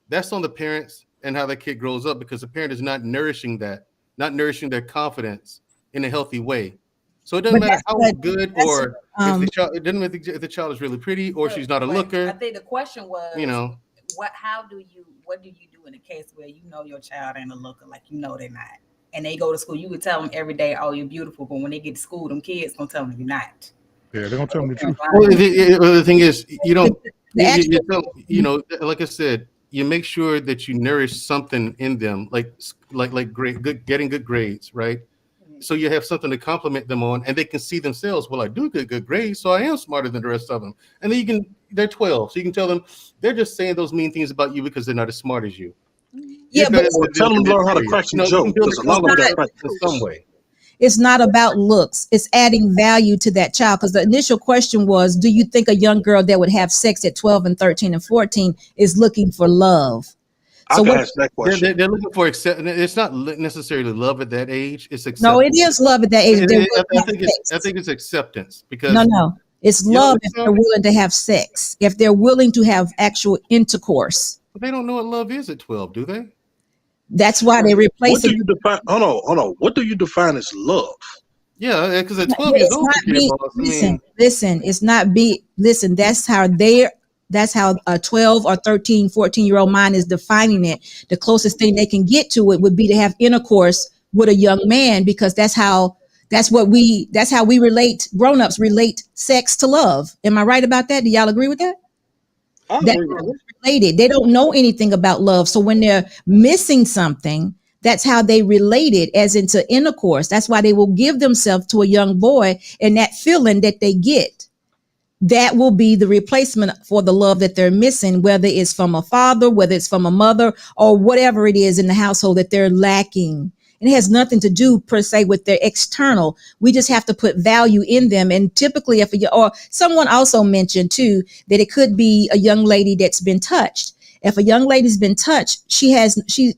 that's on the parents and how the kid grows up, because the parent is not nourishing their confidence in a healthy way. So it doesn't matter how good or if the child. It doesn't matter if the child is really pretty or she's not a looker.
I think the question was, what do you do in a case where your child ain't a looker, like they're not, and they go to school? You would tell them every day, "Oh, you're beautiful," but when they get to school, them kids gonna tell them you're not.
Yeah, they're gonna tell them the truth.
Well, the thing is, you don't. Like I said, you make sure that you nourish something in them, like getting good grades, right? So you have something to compliment them on, and they can see themselves. Well, I do good grades, so I am smarter than the rest of them. And then they're 12, so you can tell them they're just saying those mean things about you because they're not as smart as you.
Yeah, but
tell them to learn how to crack some jokes.
In some way.
It's not about looks. It's adding value to that child. Because the initial question was, do you think a young girl that would have sex at 12 and 13 and 14 is looking for love?
So that question.
They're looking for acceptance. It's not necessarily love at that age. It's acceptance.
No, it is love at that age.
I think it's acceptance, because
no, it's love if they're willing to have sex, if they're willing to have actual intercourse.
But they don't know what love is at 12, do they?
That's why they replace it.
Hold on. What do you define as love?
Yeah, because at 12 years old,
listen, it's not listen, that's how a 12 or 13, 14-year-old mind is defining it. The closest thing they can get to it would be to have intercourse with a young man, because that's how we relate, grown-ups relate sex to love. Am I right about that? Do y'all agree with that? That's related. They don't know anything about love. So when they're missing something, that's how they relate it, as into intercourse. That's why they will give themselves to a young boy, and that feeling that they get, that will be the replacement for the love that they're missing, whether it's from a father, whether it's from a mother, or whatever it is in the household that they're lacking. And it has nothing to do per se with their external. We just have to put value in them. And typically, or someone also mentioned too, that it could be a young lady that's been touched. If a young lady's been touched,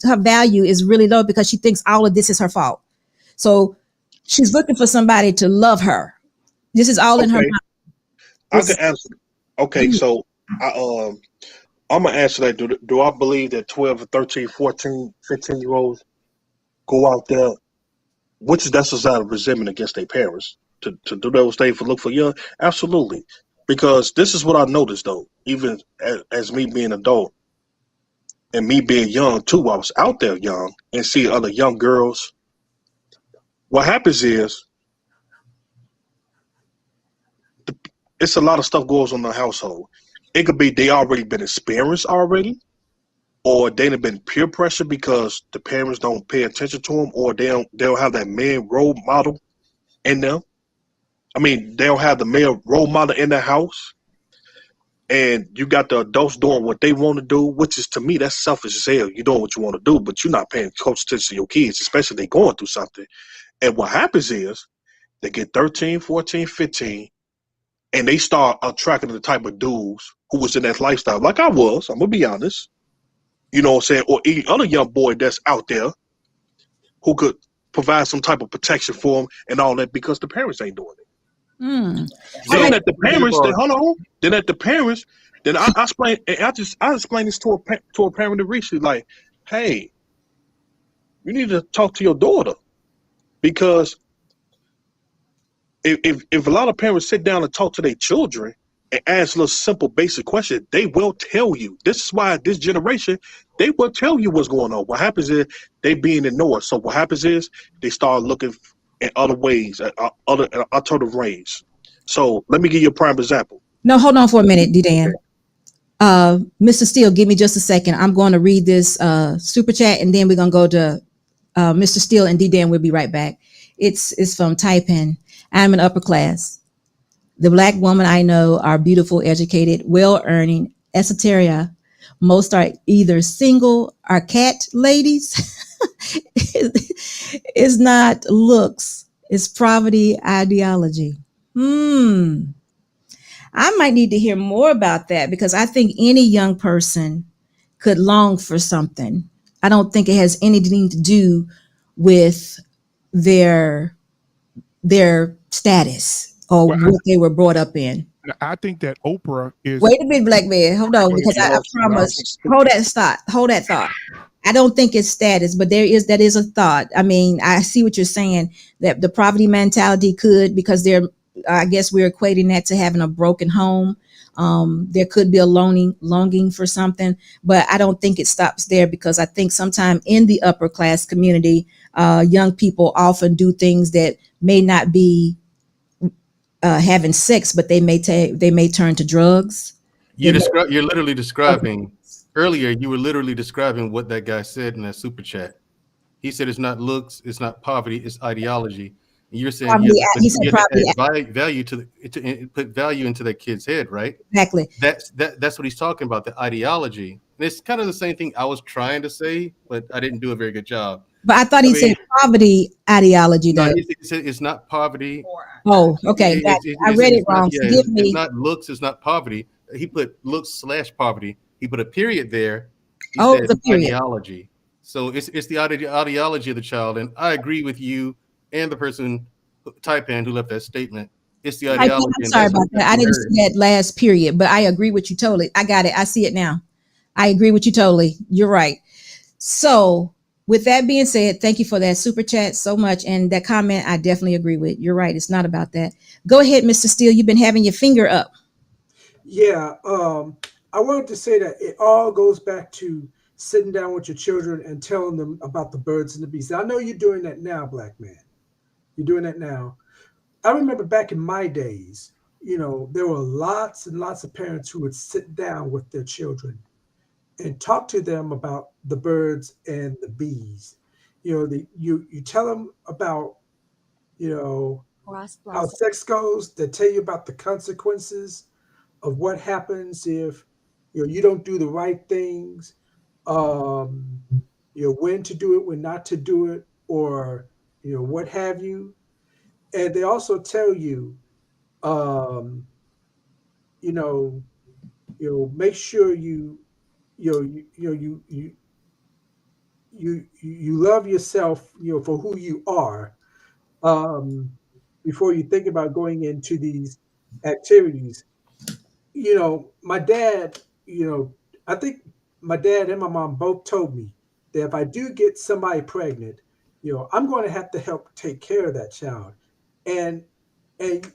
her value is really low, because she thinks all of this is her fault. So she's looking for somebody to love her. This is all in her mind.
I can answer. Okay, so I'm gonna answer that. Do I believe that 12, 13, 14, 15-year-olds go out there, which is that's a sign of resentment against their parents to do those things for look for young? Absolutely, because this is what I noticed though. Even as me being an adult and me being young too, I was out there young and see other young girls. What happens is it's a lot of stuff goes on in the household. It could be they already been experienced already, or they have been peer pressure because the parents don't pay attention to them, or they don't have that man role model in them. I mean, they don't have the male role model in their house, and you got the adults doing what they want to do, which is to me that's selfish as hell. You're doing what you want to do, but you're not paying close attention to your kids, especially if they're going through something. And what happens is they get 13, 14, 15, and they start attracting the type of dudes who was in that lifestyle, like I was. I'm gonna be honest. You know what I'm saying? Or any other young boy that's out there who could provide some type of protection for them and all that because the parents ain't doing it. Then at the parents, then I explained this to a parent recently, like, hey, you need to talk to your daughter because if a lot of parents sit down and talk to their children and ask little simple basic questions, they will tell you. This is why this generation, they will tell you what's going on. What happens is they being ignored. So what happens is they start looking in other ways, other alternative ways. So let me give you a prime example.
No, hold on for a minute, D-Dan. Mr. Steele, give me just a second. I'm going to read this super chat, and then we're going to go to Mr. Steele and D-Dan. We'll be right back. It's from Taipan. I'm an upper class. The Black women I know are beautiful, educated, well-earning, esoteria. Most are either single or cat ladies. It's not looks. It's poverty ideology. I might need to hear more about that because I think any young person could long for something. I don't think it has anything to do with their status or what they were brought up in.
I think that Oprah is.
Wait a minute, Black Man. Hold on, because I promise. Hold that thought. I don't think it's status, but that is a thought. I mean, I see what you're saying, that the poverty mentality could, because I guess we're equating that to having a broken home. There could be a longing for something, but I don't think it stops there, because I think sometime in the upper class community, young people often do things that may not be having sex, but they may turn to drugs.
You're literally describing earlier. You were literally describing what that guy said in that super chat. He said it's not looks, it's not poverty, it's ideology. And you're saying you have to add value to put value into that kid's head, right?
Exactly.
That's what he's talking about, the ideology. And it's kind of the same thing I was trying to say, but I didn't do a very good job.
But I thought he said poverty ideology.
No, he said it's not poverty.
Oh, okay. I read it wrong. Forgive me.
It's not looks. It's not poverty. He put looks / poverty. He put a period there. He
said the period.
Ideology. So it's the ideology of the child. And I agree with you and the person, Taipan, who left that statement. It's the ideology.
I'm sorry about that. I didn't see that last period, but I agree with you totally. I got it. I see it now. I agree with you totally. You're right. So with that being said, thank you for that super chat so much. And that comment, I definitely agree with. You're right. It's not about that. Go ahead, Mr. Steele. You've been having your finger up.
Yeah. I wanted to say that it all goes back to sitting down with your children and telling them about the birds and the bees. I know you're doing that now, Black man. You're doing that now. I remember back in my days, there were lots and lots of parents who would sit down with their children and talk to them about the birds and the bees. You tell them about, how sex goes. They tell you about the consequences of what happens if you don't do the right things. When to do it, when not to do it, or what have you. And they also tell you, make sure you love yourself, for who you are, before you think about going into these activities. my dad, I think my dad and my mom both told me that if I do get somebody pregnant, I'm going to have to help take care of that child. And and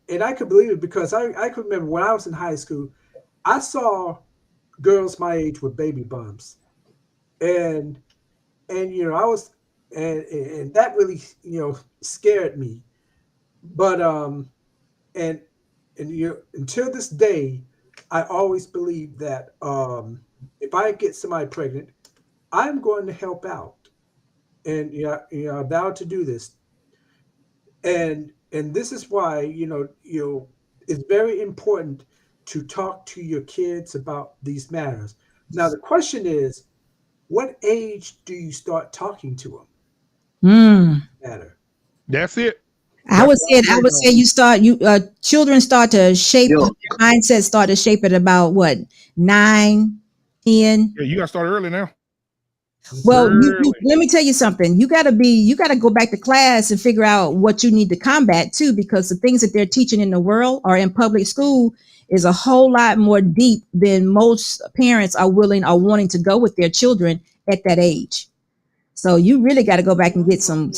and I could believe it because I could remember when I was in high school, I saw girls my age with baby bumps. And I was and that really, scared me. But and until this day, I always believe that if I get somebody pregnant, I'm going to help out, and I vowed to do this, and this is why it's very important to talk to your kids about these matters. Now the question is, what age do you start talking to them? Matter.
That's it.
I would say children start to shape
Yo,
their mindset, start to shape it about what, 9, 10.
Yeah, you gotta start early now.
Well, let me tell you something. You gotta go back to class and figure out what you need to combat too, because the things that they're teaching in the world or in public school is a whole lot more deep than most parents are willing or wanting to go with their children at that age. So you really got to go back and get some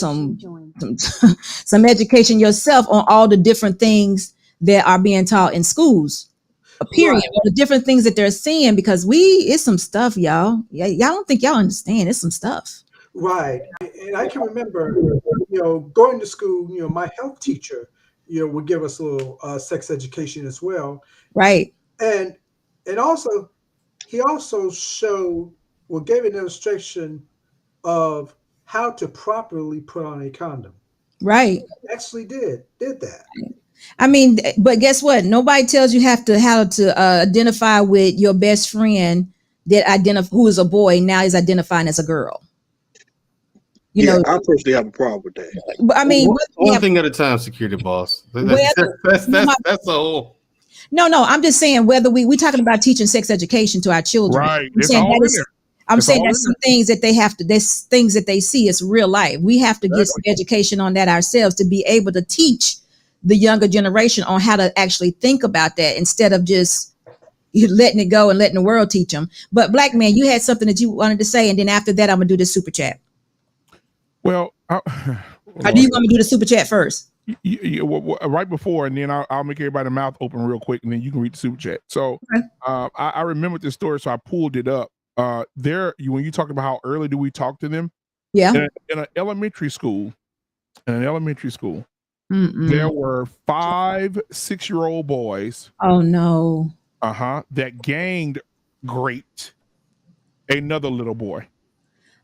education yourself on all the different things that are being taught in schools. Period.
Right.
All the different things that they're seeing, because it's some stuff, y'all. Yeah, y'all don't think y'all understand. It's some stuff.
Right. And I can remember, going to school, my health teacher, would give us a little sex education as well.
Right.
And also, he also gave an illustration of how to properly put on a condom.
Right.
He actually did that.
I mean, but guess what? Nobody tells you how to identify with your best friend who is a boy now is identifying as a girl.
I personally have a problem with that.
But I mean,
one thing at a time, security boss. That's the whole.
No, I'm just saying whether we talking about teaching sex education to our children.
Right.
I'm saying that's some things that they have to. There's things that they see as real life. We have to get some education on that ourselves to be able to teach the younger generation on how to actually think about that instead of just letting it go and letting the world teach them. But Black Man, you had something that you wanted to say, and then after that, I'm gonna do the super chat.
Well,
or do you want me to do the super chat first?
Right before, and then I'll make everybody's mouth open real quick, and then you can read the super chat. So I remembered this story, so I pulled it up. When you talk about how early do we talk to them?
Yeah.
In an elementary school, there were 5 6-year-old boys.
Oh no.
That ganged raped another little boy.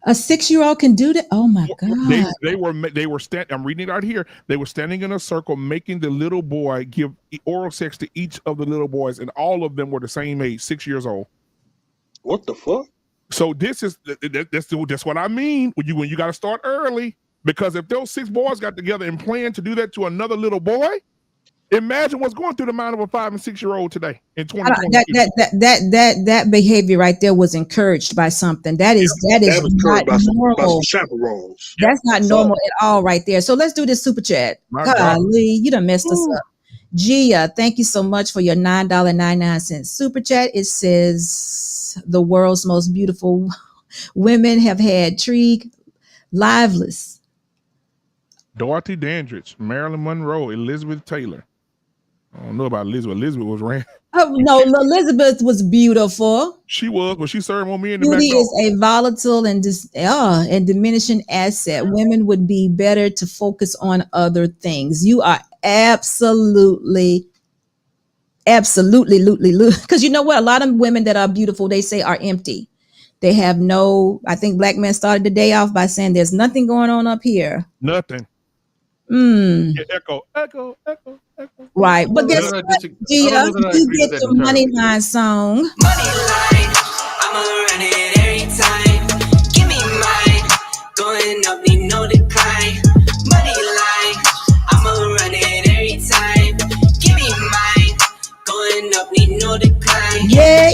A 6-year-old can do that? Oh my God.
They were standing. I'm reading it right here. They were standing in a circle, making the little boy give oral sex to each of the little boys, and all of them were the same age, 6 years old.
What the fuck?
So that's what I mean when you got to start early, because if those 6 boys got together and planned to do that to another little boy, imagine what's going through the mind of a 5 and 6-year-old today in 2020.
That behavior right there was encouraged by something. That is not normal.
Chaperones.
That's not normal at all right there. So let's do this super chat. Golly, you done messed us up. Gia, thank you so much for your $9.99 super chat. It says the world's most beautiful women have had Trig Liveless.
Dorothy Dandridge, Marilyn Monroe, Elizabeth Taylor. I don't know about Elizabeth. Elizabeth was ran.
Oh no, Elizabeth was beautiful.
She was, but she served more men.
Beauty is a volatile and diminishing asset. Women would be better to focus on other things. You are absolutely, because you know what? A lot of women that are beautiful, they say, are empty. They have no. I think Black Man started the day off by saying, "There's nothing going on up here."
Nothing.
Yeah,
echo.
Right, but guess what, Gia? You get the money line song.
Money line, I'ma run it every time. Give me mine, going up, need no decline. Money line, I'ma run it every time. Give me mine, going up, need no decline.
Yeah.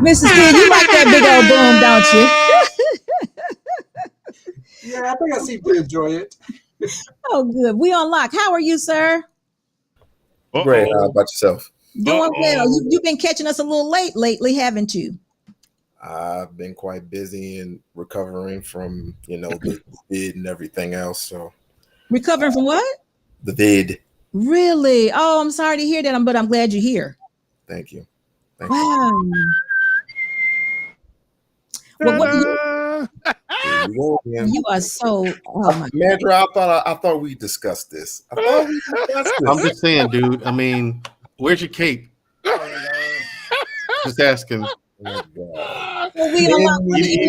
Mrs. Kid, you like that big old boom, don't you?
Yeah, I think I seem to enjoy it.
Oh, good. We on lock. How are you, sir?
Great. How about yourself?
Doing well. You've been catching us a little late lately, haven't you?
I've been quite busy and recovering from, the vid and everything else. So
recovering from what?
The vid.
Really? Oh, I'm sorry to hear that, but I'm glad you're here.
Thank you.
Wow. Well, you are so. Oh my
Mandra, I thought we discussed this.
I'm just saying, dude. I mean, where's your cape? Just asking. He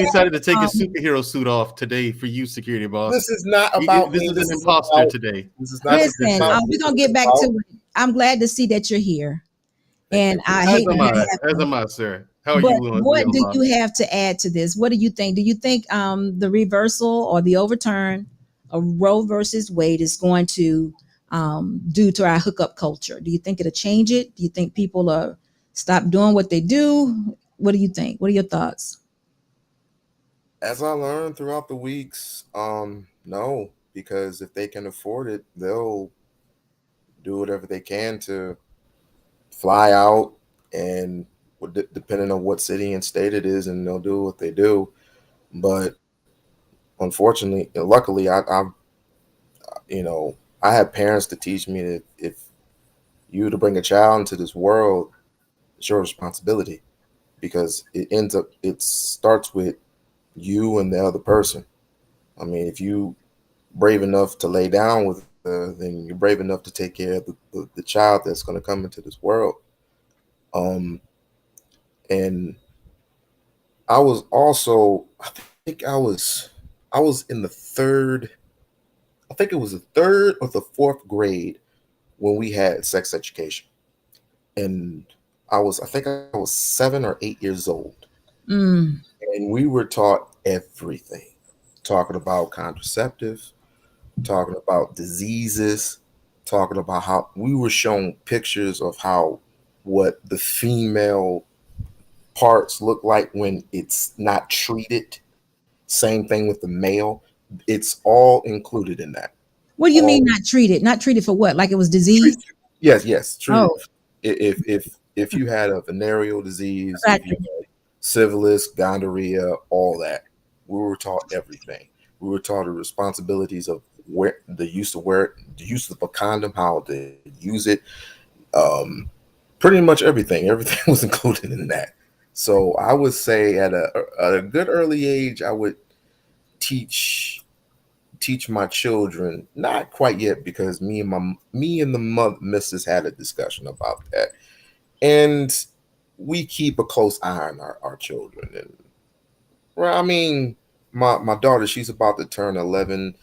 decided to take his superhero suit off today for you, security boss.
This is not about
this is an imposter today.
This is not.
Listen, we're gonna get back to it. I'm glad to see that you're here, and I hate
as am I, sir. How are you doing?
What do you have to add to this? What do you think? Do you think the reversal or the overturn of Roe versus Wade is going to do to our hookup culture? Do you think it'll change it? Do you think people are stop doing what they do? What do you think? What are your thoughts?
As I learned throughout the weeks, no, because if they can afford it, they'll do whatever they can to fly out, and depending on what city and state it is, and they'll do what they do. But unfortunately, luckily, I had parents to teach me that if you to bring a child into this world, it's your responsibility, because it starts with you and the other person. I mean, if you brave enough to lay down with her, then you're brave enough to take care of the child that's going to come into this world. And I was also, I think I was in the third or the fourth grade when we had sex education. And I think I was 7 or 8 years old. And we were taught everything, talking about contraceptives, talking about diseases, talking about how we were shown pictures of what the female parts look like when it's not treated. Same thing with the male. It's all included in that.
What do you mean not treated? Not treated for what? Like it was disease?
Yes. Treated.
Oh.
If you had a venereal disease, if you had syphilis, gonorrhea, all that, we were taught everything. We were taught the responsibilities of the use of a condom, how to use it. Pretty much everything was included in that. So I would say at a good early age, I would teach my children, not quite yet, because me and the missus had a discussion about that, and we keep a close eye on our children. And I mean, my daughter, she's about to turn 11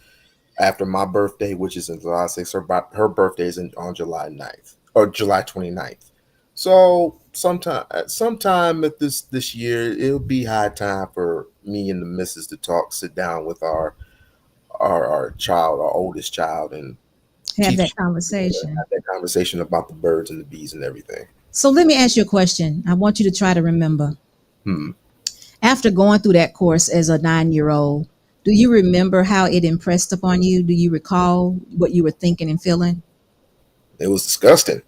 after my birthday, which is in July 6th. Her birthday is on July 9th or July 29th. So sometime at this year, it'll be high time for me and the missus to sit down with our child, our oldest child, and
have that conversation.
Have that conversation about the birds and the bees and everything.
So let me ask you a question. I want you to try to remember. After going through that course as a 9-year-old, do you remember how it impressed upon you? Do you recall what you were thinking and feeling?
It was disgusting.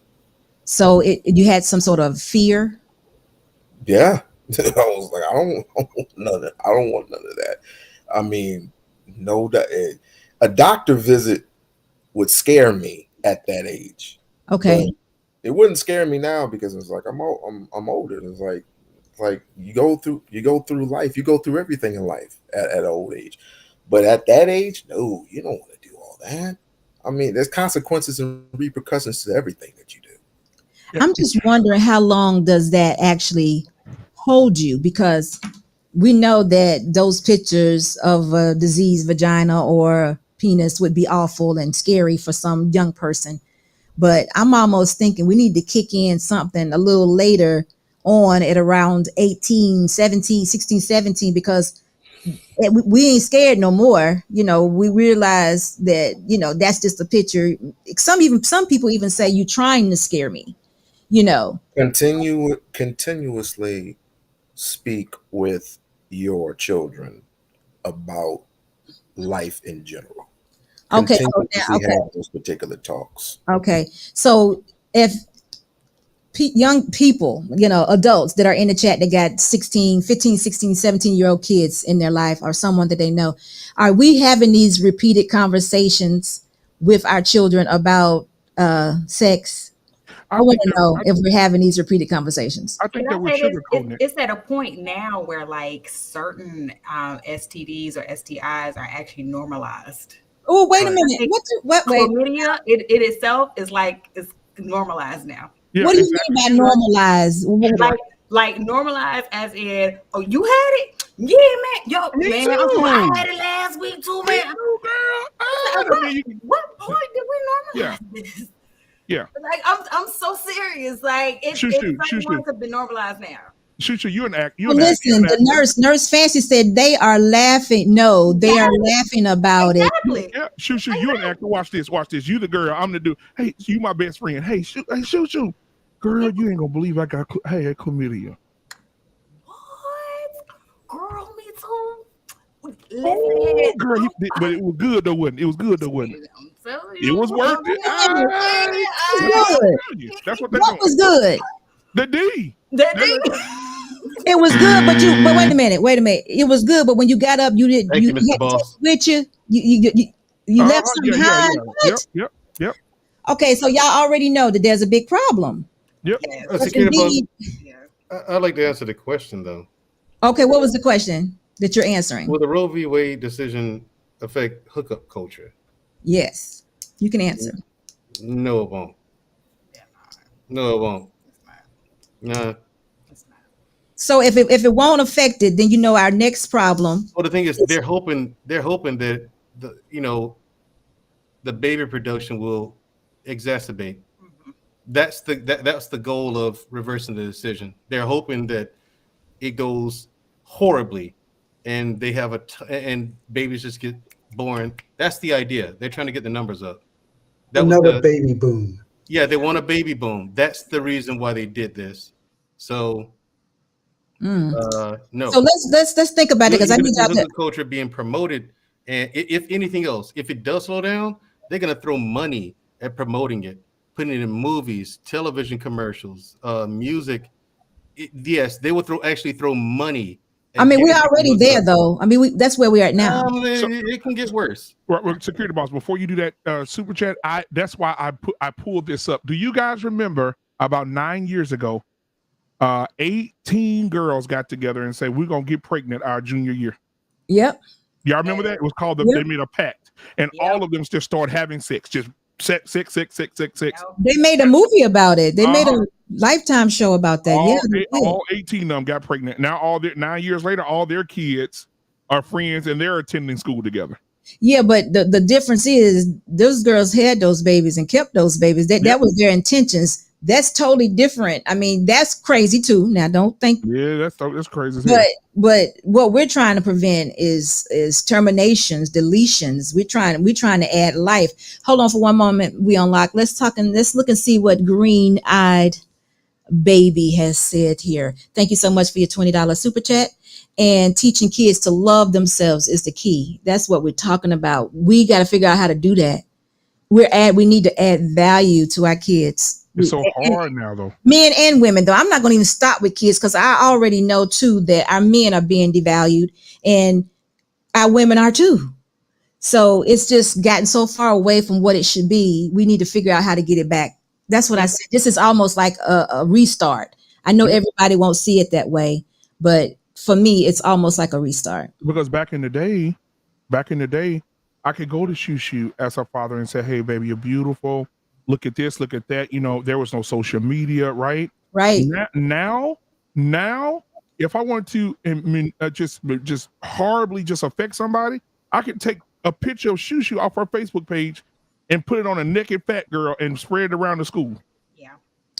So
you had some sort of fear?
Yeah. I was like, I don't want none of that. I mean, a doctor visit would scare me at that age.
Okay.
But it wouldn't scare me now, because it's like I'm older. It's like you go through life, you go through everything in life at an old age. But at that age, no, you don't want to do all that. I mean, there's consequences and repercussions to everything that you do.
I'm just wondering, how long does that actually hold you? Because we know that those pictures of a diseased vagina or penis would be awful and scary for some young person. But I'm almost thinking we need to kick in something a little later on at around 18, 17, 16, 17, because we ain't scared no more. We realize that, that's just a picture. Some people even say you're trying to scare me.
Continuously speak with your children about life in general.
Okay.
Have those particular talks.
Okay. So if young people, adults that are in the chat that got 15, 16, 17-year-old kids in their life or someone that they know, are we having these repeated conversations with our children about sex? I want to know if we're having these repeated conversations.
I think that we're sugarcoating it.
It's at a point now where like certain STDs or STIs are actually normalized.
Oh, wait a minute. What? Wait.
Chlamydia, it itself is like it's normalized now.
Yeah,
what do you mean by normalized?
Like normalized as in, oh, you had it? Yeah, man. Yo, man, I had it last week too, man. What point did we normalize this?
Yeah.
Like I'm so serious. Like it's have been normalized now.
Shoot, you an act.
Listen, the nurse Fancy said they are laughing. No, they are laughing about it.
Yeah, shoot, you an actor. Watch this. You the girl. I'm the dude. Hey, you my best friend. Hey, shoot. Girl, you ain't gonna believe I got chlamydia.
What? Girl, me too.
Oh, girl, but it was good though, wasn't it? It was good though, wasn't it? It was worth it. That's what they doing.
What was good?
The D.
It was good, but wait a minute. It was good, but when you got up, you didn't. You had to take it with you. You left some behind.
Yep.
Okay, so y'all already know that there's a big problem.
Yep.
I'd like to answer the question though.
Okay, what was the question that you're answering?
Will the Roe v. Wade decision affect hookup culture?
Yes, you can answer.
No, it won't. No, it won't. Nah.
So if it won't affect it, then our next problem.
Well, the thing is, they're hoping that the baby production will exacerbate. That's the goal of reversing the decision. They're hoping that it goes horribly, and they have and babies just get born. That's the idea. They're trying to get the numbers up.
Another baby boom.
Yeah, they want a baby boom. That's the reason why they did this. So, no.
So let's think about it, because I need
the culture being promoted, and if anything else, if it does slow down, they're gonna throw money at promoting it, putting it in movies, television commercials, music. Yes, they will actually throw money.
We're already there, though. That's where we are now.
It can get worse.
Right, security boss. Before you do that super chat, that's why I pulled this up. Do you guys remember about 9 years ago? 18 girls got together and said we're gonna get pregnant our junior year.
Yep.
Y'all remember that? It was called they made a pact, and all of them just started having sex, just sex.
They made a movie about it. They made a Lifetime show about that.
All 18 of them got pregnant. Now 9 years later, all their kids are friends and they're attending school together.
Yeah, but the difference is those girls had those babies and kept those babies. That was their intentions. That's totally different. That's crazy too. Now, don't think.
Yeah, that's crazy.
But what we're trying to prevent is terminations, deletions. We're trying to add life. Hold on for one moment. We unlock. Let's look and see what Green-Eyed Baby has said here. Thank you so much for your $20 super chat. And teaching kids to love themselves is the key. That's what we're talking about. We got to figure out how to do that. We need to add value to our kids.
It's so hard now, though.
Men and women, though. I'm not going to even stop with kids, because I already know too that our men are being devalued and our women are too. So it's just gotten so far away from what it should be. We need to figure out how to get it back. That's what I said. This is almost like a restart. I know everybody won't see it that way, but for me, it's almost like a restart.
Because back in the day, I could go to Shushu as her father and say, "Hey, baby, you're beautiful. Look at this, look at that." There was no social media, right?
Right.
Now, if I want to, just horribly just affect somebody, I could take a picture of Shushu off her Facebook page and put it on a naked fat girl and spread it around the school.
Yeah.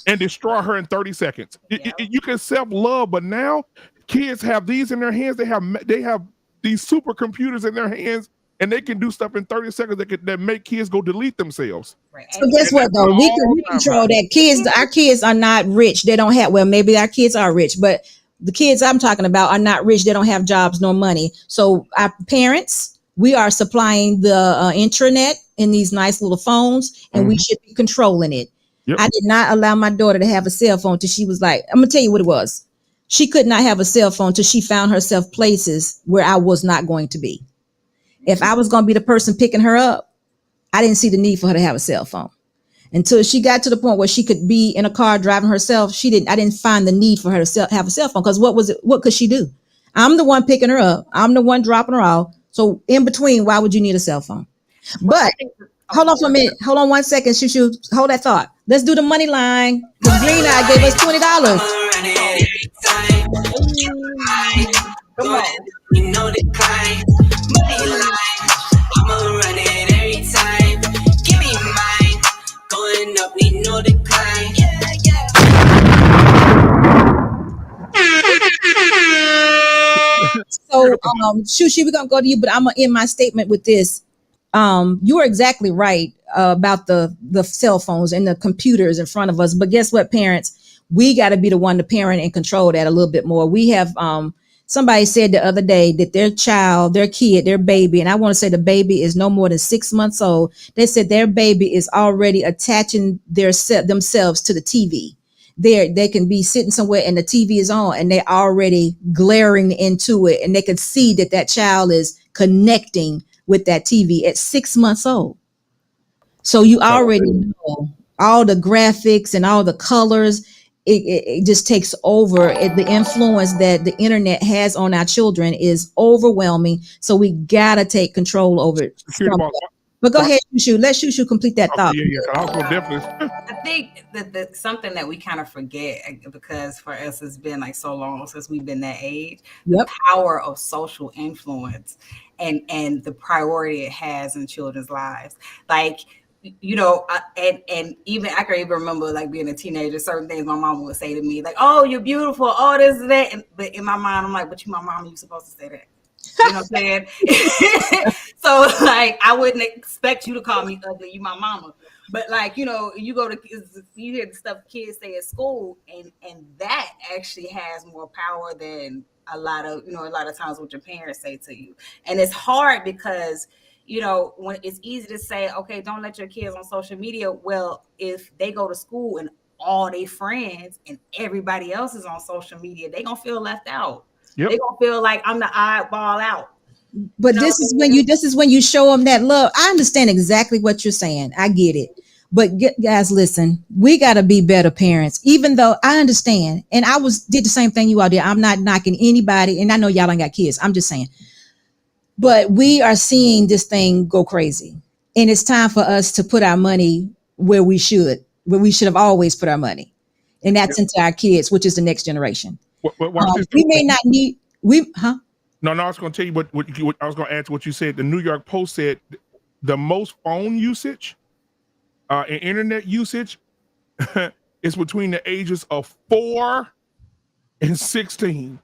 And destroy her in 30 seconds. You can self-love, but now kids have these in their hands. They have these supercomputers in their hands, and they can do stuff in 30 seconds that make kids go delete themselves.
Right. So guess what, though? We can control that. Our kids are not rich. They don't have, maybe our kids are rich, but the kids I'm talking about are not rich. They don't have jobs nor money. So our parents, we are supplying the intranet in these nice little phones, and we should be controlling it.
Yep.
I did not allow my daughter to have a cell phone till she was like, I'm gonna tell you what it was. She could not have a cell phone till she found herself places where I was not going to be. If I was gonna be the person picking her up, I didn't see the need for her to have a cell phone. Until she got to the point where she could be in a car driving herself, I didn't find the need for her to have a cell phone, because what could she do? I'm the one picking her up. I'm the one dropping her off. So in between, why would you need a cell phone? But hold on for a minute. Hold on 1 second. Shushu, hold that thought. Let's do the money line. The Green Eye gave us $20.
Come on.
You know the kind. Money line. I'ma run it every time. Give me mine. Going up, need no decline.
So, Shushi, we're gonna go to you, but I'm gonna end my statement with this. You are exactly right about the cell phones and the computers in front of us. But guess what, parents? We got to be the one to parent and control that a little bit more. We have somebody said the other day that their child, their kid, their baby, and I want to say the baby is no more than 6 months old. They said their baby is already attaching themselves to the TV. They can be sitting somewhere and the TV is on and they're already glaring into it, and they can see that child is connecting with that TV at 6 months old. So you already know all the graphics and all the colors. It just takes over. The influence that the internet has on our children is overwhelming. So we gotta take control over it. But go ahead, Shushu. Let Shushu complete that thought.
I think that something that we kind of forget, because for us it's been like so long since we've been that age, the power of social influence and the priority it has in children's lives. Like, you know, and even I can even remember like being a teenager, certain things my mom would say to me, like, "Oh, you're beautiful, oh, this and that." But in my mind, I'm like, "But you my mom, you supposed to say that." You know what I'm saying? So like, I wouldn't expect you to call me ugly. You my mama. But like, you know, you hear the stuff kids say at school, and that actually has more power than a lot of times what your parents say to you. And it's hard because, you know, when it's easy to say, okay, don't let your kids on social media. Well, if they go to school and all their friends and everybody else is on social media, they gonna feel left out. Yep. They gonna feel like I'm the oddball out.
But this is when you show them that love. I understand exactly what you're saying. I get it. But guys, listen, we got to be better parents, even though I understand. And I did the same thing you all did. I'm not knocking anybody. And I know y'all ain't got kids. I'm just saying. But we are seeing this thing go crazy. And it's time for us to put our money where we should have always put our money. And that's into our kids, which is the next generation. We may not need,
No, I was going to tell you what I was going to add to what you said. The New York Post said the most phone usage and internet usage is between the ages of 4 and 16.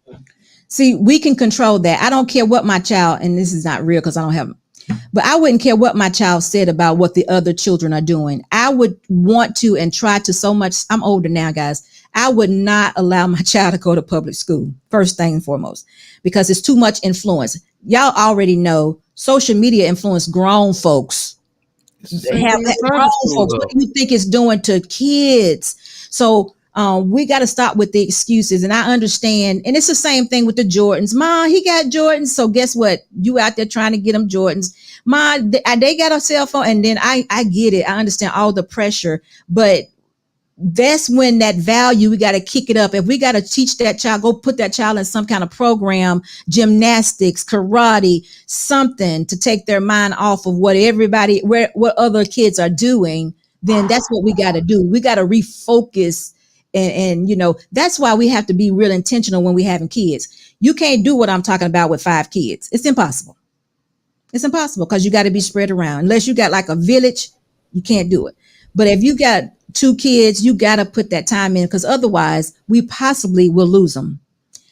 See, we can control that. I don't care what my child, and this is not real because I don't have them, but I wouldn't care what my child said about what the other children are doing. I would want to and try to so much. I'm older now, guys. I would not allow my child to go to public school, first thing and foremost, because it's too much influence. Y'all already know social media influence grown folks. Grown folks. What do you think it's doing to kids? So we got to stop with the excuses. And I understand. And it's the same thing with the Jordans. Ma, he got Jordans. So guess what? You out there trying to get them Jordans. Ma, they got a cell phone. And then I get it. I understand all the pressure. But that's when that value, we got to kick it up. If we got to teach that child, go put that child in some kind of program, gymnastics, karate, something to take their mind off of what other kids are doing, then that's what we got to do. We got to refocus. And, you know, that's why we have to be real intentional when we having kids. You can't do what I'm talking about with 5 kids. It's impossible. It's impossible because you got to be spread around. Unless you got like a village, you can't do it. But if you got 2 kids, you got to put that time in, because otherwise we possibly will lose them.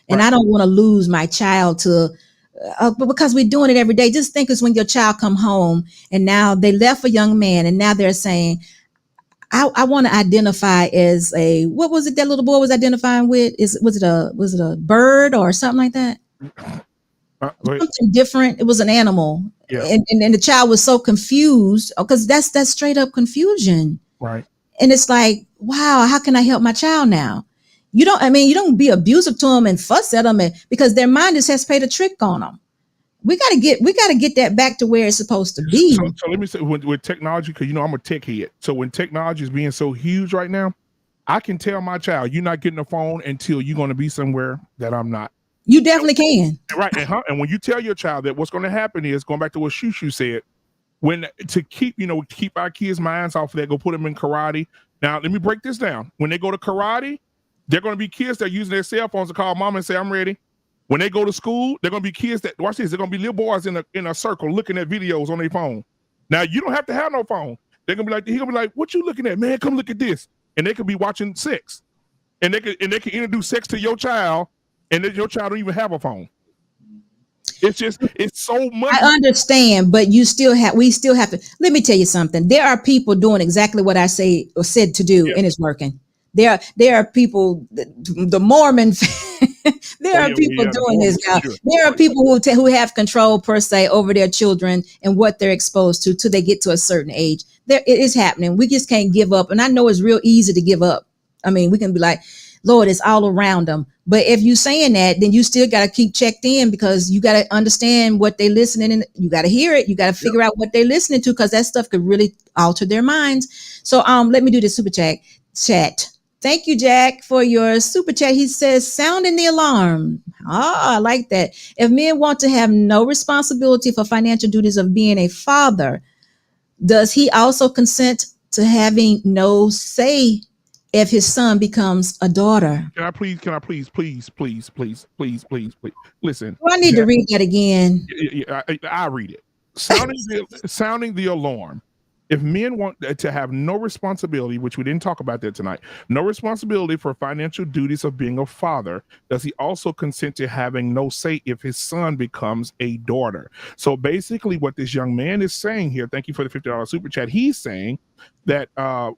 And I don't want to lose my child to, because we're doing it every day. Just think it's when your child come home and now they left a young man and now they're saying, I want to identify as what was it that little boy was identifying with? Was it a bird or something like that? Something different. It was an animal. Yeah. And the child was so confused because that's straight up confusion.
Right.
And it's like, wow, how can I help my child now? You don't be abusive to them and fuss at them because their mind just has played a trick on them. We got to get that back to where it's supposed to be.
So let me say with technology, because I'm a tech head. So when technology is being so huge right now, I can tell my child, you're not getting a phone until you're going to be somewhere that I'm not.
You definitely can.
Right. And when you tell your child that, what's going to happen is, going back to what Shushu said, to keep our kids' minds off of that, go put them in karate. Now, let me break this down. When they go to karate, they're going to be kids that are using their cell phones to call mom and say, I'm ready. When they go to school, they're going to be kids that, watch this, they're going to be little boys in a circle looking at videos on their phone. Now, you don't have to have no phone. They're going to be like, he's going to be like, what you looking at, man? Come look at this. And they could be watching sex. And they can introduce sex to your child, and then your child don't even have a phone. It's so much.
I understand, but we still have to. Let me tell you something. There are people doing exactly what I said to do, and it's working. There are people, the Mormon. There are people doing this now. Sure. There are people who have control per se over their children and what they're exposed to till they get to a certain age. It is happening. We just can't give up. And I know it's real easy to give up. I mean, we can be like, Lord, it's all around them. But if you're saying that, then you still got to keep checked in, because you got to understand what they're listening, and you got to hear it. You got to figure out what they're listening to, because that stuff could really alter their minds. So let me do the super chat. Thank you, Jack, for your super chat. He says, sounding the alarm. I like that. If men want to have no responsibility for financial duties of being a father, does he also consent to having no say if his son becomes a daughter?
Can I please, listen.
Do I need to read that again?
Yeah, I read it. Sounding the alarm. If men want to have no responsibility, which we didn't talk about that tonight, no responsibility for financial duties of being a father, does he also consent to having no say if his son becomes a daughter? So basically what this young man is saying here, thank you for the $50 super chat, he's saying that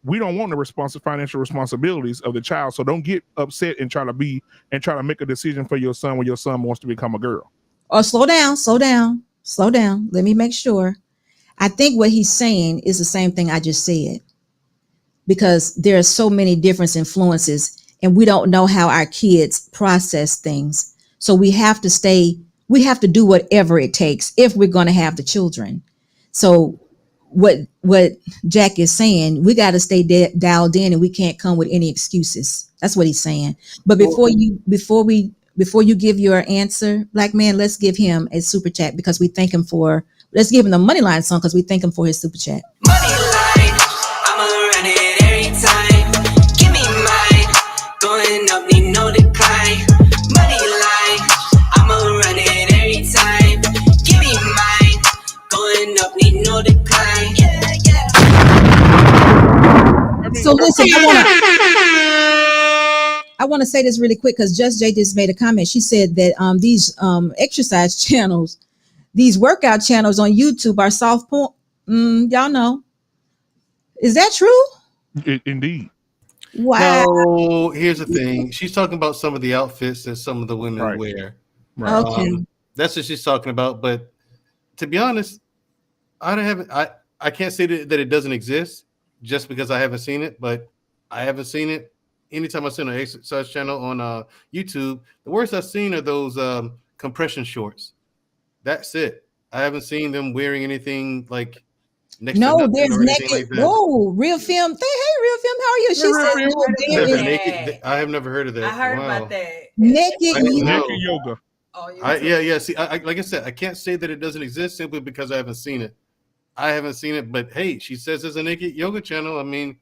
we don't want the financial responsibilities of the child, so don't get upset and try to make a decision for your son when your son wants to become a girl.
Oh, slow down. Let me make sure. I think what he's saying is the same thing I just said, because there are so many different influences and we don't know how our kids process things. So we have to do whatever it takes if we're going to have the children. So what Jack is saying, we got to stay dialed in, and we can't come with any excuses. That's what he's saying. But before you give your answer, Black man, let's give him a super chat, because we thank him let's give him the money line song, because we thank him for his super chat.
Money line, I'ma run it every time. Give me mine, going up, need no decline. Money line, I'ma run it every time. Give me mine, going up, need no decline. Yeah.
So listen, I want to say this really quick, because Just Jay just made a comment. She said that these exercise channels, these workout channels on YouTube are soft porn. Y'all know. Is that true?
Indeed.
Wow.
So here's the thing. She's talking about some of the outfits that some of the women wear.
Right.
Okay.
That's what she's talking about. But to be honest, I can't say that it doesn't exist just because I haven't seen it, but I haven't seen it. Anytime I see an exercise channel on YouTube, the worst I've seen are those compression shorts. That's it. I haven't seen them wearing anything like next to nothing.
There's naked.
Like
Whoa, Real Film. Hey, Real Film, how are you? She said there is
naked. I have never heard of that.
I heard about that.
Naked
yoga.
Oh,
yeah. See, like I said, I can't say that it doesn't exist simply because I haven't seen it. But hey, she says there's a naked yoga channel. I mean,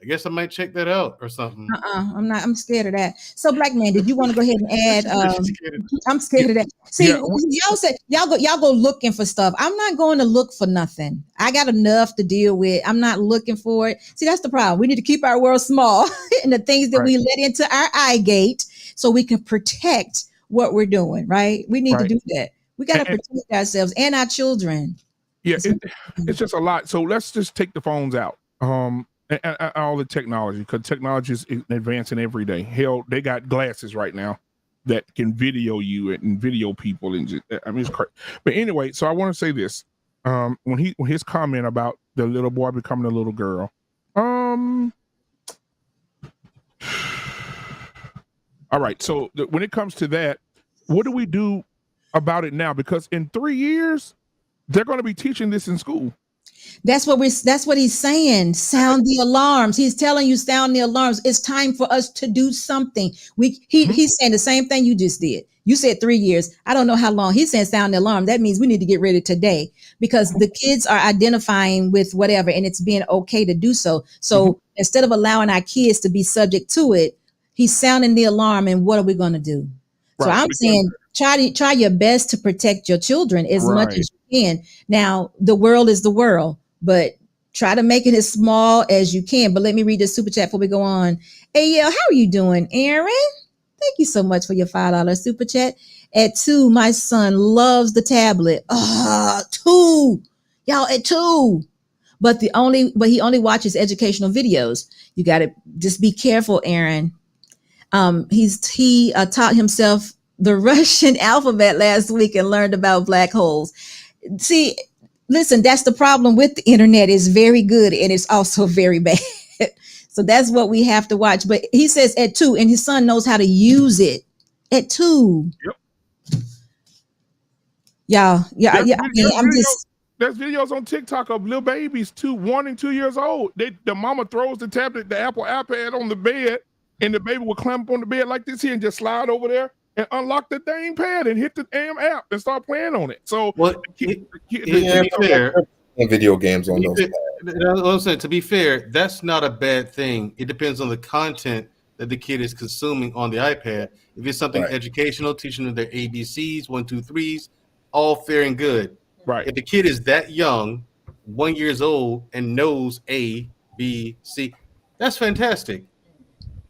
I guess I might check that out or something.
I'm scared of that. So, Black man, did you want to go ahead and add? I'm scared of that. See, y'all said y'all go looking for stuff. I'm not going to look for nothing. I got enough to deal with. I'm not looking for it. See, that's the problem. We need to keep our world small and the things that we let into our eye gate, so we can protect what we're doing. Right? We need to do that. We got to protect ourselves and our children.
Yeah, it's just a lot. So let's just take the phones out. And all the technology, because technology is advancing every day. Hell, they got glasses right now that can video you and video people, and it's crazy. But anyway, so I want to say this: when his comment about the little boy becoming a little girl, All right. So when it comes to that, what do we do about it now? Because in 3 years, they're going to be teaching this in school.
That's what he's saying. Sound the alarms. He's telling you sound the alarms. It's time for us to do something. He's saying the same thing you just did. You said 3 years. I don't know how long. He's saying sound the alarm. That means we need to get ready today because the kids are identifying with whatever and it's being okay to do so. So instead of allowing our kids to be subject to it, he's sounding the alarm. And what are we going to do? Right. So I'm saying try your best to protect your children as much as you can. Now, the world is the world, but try to make it as small as you can. But let me read the super chat before we go on. Hey, how are you doing, Aaron? Thank you so much for your $5 super chat. At 2, my son loves the tablet. 2, y'all at 2. But he only watches educational videos. You got to just be careful, Aaron. He taught himself the Russian alphabet last week and learned about black holes. See, listen, that's the problem with the internet. It's very good and it's also very bad. So that's what we have to watch. But he says at 2, and his son knows how to use it at 2.
Yep.
Yeah.
There's videos on TikTok of little babies 1 and 2 years old. The mama throws the tablet, the Apple iPad on the bed, and the baby will climb up on the bed like this here and just slide over there and unlock the dang pad and hit the damn app and start playing on it. So
video games on those.
To be fair, that's not a bad thing. It depends on the content that the kid is consuming on the iPad. If it's something educational, teaching them their ABCs, 1, 2, 3s, all fair and good.
Right.
If the kid is that young, 1 year old, and knows A, B, C, that's fantastic.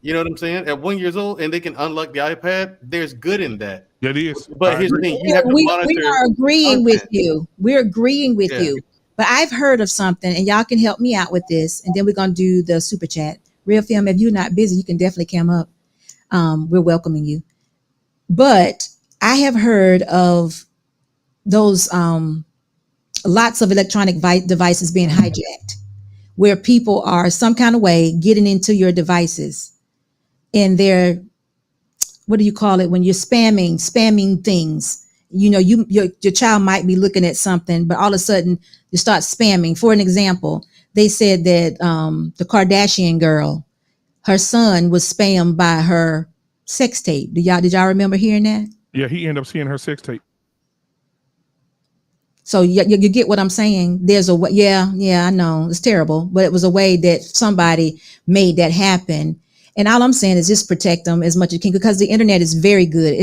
You know what I'm saying? At 1 year old, and they can unlock the iPad, there's good in that.
It is.
But here's the thing: you have to monitor.
We are agreeing with you. We're agreeing with you. But I've heard of something, and y'all can help me out with this, and then we're gonna do the super chat. Real Film, if you're not busy, you can definitely come up. We're welcoming you. But I have heard of those lots of electronic devices being hijacked, where people are some kind of way getting into your devices, and they're, what do you call it when you're spamming things? You know, your child might be looking at something, but all of a sudden you start spamming. For an example, they said that the Kardashian girl, her son was spammed by her sex tape. Did y'all remember hearing that?
Yeah, he ended up seeing her sex tape.
So you get what I'm saying? There's a way. Yeah, I know it's terrible, but it was a way that somebody made that happen. And all I'm saying is just protect them as much as you can, because the internet is very good.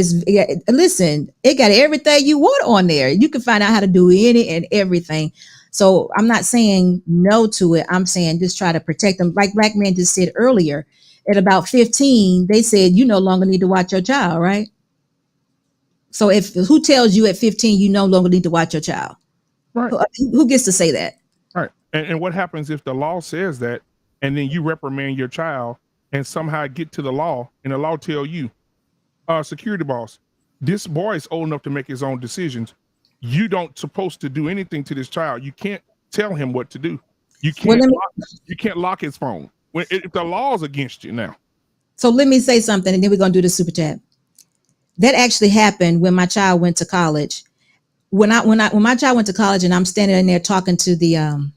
Listen, it got everything you want on there. You can find out how to do any and everything. So I'm not saying no to it. I'm saying just try to protect them. Like Black Man just said earlier, at about 15, they said you no longer need to watch your child, right? So who tells you at 15 you no longer need to watch your child?
Right.
Who gets to say that?
Right. And what happens if the law says that, and then you reprimand your child and somehow get to the law, and the law tell you, security boss, this boy is old enough to make his own decisions. You don't supposed to do anything to this child. You can't tell him what to do. You can't lock his phone if the law is against you now.
So let me say something, and then we're gonna do the super chat. That actually happened when my child went to college. When my child went to college, and I'm standing in there talking to the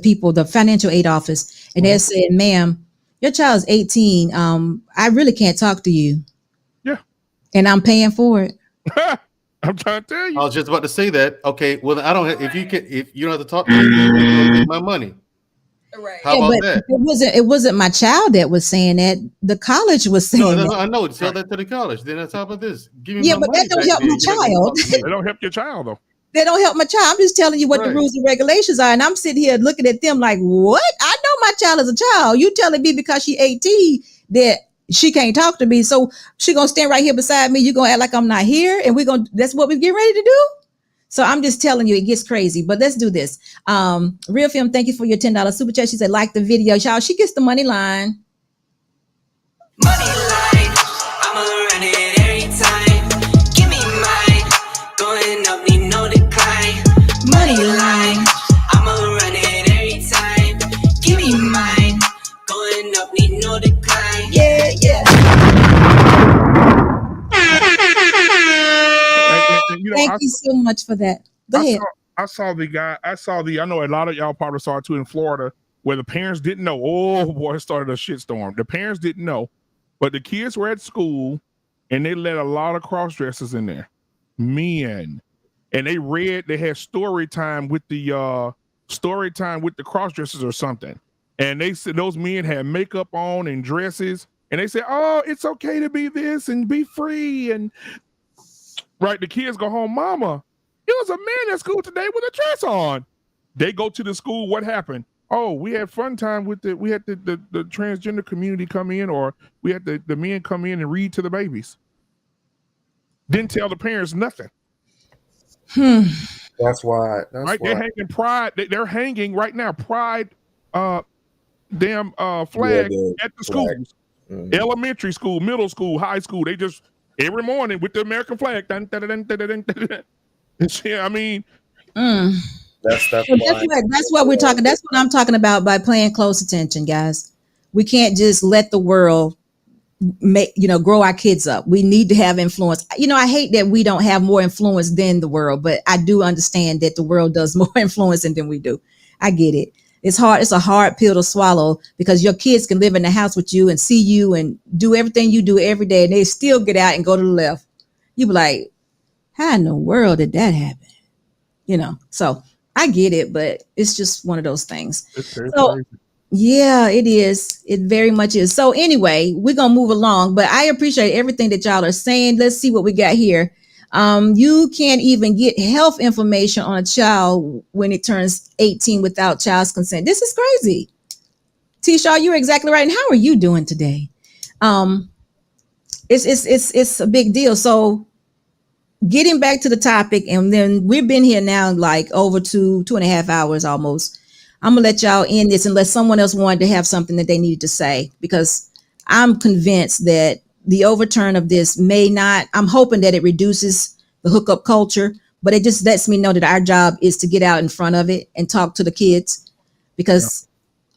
people, the financial aid office, and they're saying, "Ma'am, your child's 18. I really can't talk to you."
Yeah.
And I'm paying for it.
I'm trying to tell you.
I was just about to say that. Okay, well, I don't. If you don't have to talk to me, you don't take my money. Right. How about that?
It wasn't my child that was saying that. The college was saying that.
I know. Tell that to the college. Then on top of this, give me
but that don't help my child.
They don't help your child though.
They don't help my child. I'm just telling you what the rules and regulations are, and I'm sitting here looking at them like, what? I know my child is a child. You telling me because she's 18 that she can't talk to me, so she gonna stand right here beside me. You gonna act like I'm not here, and that's what we get ready to do. So I'm just telling you, it gets crazy. But let's do this. Real Film, thank you for your $10 super chat. She said, like the video, y'all. She gets the money line.
Money line, I'ma run it every time. Give me mine, going up, need no decline. Money line, I'ma run it every time. Give me mine, going up, need no decline.
Yeah. much for that. Go ahead.
I know a lot of y'all probably saw it too in Florida, where the parents didn't know. Oh boy, it started a shitstorm. The parents didn't know, but the kids were at school and they let a lot of cross dressers in there, men, and they had story time with the cross dressers or something, and they said those men had makeup on and dresses, and they said, oh, it's okay to be this and be free, and right, the kids go home, mama, it was a man at school today with a dress on. They go to the school. What happened? Oh, we had fun time with we had the transgender community come in, or we had the men come in and read to the babies. Didn't tell the parents nothing.
That's why.
They're hanging pride. They're hanging right now. Pride, flag at the schools, elementary school, middle school, high school. They just every morning with the American flag. Dun, dun, dun, dun, dun, dun, dun. I mean,
that's
what we're talking. That's what I'm talking about by paying close attention, guys. We can't just let the world grow our kids up. We need to have influence. I hate that we don't have more influence than the world, but I do understand that the world does more influencing than we do. I get it. It's hard. It's a hard pill to swallow because your kids can live in the house with you and see you and do everything you do every day, and they still get out and go to the left. You be like, how in the world did that happen? So I get it, but it's just one of those things. So, yeah, it is. It very much is. So anyway, we're going to move along, but I appreciate everything that y'all are saying. Let's see what we got here. You can't even get health information on a child when it turns 18 without child's consent. This is crazy. T-Shaw, you're exactly right. And how are you doing today? It's a big deal. So getting back to the topic, and then we've been here now like over 2.5 hours almost. I'm gonna let y'all end this unless someone else wanted to have something that they needed to say, because I'm convinced that the overturn of this I'm hoping that it reduces the hookup culture, but it just lets me know that our job is to get out in front of it and talk to the kids, because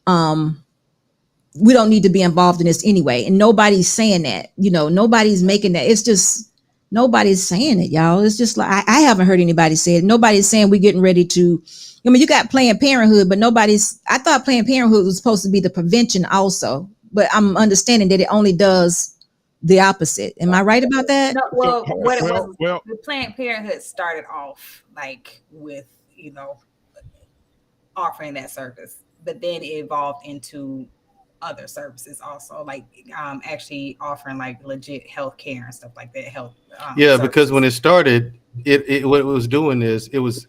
we don't need to be involved in this anyway. And nobody's saying that, nobody's making that. It's just, nobody's saying it, y'all. It's just like, I haven't heard anybody say it. Nobody's saying we're getting ready to, you got Planned Parenthood, but I thought Planned Parenthood was supposed to be the prevention also, but I'm understanding that it only does the opposite. Am I right about that?
No, what it was, the Planned Parenthood started off like with, offering that service, but then it evolved into other services also, like actually offering like legit health care and stuff like that.
Services. Because when it started, it what it was doing is it was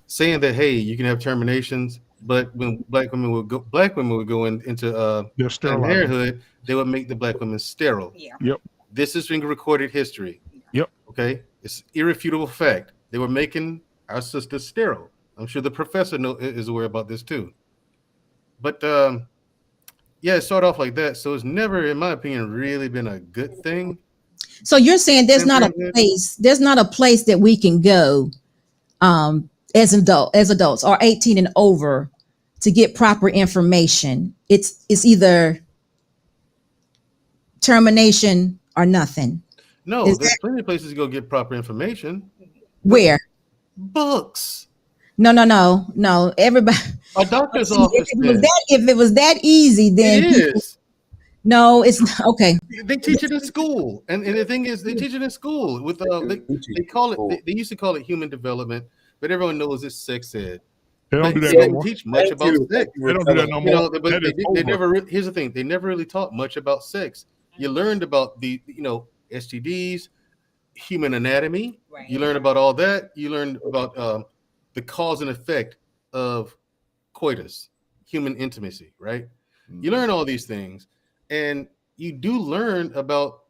saying that, hey, you can have terminations, but when black women would go into parenthood, they would make the black women sterile.
Yeah.
Yep.
This is in recorded history.
Yep.
Okay. It's irrefutable fact. They were making our sisters sterile. I'm sure the professor is aware about this too. But it started off like that. So it's never, in my opinion, really been a good thing.
So you're saying there's not a place that we can go as adults or 18 and over to get proper information. It's either termination or nothing.
No, there's plenty of places to go get proper information.
Where?
Books.
No. Everybody.
A doctor's office.
If it was that easy, then
it is.
No, it's not. Okay.
They teach it in school, and the thing is, they teach it in school with they call it. They used to call it human development, but everyone knows it's sex ed.
They don't do that
They
no
didn't
more.
teach much about sex.
They don't do that no more.
But they never. Here's the thing: they never really taught much about sex. You learned about the STDs, human anatomy.
Right.
You learn about all that. You learned about the cause and effect of coitus, human intimacy. Right. You learn all these things, and you do learn about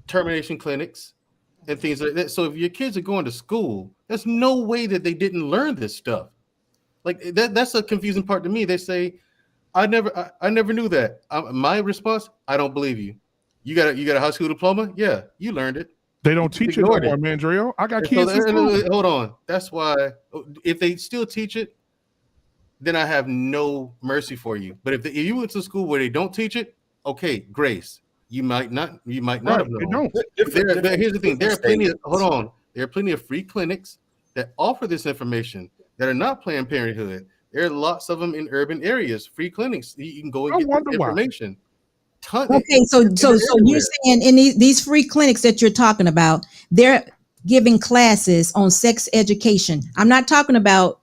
termination clinics and things like that. So if your kids are going to school, there's no way that they didn't learn this stuff. Like that's a confusing part to me. They say, I never knew that. My response, I don't believe you. You got a high school diploma? Yeah, you learned it.
They don't teach it anymore, Mandrill. I got kids.
Hold on. That's why if they still teach it, then I have no mercy for you. But if you went to school where they don't teach it, okay, grace. You might not have known.
They don't.
Here's the thing. There are plenty of There are plenty of free clinics that offer this information that are not Planned Parenthood. There are lots of them in urban areas, free clinics. You can go and get this information.
Okay, so you're saying in these free clinics that you're talking about, they're giving classes on sex education. I'm not talking about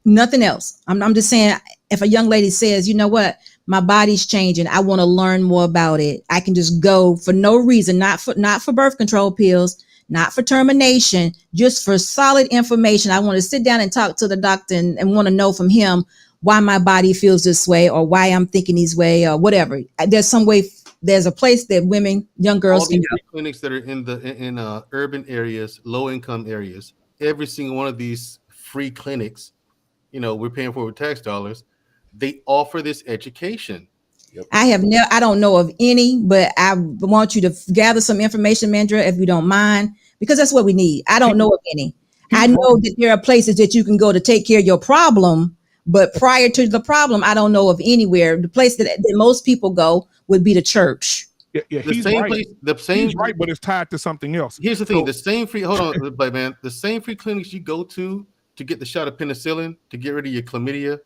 nothing else. I'm just saying, if a young lady says, you know what, my body's changing, I want to learn more about it, I can just go for no reason, not for birth control pills, not for termination, just for solid information. I want to sit down and talk to the doctor and want to know from him why my body feels this way, or why I'm thinking this way, or whatever. There's a place that young girls can go.
Clinics that are in urban areas, low income areas, every single one of these free clinics, we're paying for with tax dollars. They offer this education.
Yep.
I don't know of any, but I want you to gather some information, Mandra, if you don't mind, because that's what we need. I don't know of any. I know that there are places that you can go to take care of your problem, but prior to the problem, I don't know of anywhere. The place that most people go would be the church.
Yeah,
he's right. He's
right, but it's tied to something else.
Here's the thing: the same free the same free clinics you go to get the shot of penicillin, to get rid of your chlamydia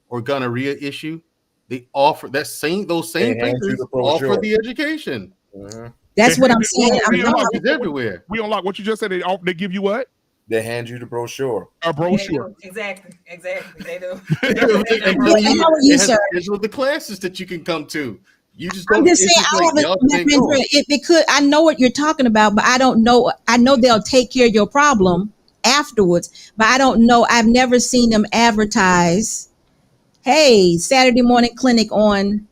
or gonorrhea issue, they offer those same places offer the education.
Mm-hmm.
That's what I'm saying.
It's everywhere.
We don't like what you just said. They give you what?
They hand you the brochure.
A brochure.
Exactly. They do.
It's with the classes that you can come to. You just
I'm just saying, I know what you're talking about, but I don't know. I know they'll take care of your problem afterwards, but I don't know. I've never seen them advertise, hey, Saturday morning clinic on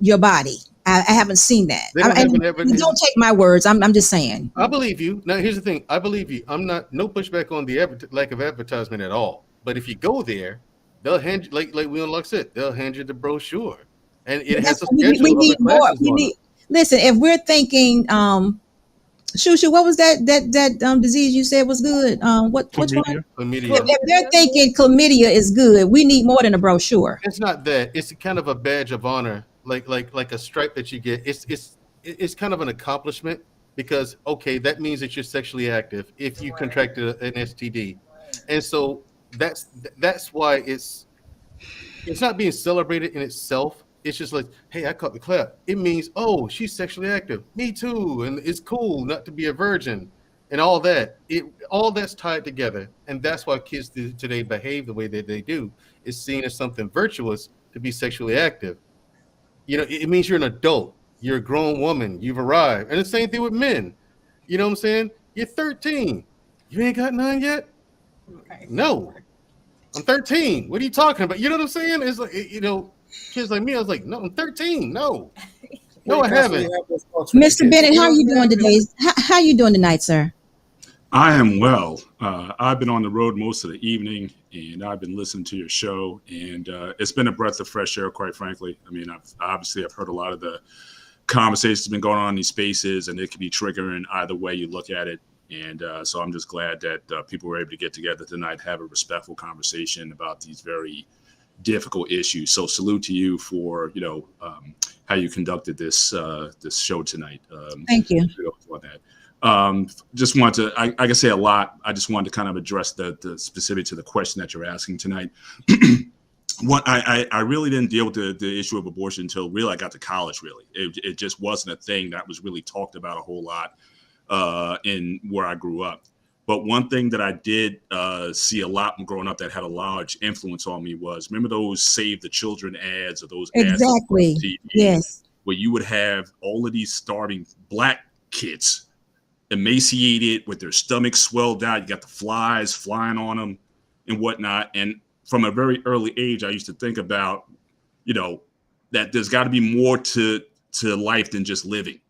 your body. I haven't seen that. Don't take my words. I'm just saying.
I believe you. Now, here's the thing. I believe you. I'm not no pushback on the lack of advertisement at all. But if you go there, they'll hand you, like we said, they'll hand you the brochure, and it has a schedule.
We need more. Listen. If we're thinking, Shusha, what was that disease you said was good? Which one?
Chlamydia.
If they're thinking chlamydia is good, we need more than a brochure.
It's not that. It's kind of a badge of honor. Like a stripe that you get. It's kind of an accomplishment, because that means that you're sexually active if you contracted an STD, and so that's why it's not being celebrated in itself. It's just like, hey, I caught the clap. It means, oh, she's sexually active. Me too, and it's cool not to be a virgin, and all that. All that's tied together, and that's why kids today behave the way that they do. It's seen as something virtuous to be sexually active. It means you're an adult. You're a grown woman. You've arrived. And the same thing with men. You know what I'm saying? You're 13. You ain't got none yet? No. I'm 13. What are you talking about? You know what I'm saying? It's like, kids like me, I was like, no, I'm 13. No. No, I haven't.
Mr. Bennett, how are you doing today? How are you doing tonight, sir?
I am well. I've been on the road most of the evening, and I've been listening to your show, and it's been a breath of fresh air, quite frankly. I mean, I've heard a lot of the conversations that have been going on in these spaces, and it can be triggering either way you look at it. And so I'm just glad that people were able to get together tonight, have a respectful conversation about these very difficult issues. So salute to you for, how you conducted this show tonight.
Thank you.
On that. Just want to, I can say a lot. I just wanted to kind of address the specific to the question that you're asking tonight. I really didn't deal with the issue of abortion until really I got to college. Really, it just wasn't a thing that was really talked about a whole lot in where I grew up. But one thing that I did see a lot growing up that had a large influence on me was, remember those Save the Children ads, or those ads on TV,
yes,
where you would have all of these starving Black kids, emaciated with their stomachs swelled out. You got the flies flying on them and whatnot. And from a very early age, I used to think about, that there's got to be more to life than just living.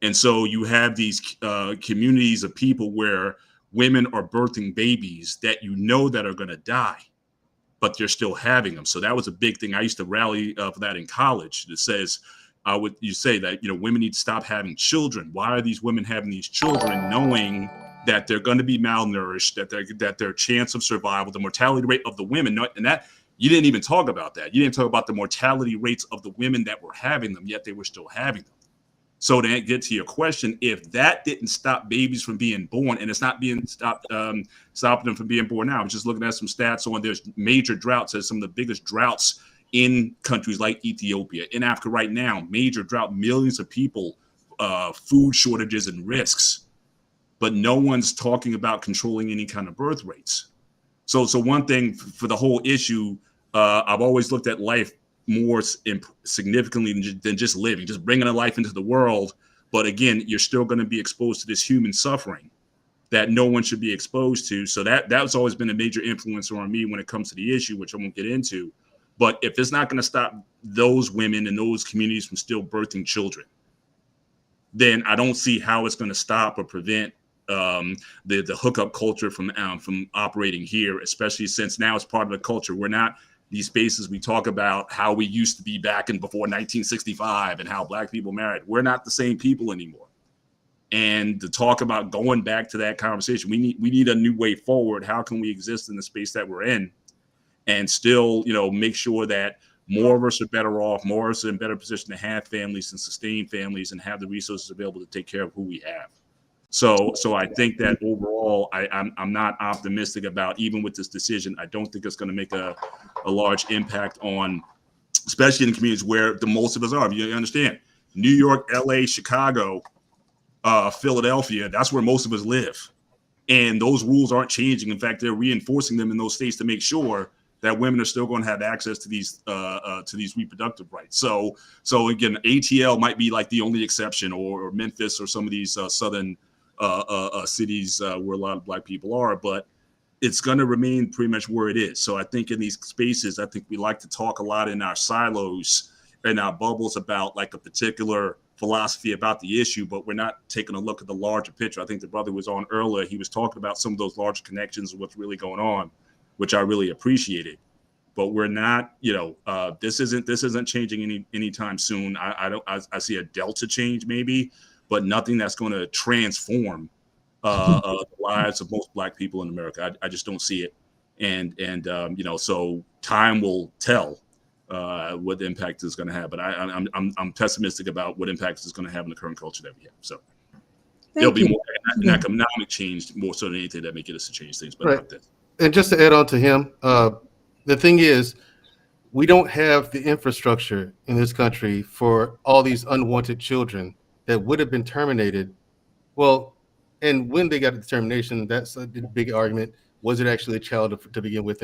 And so you have these communities of people where women are birthing babies that that are going to die, but they're still having them. So that was a big thing. I used to rally for that in college. That says, you say that, women need to stop having children. Why are these women having these children knowing that they're going to be malnourished, that their chance of survival, the mortality rate of the women, and that you didn't even talk about that. You didn't talk about the mortality rates of the women that were having them, yet they were still having them. So to get to your question, if that didn't stop babies from being born, and it's not being stopping them from being born now, I was just looking at some stats on there's major droughts, as some of the biggest droughts in countries like Ethiopia, in Africa right now, major drought, millions of people, food shortages and risks, but no one's talking about controlling any kind of birth rates. So one thing for the whole issue, I've always looked at life more significantly than just living, just bringing a life into the world. But again, you're still going to be exposed to this human suffering that no one should be exposed to. So that's always been a major influencer on me when it comes to the issue, which I won't get into. But if it's not going to stop those women and those communities from still birthing children, then I don't see how it's going to stop or prevent the hookup culture from operating here, especially since now it's part of the culture. We're not these spaces we talk about how we used to be back in before 1965 and how Black people married. We're not the same people anymore. And to talk about going back to that conversation, we need a new way forward. How can we exist in the space that we're in and still, make sure that more of us are better off, more of us are in a better position to have families and sustain families and have the resources available to take care of who we have. So I think that overall, I'm not optimistic about, even with this decision, I don't think it's going to make a large impact on, especially in the communities where the most of us are. You understand, New York, LA, Chicago, Philadelphia, that's where most of us live. And those rules aren't changing. In fact, they're reinforcing them in those states to make sure that women are still going to have access to these reproductive rights. So again, ATL might be like the only exception, or Memphis, or some of these southern cities where a lot of Black people are, but it's going to remain pretty much where it is. So I think in these spaces, I think we like to talk a lot in our silos and our bubbles about like a particular philosophy about the issue, but we're not taking a look at the larger picture. I think the brother was on earlier. He was talking about some of those larger connections of what's really going on, which I really appreciated. But we're not, this isn't changing anytime soon. I see a delta change maybe, but nothing that's going to transform the lives of most Black people in America. I just don't see it. And so time will tell what the impact is going to have. But I'm pessimistic about what impact it's going to have in the current culture that we have. So there'll be more an economic change more so than anything that may get us to change things. But
right.
Not this.
And just to add on to him, the thing is, we don't have the infrastructure in this country for all these unwanted children that would have been terminated. Well, and when they got the termination, that's a big argument. Was it actually a child to begin with?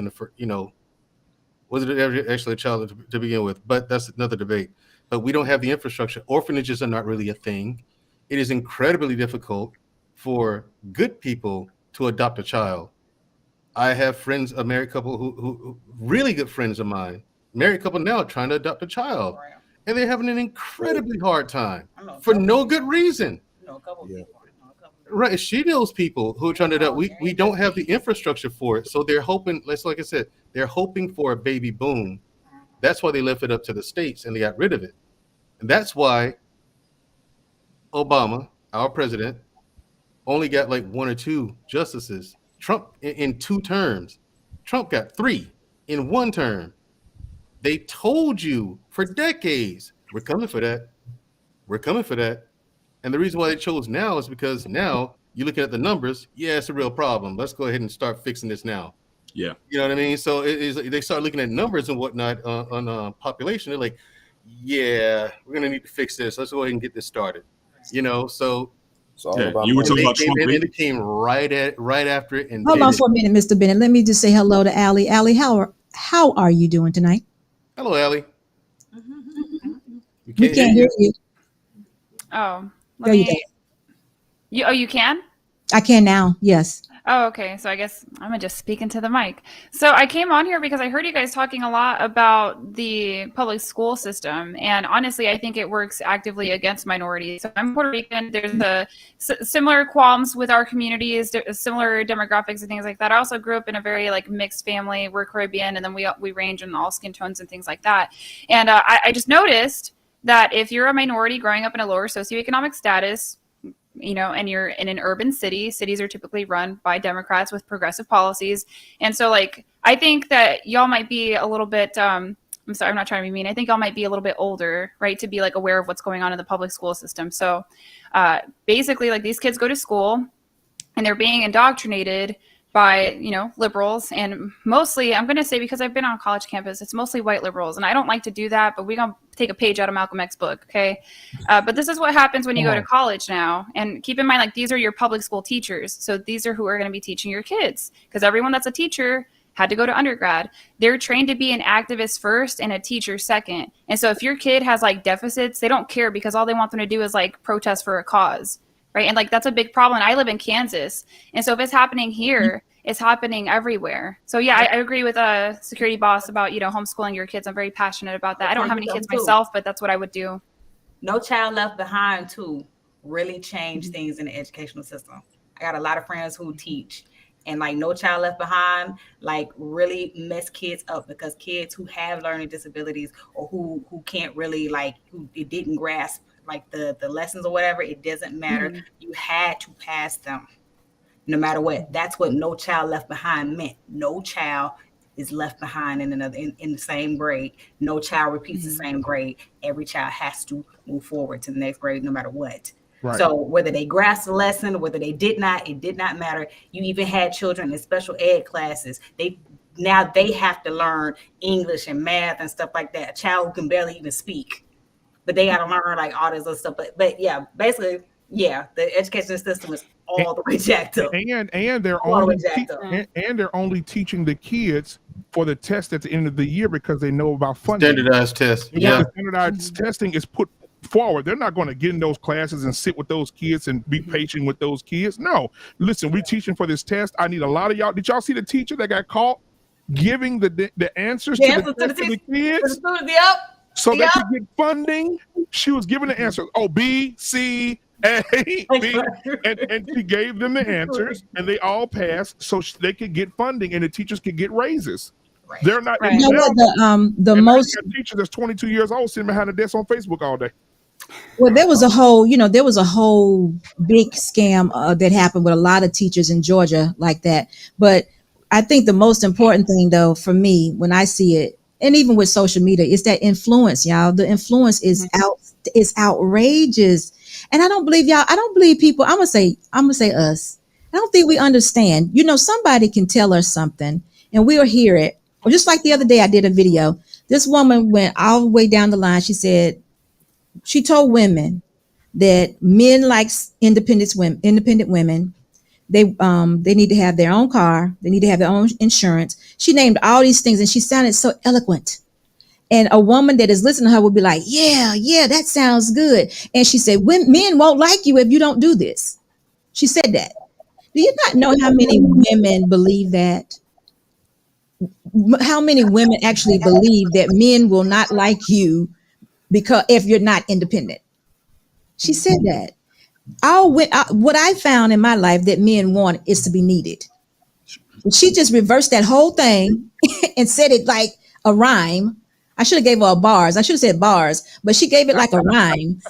Was it ever actually a child to begin with? But that's another debate. But we don't have the infrastructure. Orphanages are not really a thing. It is incredibly difficult for good people to adopt a child. I have friends, a married couple who really good friends of mine, married couple now trying to adopt a child. And they're having an incredibly hard time for no good reason. Right. She knows people who are trying to adopt. We don't have the infrastructure for it. So they're hoping, like I said, they're hoping for a baby boom. That's why they left it up to the states and they got rid of it. And that's why Obama, our president, only got like 1 or 2 justices. Trump in 2 terms. Trump got 3 in 1 term. They told you for decades, we're coming for that. We're coming for that. And the reason why they chose now is because now you're looking at the numbers. Yeah, it's a real problem. Let's go ahead and start fixing this now.
Yeah.
You know what I mean? So they start looking at numbers and whatnot on population. They're like, yeah, we're going to need to fix this. Let's go ahead and get this started. So
you were talking about Trump.
It came right after it. And
hold on for a minute, Mr. Bennett. Let me just say hello to Allie. Allie, how are you doing tonight?
Hello, Allie.
We can't hear you.
Oh,
there you go.
You can?
I can now. Yes.
Oh, okay. So I guess I'm gonna just speak into the mic. So I came on here because I heard you guys talking a lot about the public school system, and honestly, I think it works actively against minorities. So I'm Puerto Rican. There's a similar qualms with our communities, similar demographics and things like that. I also grew up in a very mixed family. We're Caribbean, and then we range in all skin tones and things like that. And I just noticed that if you're a minority growing up in a lower socioeconomic status, and you're in an urban city, cities are typically run by Democrats with progressive policies. And so I think that y'all might be a little bit I'm sorry, I'm not trying to be mean. I think y'all might be a little bit older, right, to be like aware of what's going on in the public school system. So basically, like these kids go to school and they're being indoctrinated by, you know, liberals, and mostly, I'm going to say, because I've been on college campus, it's mostly white liberals, and I don't like to do that, but we're going to take a page out of Malcolm X's book, okay? But this is what happens when you go to college now, and keep in mind, like, these are your public school teachers, so these are who are going to be teaching your kids, because everyone that's a teacher had to go to undergrad. They're trained to be an activist first and a teacher second, and so if your kid has, like, deficits, they don't care, because all they want them to do is, like, protest for a cause. Right. And like, that's a big problem. I live in Kansas. And so if it's happening here, it's happening everywhere. So yeah, I agree with Security Boss about, you know, homeschooling your kids. I'm very passionate about that. I don't have any kids myself, but that's what I would do.
No Child Left Behind too really changed things in the educational system. I got a lot of friends who teach, and like No Child Left Behind, like really mess kids up, because kids who have learning disabilities or who can't really, like, who it didn't grasp like the lessons or whatever, it doesn't matter. Mm-hmm. You had to pass them no matter what. That's what No Child Left Behind meant. No child is left behind in the same grade. No child repeats the same grade. Every child has to move forward to the next grade no matter what. Right. So whether they grasped the lesson, whether they did not, it did not matter. You even had children in special ed classes. Now they have to learn English and math and stuff like that. A child who can barely even speak, but they got to learn like all this other stuff. But yeah, basically, yeah, the education system is all the way jacked up.
And they're only teaching the kids for the test at the end of the year because they know about funding.
Standardized tests.
Yeah, the standardized testing is put forward. They're not going to get in those classes and sit with those kids and be patient with those kids. No, listen, we're teaching for this test. I need a lot of y'all. Did y'all see the teacher that got caught giving the answers to the kids?
Yep.
So they could get funding. She was giving the answers. Oh, B, C, A, B, and she gave them the answers, and they all passed, so they could get funding, and the teachers could get raises. Right. They're not.
Right. You know what, the most
teacher that's 22 years old sitting behind a desk on Facebook all day.
Well, there was a whole big scam that happened with a lot of teachers in Georgia like that. But I think the most important thing, though, for me, when I see it, and even with social media, is that influence, y'all. The influence is outrageous. And I don't believe y'all. I don't believe people. I'm gonna say us. I don't think we understand. You know, somebody can tell us something and we'll hear it. Or just like the other day, I did a video. This woman went all the way down the line. She said, she told women that men like independent women. They need to have their own car. They need to have their own insurance. She named all these things, and she sounded so eloquent. And a woman that is listening to her would be like, yeah, that sounds good. And she said, men won't like you if you don't do this. She said that. Do you not know how many women believe that? How many women actually believe that men will not like you because if you're not independent? She said that. What I found in my life that men want is to be needed. She just reversed that whole thing and said it like a rhyme. I should have gave her bars. I should have said bars, but she gave it like a rhyme.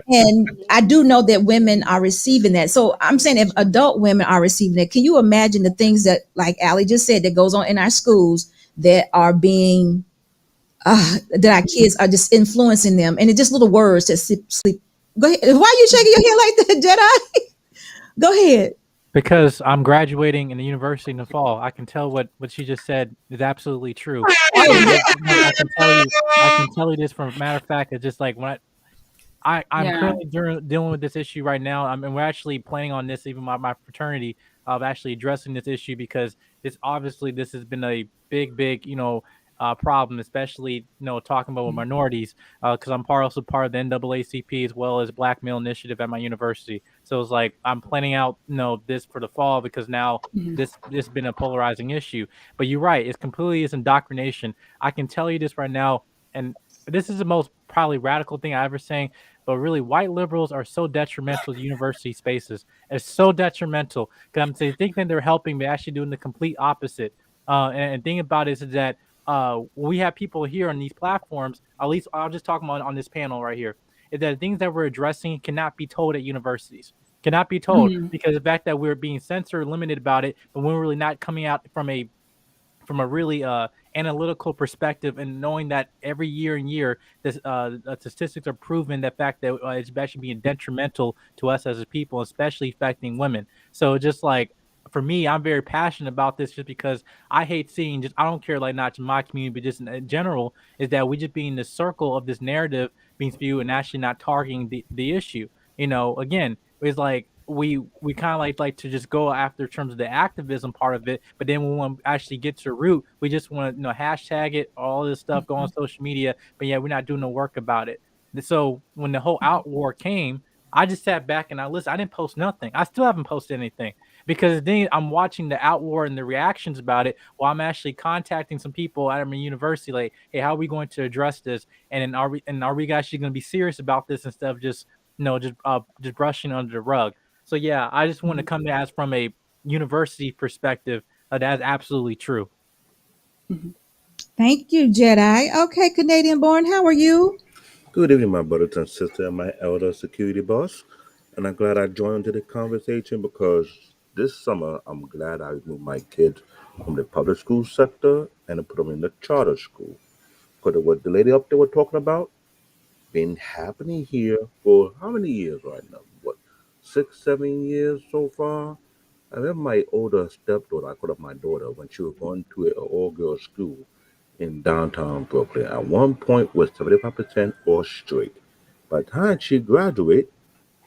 And I do know that women are receiving that. So I'm saying if adult women are receiving it, can you imagine the things that, like Allie just said, that goes on in our schools that are being, that our kids are just influencing them. And it's just little words that sleep. Go ahead. Why are you shaking your head like that, Jedi? Go ahead.
Because I'm graduating in the university in the fall. I can tell what she just said is absolutely true. I can tell you this from a matter of fact. It's just like when I'm currently dealing with this issue right now. And we're actually planning on this, even my fraternity, of actually addressing this issue, because this has been a big, problem, especially, talking about with minorities, because I'm also part of the NAACP as well as Black Male Initiative at my university. So it's like I'm planning out, this for the fall, because now this has been a polarizing issue. But you're right, it's indoctrination. I can tell you this right now, and this is the most probably radical thing I ever saying, but really white liberals are so detrimental to university spaces. It's so detrimental, because I'm thinking they're helping, but actually doing the complete opposite. And the thing about it is that we have people here on these platforms, at least I'll just talk about on this panel right here, is that things that we're addressing cannot be told at universities. Cannot be told because the fact that we're being censored, limited about it, but we're really not coming out from a really analytical perspective and knowing that every year and year, this the statistics are proving the fact that it's actually being detrimental to us as a people, especially affecting women. So just like for me, I'm very passionate about this just because I hate seeing just I don't care like not to my community, but just in general, is that we just be in the circle of this narrative being spewed and actually not targeting the issue. Again, it's like we kind of like to just go after in terms of the activism part of it, but then when we want to actually get to the root, we just want to hashtag it, all this stuff, go on social media, but yeah, we're not doing the work about it. So when the whole out war came, I just sat back and I listened. I didn't post nothing. I still haven't posted anything because then I'm watching the out war and the reactions about it while I'm actually contacting some people at my university, like, hey, how are we going to address this? And are we actually going to be serious about this instead of just just brushing under the rug? So yeah, I just want to come to as from a university perspective. That's absolutely true.
Thank you, Jedi. Okay, Canadian born, how are you?
Good evening, my brothers and sisters, and my elder security boss. And I'm glad I joined into the conversation because this summer I'm glad I moved my kids from the public school sector and put them in the charter school. Because what the lady up there was talking about been happening here for how many years right now? What, 6, 7 years so far? I remember my older stepdaughter, I called up my daughter when she was going to an all-girls school in downtown Brooklyn. At one point was 75% all straight. By the time she graduated,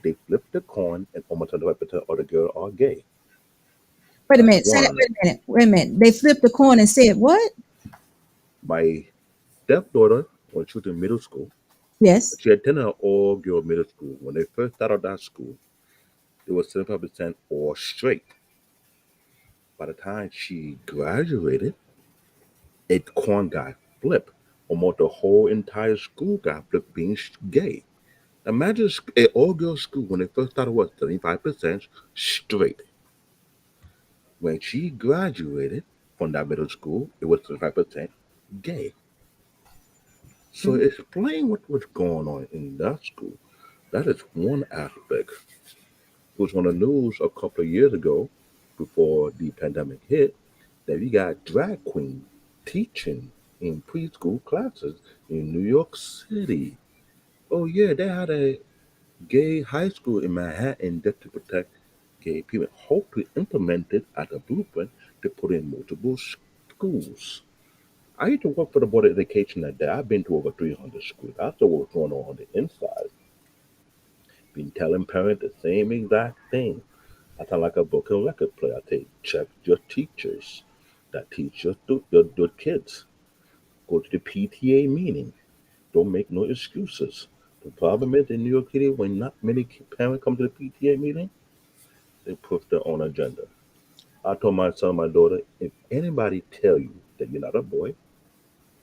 they flipped the coin and almost 75% of the girls are gay.
Wait a minute. Say that, wait a minute. They flipped the coin and said what?
My stepdaughter, when she was in middle school,
yes,
she attended an all-girl middle school. When they first started that school, it was 75% all straight. By the time she graduated, a coin got flipped. Almost the whole entire school got flipped being gay. Imagine an all-girls school when they first started was 75% straight. When she graduated from that middle school, it was 75% gay. So explain what was going on in that school. That is one aspect. It was on the news a couple of years ago, before the pandemic hit, that we got drag queen teaching in preschool classes in New York City. Oh yeah, they had a gay high school in Manhattan just to protect gay people. Hope to implement it as a blueprint to put in multiple schools. I used to work for the Board of Education that day. I've been to over 300 schools. I saw what's going on the inside. Been telling parents the same exact thing. I sound like a broken record player. I say, check your teachers that teach your kids. Go to the PTA meeting. Don't make no excuses. The problem is in New York City, when not many parents come to the PTA meeting, they push their own agenda. I told my son, my daughter, if anybody tell you that you're not a boy,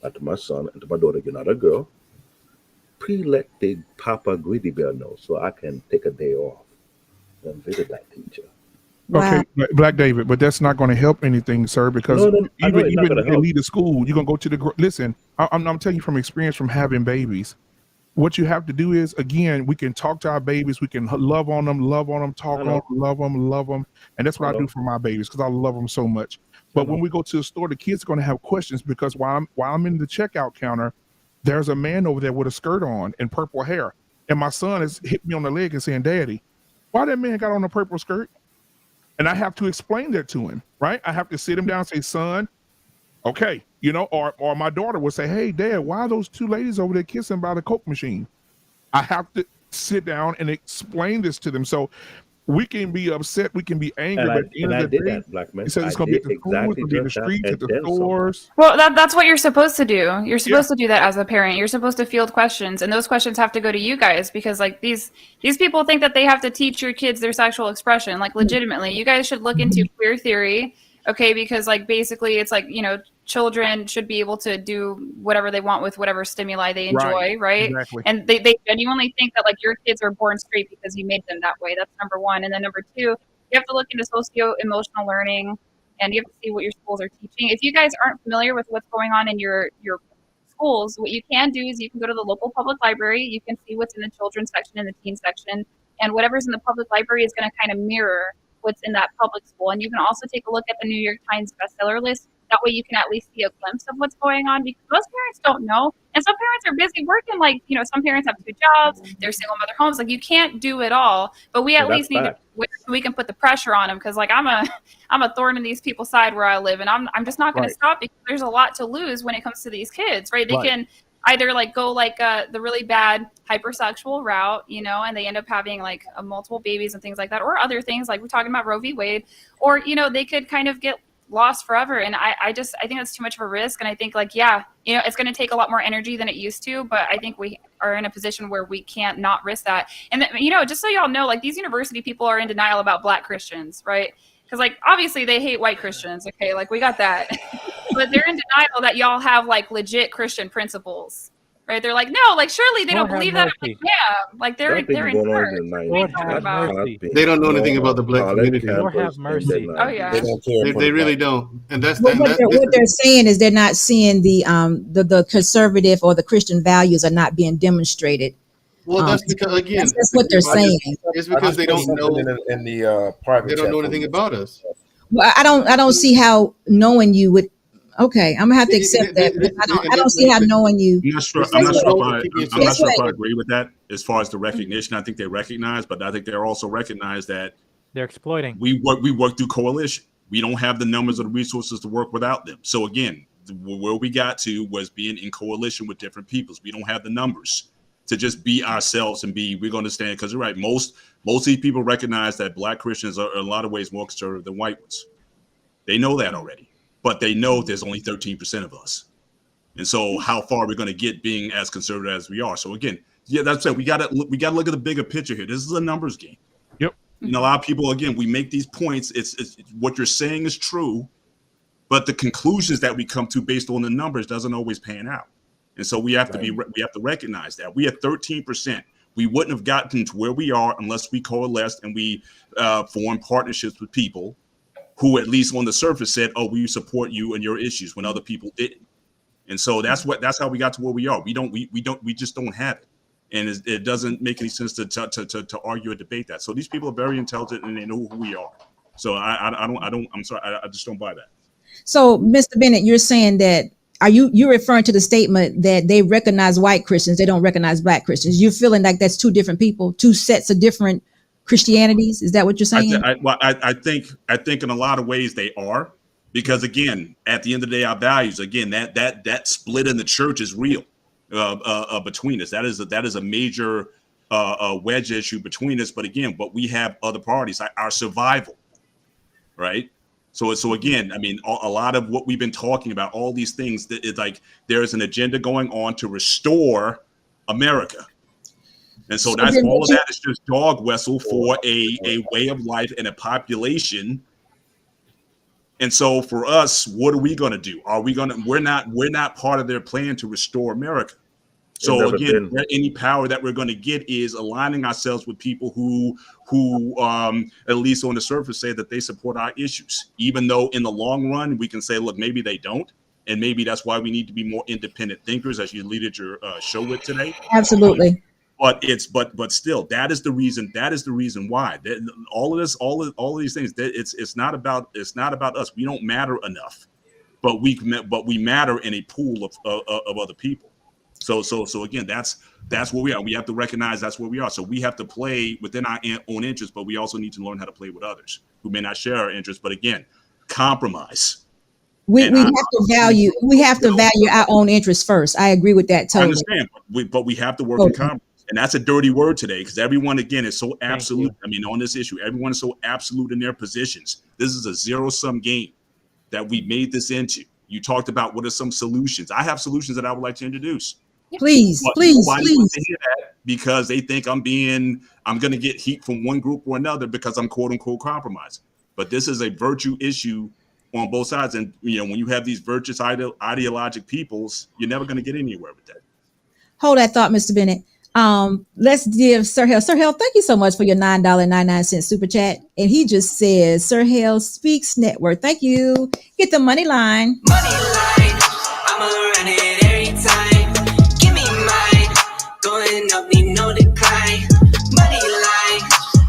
not to my son and to my daughter, you're not a girl, please let the Papa Greedy Bear know so I can take a day off and visit that teacher.
Wow. Okay, Black David, but that's not going to help anything, sir, because even if you leave the school, you're going to go to the listen. I'm telling you from experience from having babies. What you have to do is, again, we can talk to our babies, we can love on them, talk on them, love them, and that's what I do for my babies because I love them so much. But when we go to the store, the kids are going to have questions because while I'm in the checkout counter, there's a man over there with a skirt on and purple hair, and my son has hit me on the leg and saying, "Daddy, why that man got on a purple skirt?" And I have to explain that to him, right? I have to sit him down and say, "Son, okay," or my daughter will say, "Hey, Dad, why are those two ladies over there kissing by the Coke machine?" I have to sit down and explain this to them. So we can be upset, we can be angry, but at the end of the day, it says it's going to be at the schools, it's going to be in the streets, at the stores.
Well, that's what you're supposed to do. You're supposed to do that as a parent. You're supposed to field questions, and those questions have to go to you guys because, like, these people think that they have to teach your kids their sexual expression. Like, legitimately, you guys should look into queer theory, okay? Because, like, basically, it's like, children should be able to do whatever they want with whatever stimuli they enjoy, right?
Exactly.
And they genuinely think that, like, your kids are born straight because you made them that way. That's number one. And then number two, you have to look into socio-emotional learning, and you have to see what your schools are teaching. If you guys aren't familiar with what's going on in your schools, what you can do is you can go to the local public library. You can see what's in the children's section and the teen section, and whatever's in the public library is going to kind of mirror what's in that public school. And you can also take a look at the New York Times bestseller list That way you can at least see a glimpse of what's going on, because most parents don't know. And some parents are busy working. Like, you know, some parents have 2 jobs, they're single mother homes. Like, you can't do it all, but we at least need to, we can put the pressure on them. Cause like I'm a thorn in these people's side where I live, and I'm just not going to stop, because there's a lot to lose when it comes to these kids, right? They can either like go like the really bad hypersexual route, you know, and they end up having like multiple babies and things like that, or other things like we're talking about Roe v. Wade, or, you know, they could kind of get lost forever. And I think that's too much of a risk. And I think like, yeah, you know, it's going to take a lot more energy than it used to, but I think we are in a position where we can't not risk that. And you know, just so y'all know, like these university people are in denial about Black Christians, right? Because like obviously they hate white Christians, okay, like we got that. But they're in denial that y'all have like legit Christian principles, right? They're like, no, like surely they don't believe that. I'm like, yeah, like they're in church.
They don't know anything about the Black community.
Lord have mercy.
Oh yeah,
they really don't. And that's
what they're saying is they're not seeing the conservative or the Christian values are not being demonstrated.
Well, that's because again,
that's what they're saying.
It's because they don't know
in the private.
They don't know anything about us.
Well, I don't see how knowing you would. Okay, I'm gonna have to accept that. I don't see how knowing you.
I'm not sure if I agree with that as far as the recognition. I think they recognize, but I think they're also recognize that
they're exploiting.
We work through coalition. We don't have the numbers or the resources to work without them. So again, where we got to was being in coalition with different peoples. We don't have the numbers to just be ourselves and we're going to stand, because you're right. Most of these people recognize that Black Christians are in a lot of ways more conservative than white ones. They know that already, but they know there's only 13% of us. And so how far are we going to get being as conservative as we are? So again, yeah, that's it. We got to look at the bigger picture here. This is a numbers game.
Yep.
You know, a lot of people, again, we make these points. It's what you're saying is true, but the conclusions that we come to based on the numbers doesn't always pan out. And so we have to recognize that we at 13%. We wouldn't have gotten to where we are unless we coalesced and we formed partnerships with people who, at least on the surface, said, "Oh, we support you and your issues," when other people didn't. And so that's how we got to where we are. We just don't have it, and it doesn't make any sense to argue or debate that. So these people are very intelligent and they know who we are. So I'm sorry, I just don't buy that.
So, Mr. Bennett, you're saying that. You're referring to the statement that they recognize white Christians, they don't recognize Black Christians. You're feeling like that's two different people, two sets of different Christianities. Is that what you're saying?
I think in a lot of ways they are, because again, at the end of the day, our values, again, that split in the church is real between us. That is a major wedge issue between us. But we have other parties, our survival, right? So again, I mean, a lot of what we've been talking about, all these things, that it's like there is an agenda going on to restore America. And so that's all of that is just dog whistle for a way of life and a population. And so for us, what are we going to do? We're not part of their plan to restore America. So again, any power that we're going to get is aligning ourselves with people who at least on the surface say that they support our issues, even though in the long run we can say, look, maybe they don't, and maybe that's why we need to be more independent thinkers, as you leaded your show with today.
Absolutely.
But still, that is the reason. That is the reason why all of this, all of these things. It's not about us. We don't matter enough, but we matter in a pool of other people. So again, that's where we are. We have to recognize that's where we are. So we have to play within our own interests, but we also need to learn how to play with others who may not share our interests. But again, compromise.
We have to value our own interests first. I agree with that totally.
I understand, but we have to work in compromise. And that's a dirty word today, because everyone, again, is so absolute. I mean, on this issue, everyone is so absolute in their positions. This is a zero-sum game that we made this into. You talked about what are some solutions. I have solutions that I would like to introduce.
Please.
Wants to hear that because they think I'm going to get heat from one group or another because I'm quote unquote compromising. But this is a virtue issue on both sides. And when you have these virtuous ideologic peoples, you're never going to get anywhere with that.
Hold that thought, Mr. Bennett. Let's give Sir Hale. Sir Hale, thank you so much for your $9.99 super chat. And he just says, Sir Hale Speaks Network. Thank you. Get the money line.
Money line. I'ma run it every time. Give me mine. Going up, need no decline. Money line.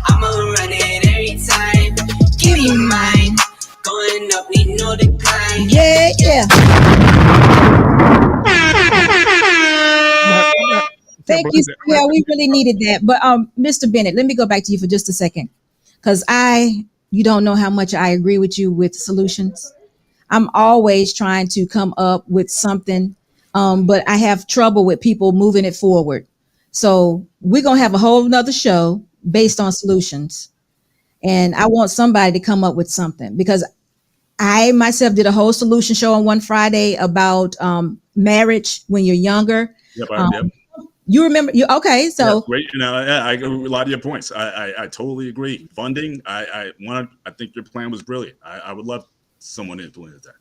I'ma run it every time. Give me mine. Going up, need no decline.
Yeah. Thank you. Yeah, we really needed that. But Mr. Bennett, let me go back to you for just a second, because you don't know how much I agree with you with solutions. I'm always trying to come up with something, but I have trouble with people moving it forward. So we're gonna have a whole nother show based on solutions, and I want somebody to come up with something, because I myself did a whole solution show on one Friday about marriage when you're younger.
Yep.
You remember? Okay, so
yeah, great. You know, I agree with a lot of your points. I totally agree. Funding, I think your plan was brilliant. I would love someone to implement that.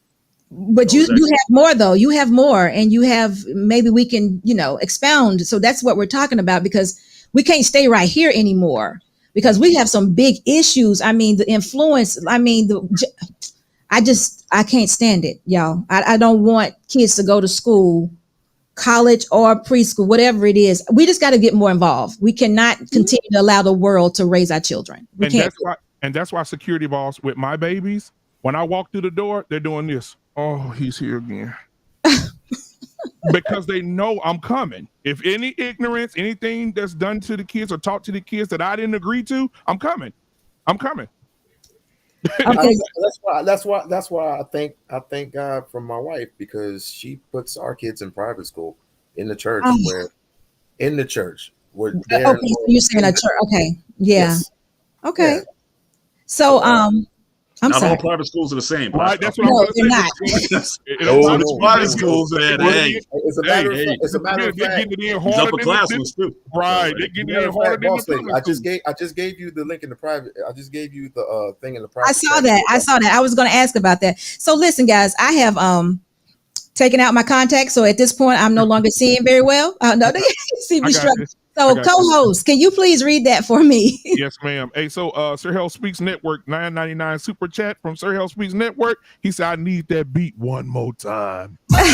But you have more though. You have more, and you have, maybe we can, expound. So that's what we're talking about, because we can't stay right here anymore, because we have some big issues. I mean, the influence. I mean, I can't stand it, y'all. I don't want kids to go to school, college or preschool, whatever it is. We just got to get more involved. We cannot continue to allow the world to raise our children.
That's why security balls with my babies, when I walk through the door, they're doing this. Oh, he's here again. Because they know I'm coming. If any ignorance, anything that's done to the kids or taught to the kids that I didn't agree to, I'm coming.
Okay.
That's why I thank God for my wife, because she puts our kids in private school in the church where they're
okay, so you're saying a church. Okay. Yeah.
Yes.
Okay. Yeah. So I'm
not
sorry.
all private schools are the same.
Right, that's what I'm going to say.
Private schools, man. Hey,
it's a matter of fact.
These upper class ones too.
Right, they're getting in harder than the
I just gave you the link in the private. I just gave you the thing in the private.
I saw that. I was going to ask about that. So listen, guys, I have taken out my contacts. So at this point, I'm no longer seeing very well. No, they see me struggling. So co-host, can you please read that for me?
Yes, ma'am. Hey, so Sir Hell Speaks Network, $9.99 super chat from Sir Hell Speaks Network. He said, I need that beat one more time.
Hey.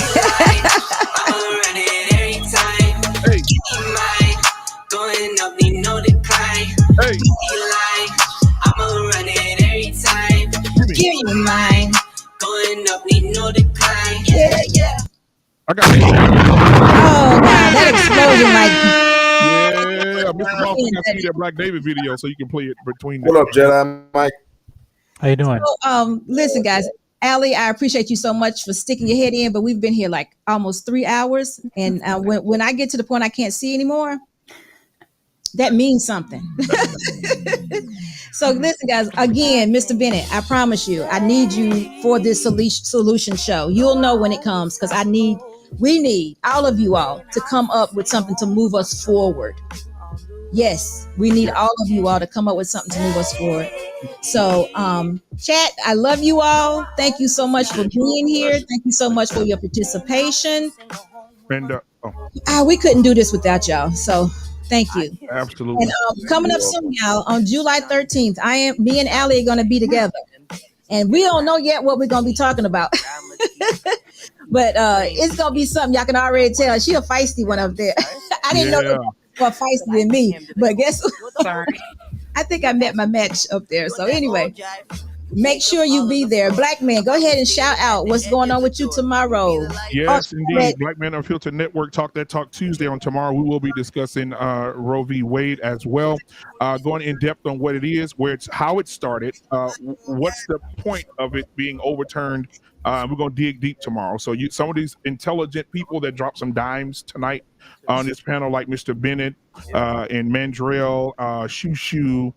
Going up, need no decline.
Hey.
I'ma run it every time. Give me mine. Going up, need no decline. Yeah.
I got it.
Oh, wow. That explosion, like.
Yeah, Mr. Moth, you got to see that Black David video so you can play it between.
What up, Jedi Mike?
How you doing?
So, listen, guys. Allie, I appreciate you so much for sticking your head in, but we've been here like almost 3 hours, and when I get to the point I can't see anymore, that means something. So listen, guys, again, Mr. Bennett, I promise you, I need you for this solution show. You'll know when it comes, because we need all of you all to come up with something to move us forward. Yes, we need all of you all to come up with something to move us forward. So, chat, I love you all. Thank you so much for being here. Thank you so much for your participation.
And
we couldn't do this without y'all. So thank you.
Absolutely.
And coming up soon, y'all, on July 13th, me and Allie are going to be together. And we don't know yet what we're going to be talking about. But it's going to be something y'all can already tell. She a feisty one up there. I didn't know more feisty than me. But guess what? Sorry. I think I met my match up there. So anyway, make sure you be there. Black man, go ahead and shout out what's going on with you tomorrow.
Yes, indeed. Black Man Unfiltered Network, Talk That Talk Tuesday. On tomorrow, we will be discussing Roe v. Wade as well, going in depth on what it is, how it started, what's the point of it being overturned. We're going to dig deep tomorrow. So some of these intelligent people that dropped some dimes tonight on this panel, like Mr. Bennett and Mandrell, Shushu,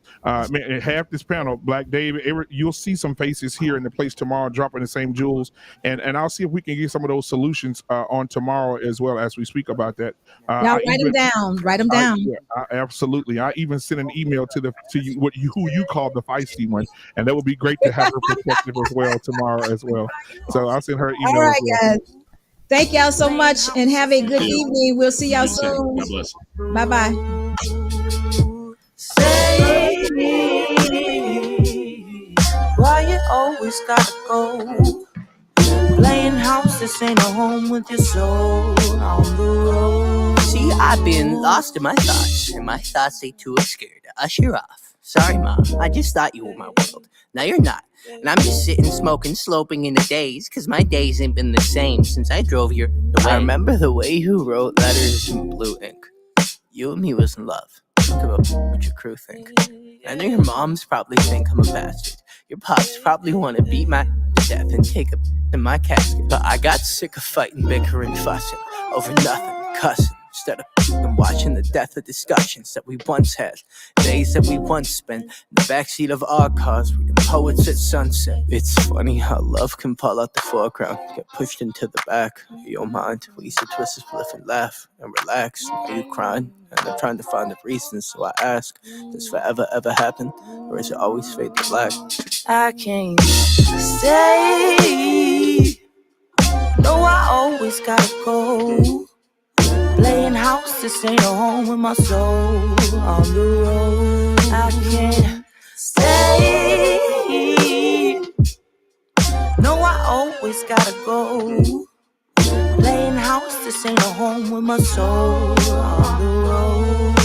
half this panel, Black David, you'll see some faces here in the place tomorrow dropping the same jewels. And I'll see if we can get some of those solutions on tomorrow as well as we speak about that.
Now write them down.
Absolutely. I even sent an email to you, who you called the feisty one, and that would be great to have her perspective as well tomorrow as well. So I'll send her an email.
All right, guys. Thank y'all so much, and have a good evening. We'll see y'all soon.
God bless.
Bye-bye.
Say, why you always gotta go? Playing house, this ain't a home with your soul on the road.
See, I've been lost in my thoughts, and my thoughts they too are scared to usher off. Sorry, Mom, I just thought you were my world. Now you're not. And I'm just sitting, smoking, sloping in a daze, cause my days ain't been the same since I drove your way. I remember the way you wrote letters in blue ink. You and me was in love. Think about what your crew think. I know your moms probably think I'm a bastard. Your pops probably want to beat my to death and take a in my casket. But I got sick of fighting, bickering, fussing over nothing, cussing. Instead of watching the death of discussions that we once had, days that we once spent in the backseat of our cars reading poets at sunset. It's funny how love can fall out the foreground, get pushed into the back of your mind. We used to twist a spliff and laugh and relax. Now you crying, and I'm trying to find the reasons. So I ask, does forever ever happen, or is it always fade to black?
I can't stay. No, I always gotta go. Playing house, this ain't a home with my soul on the road. I can't stay. No, I always gotta go. Playing house, this ain't a home with my soul on the road.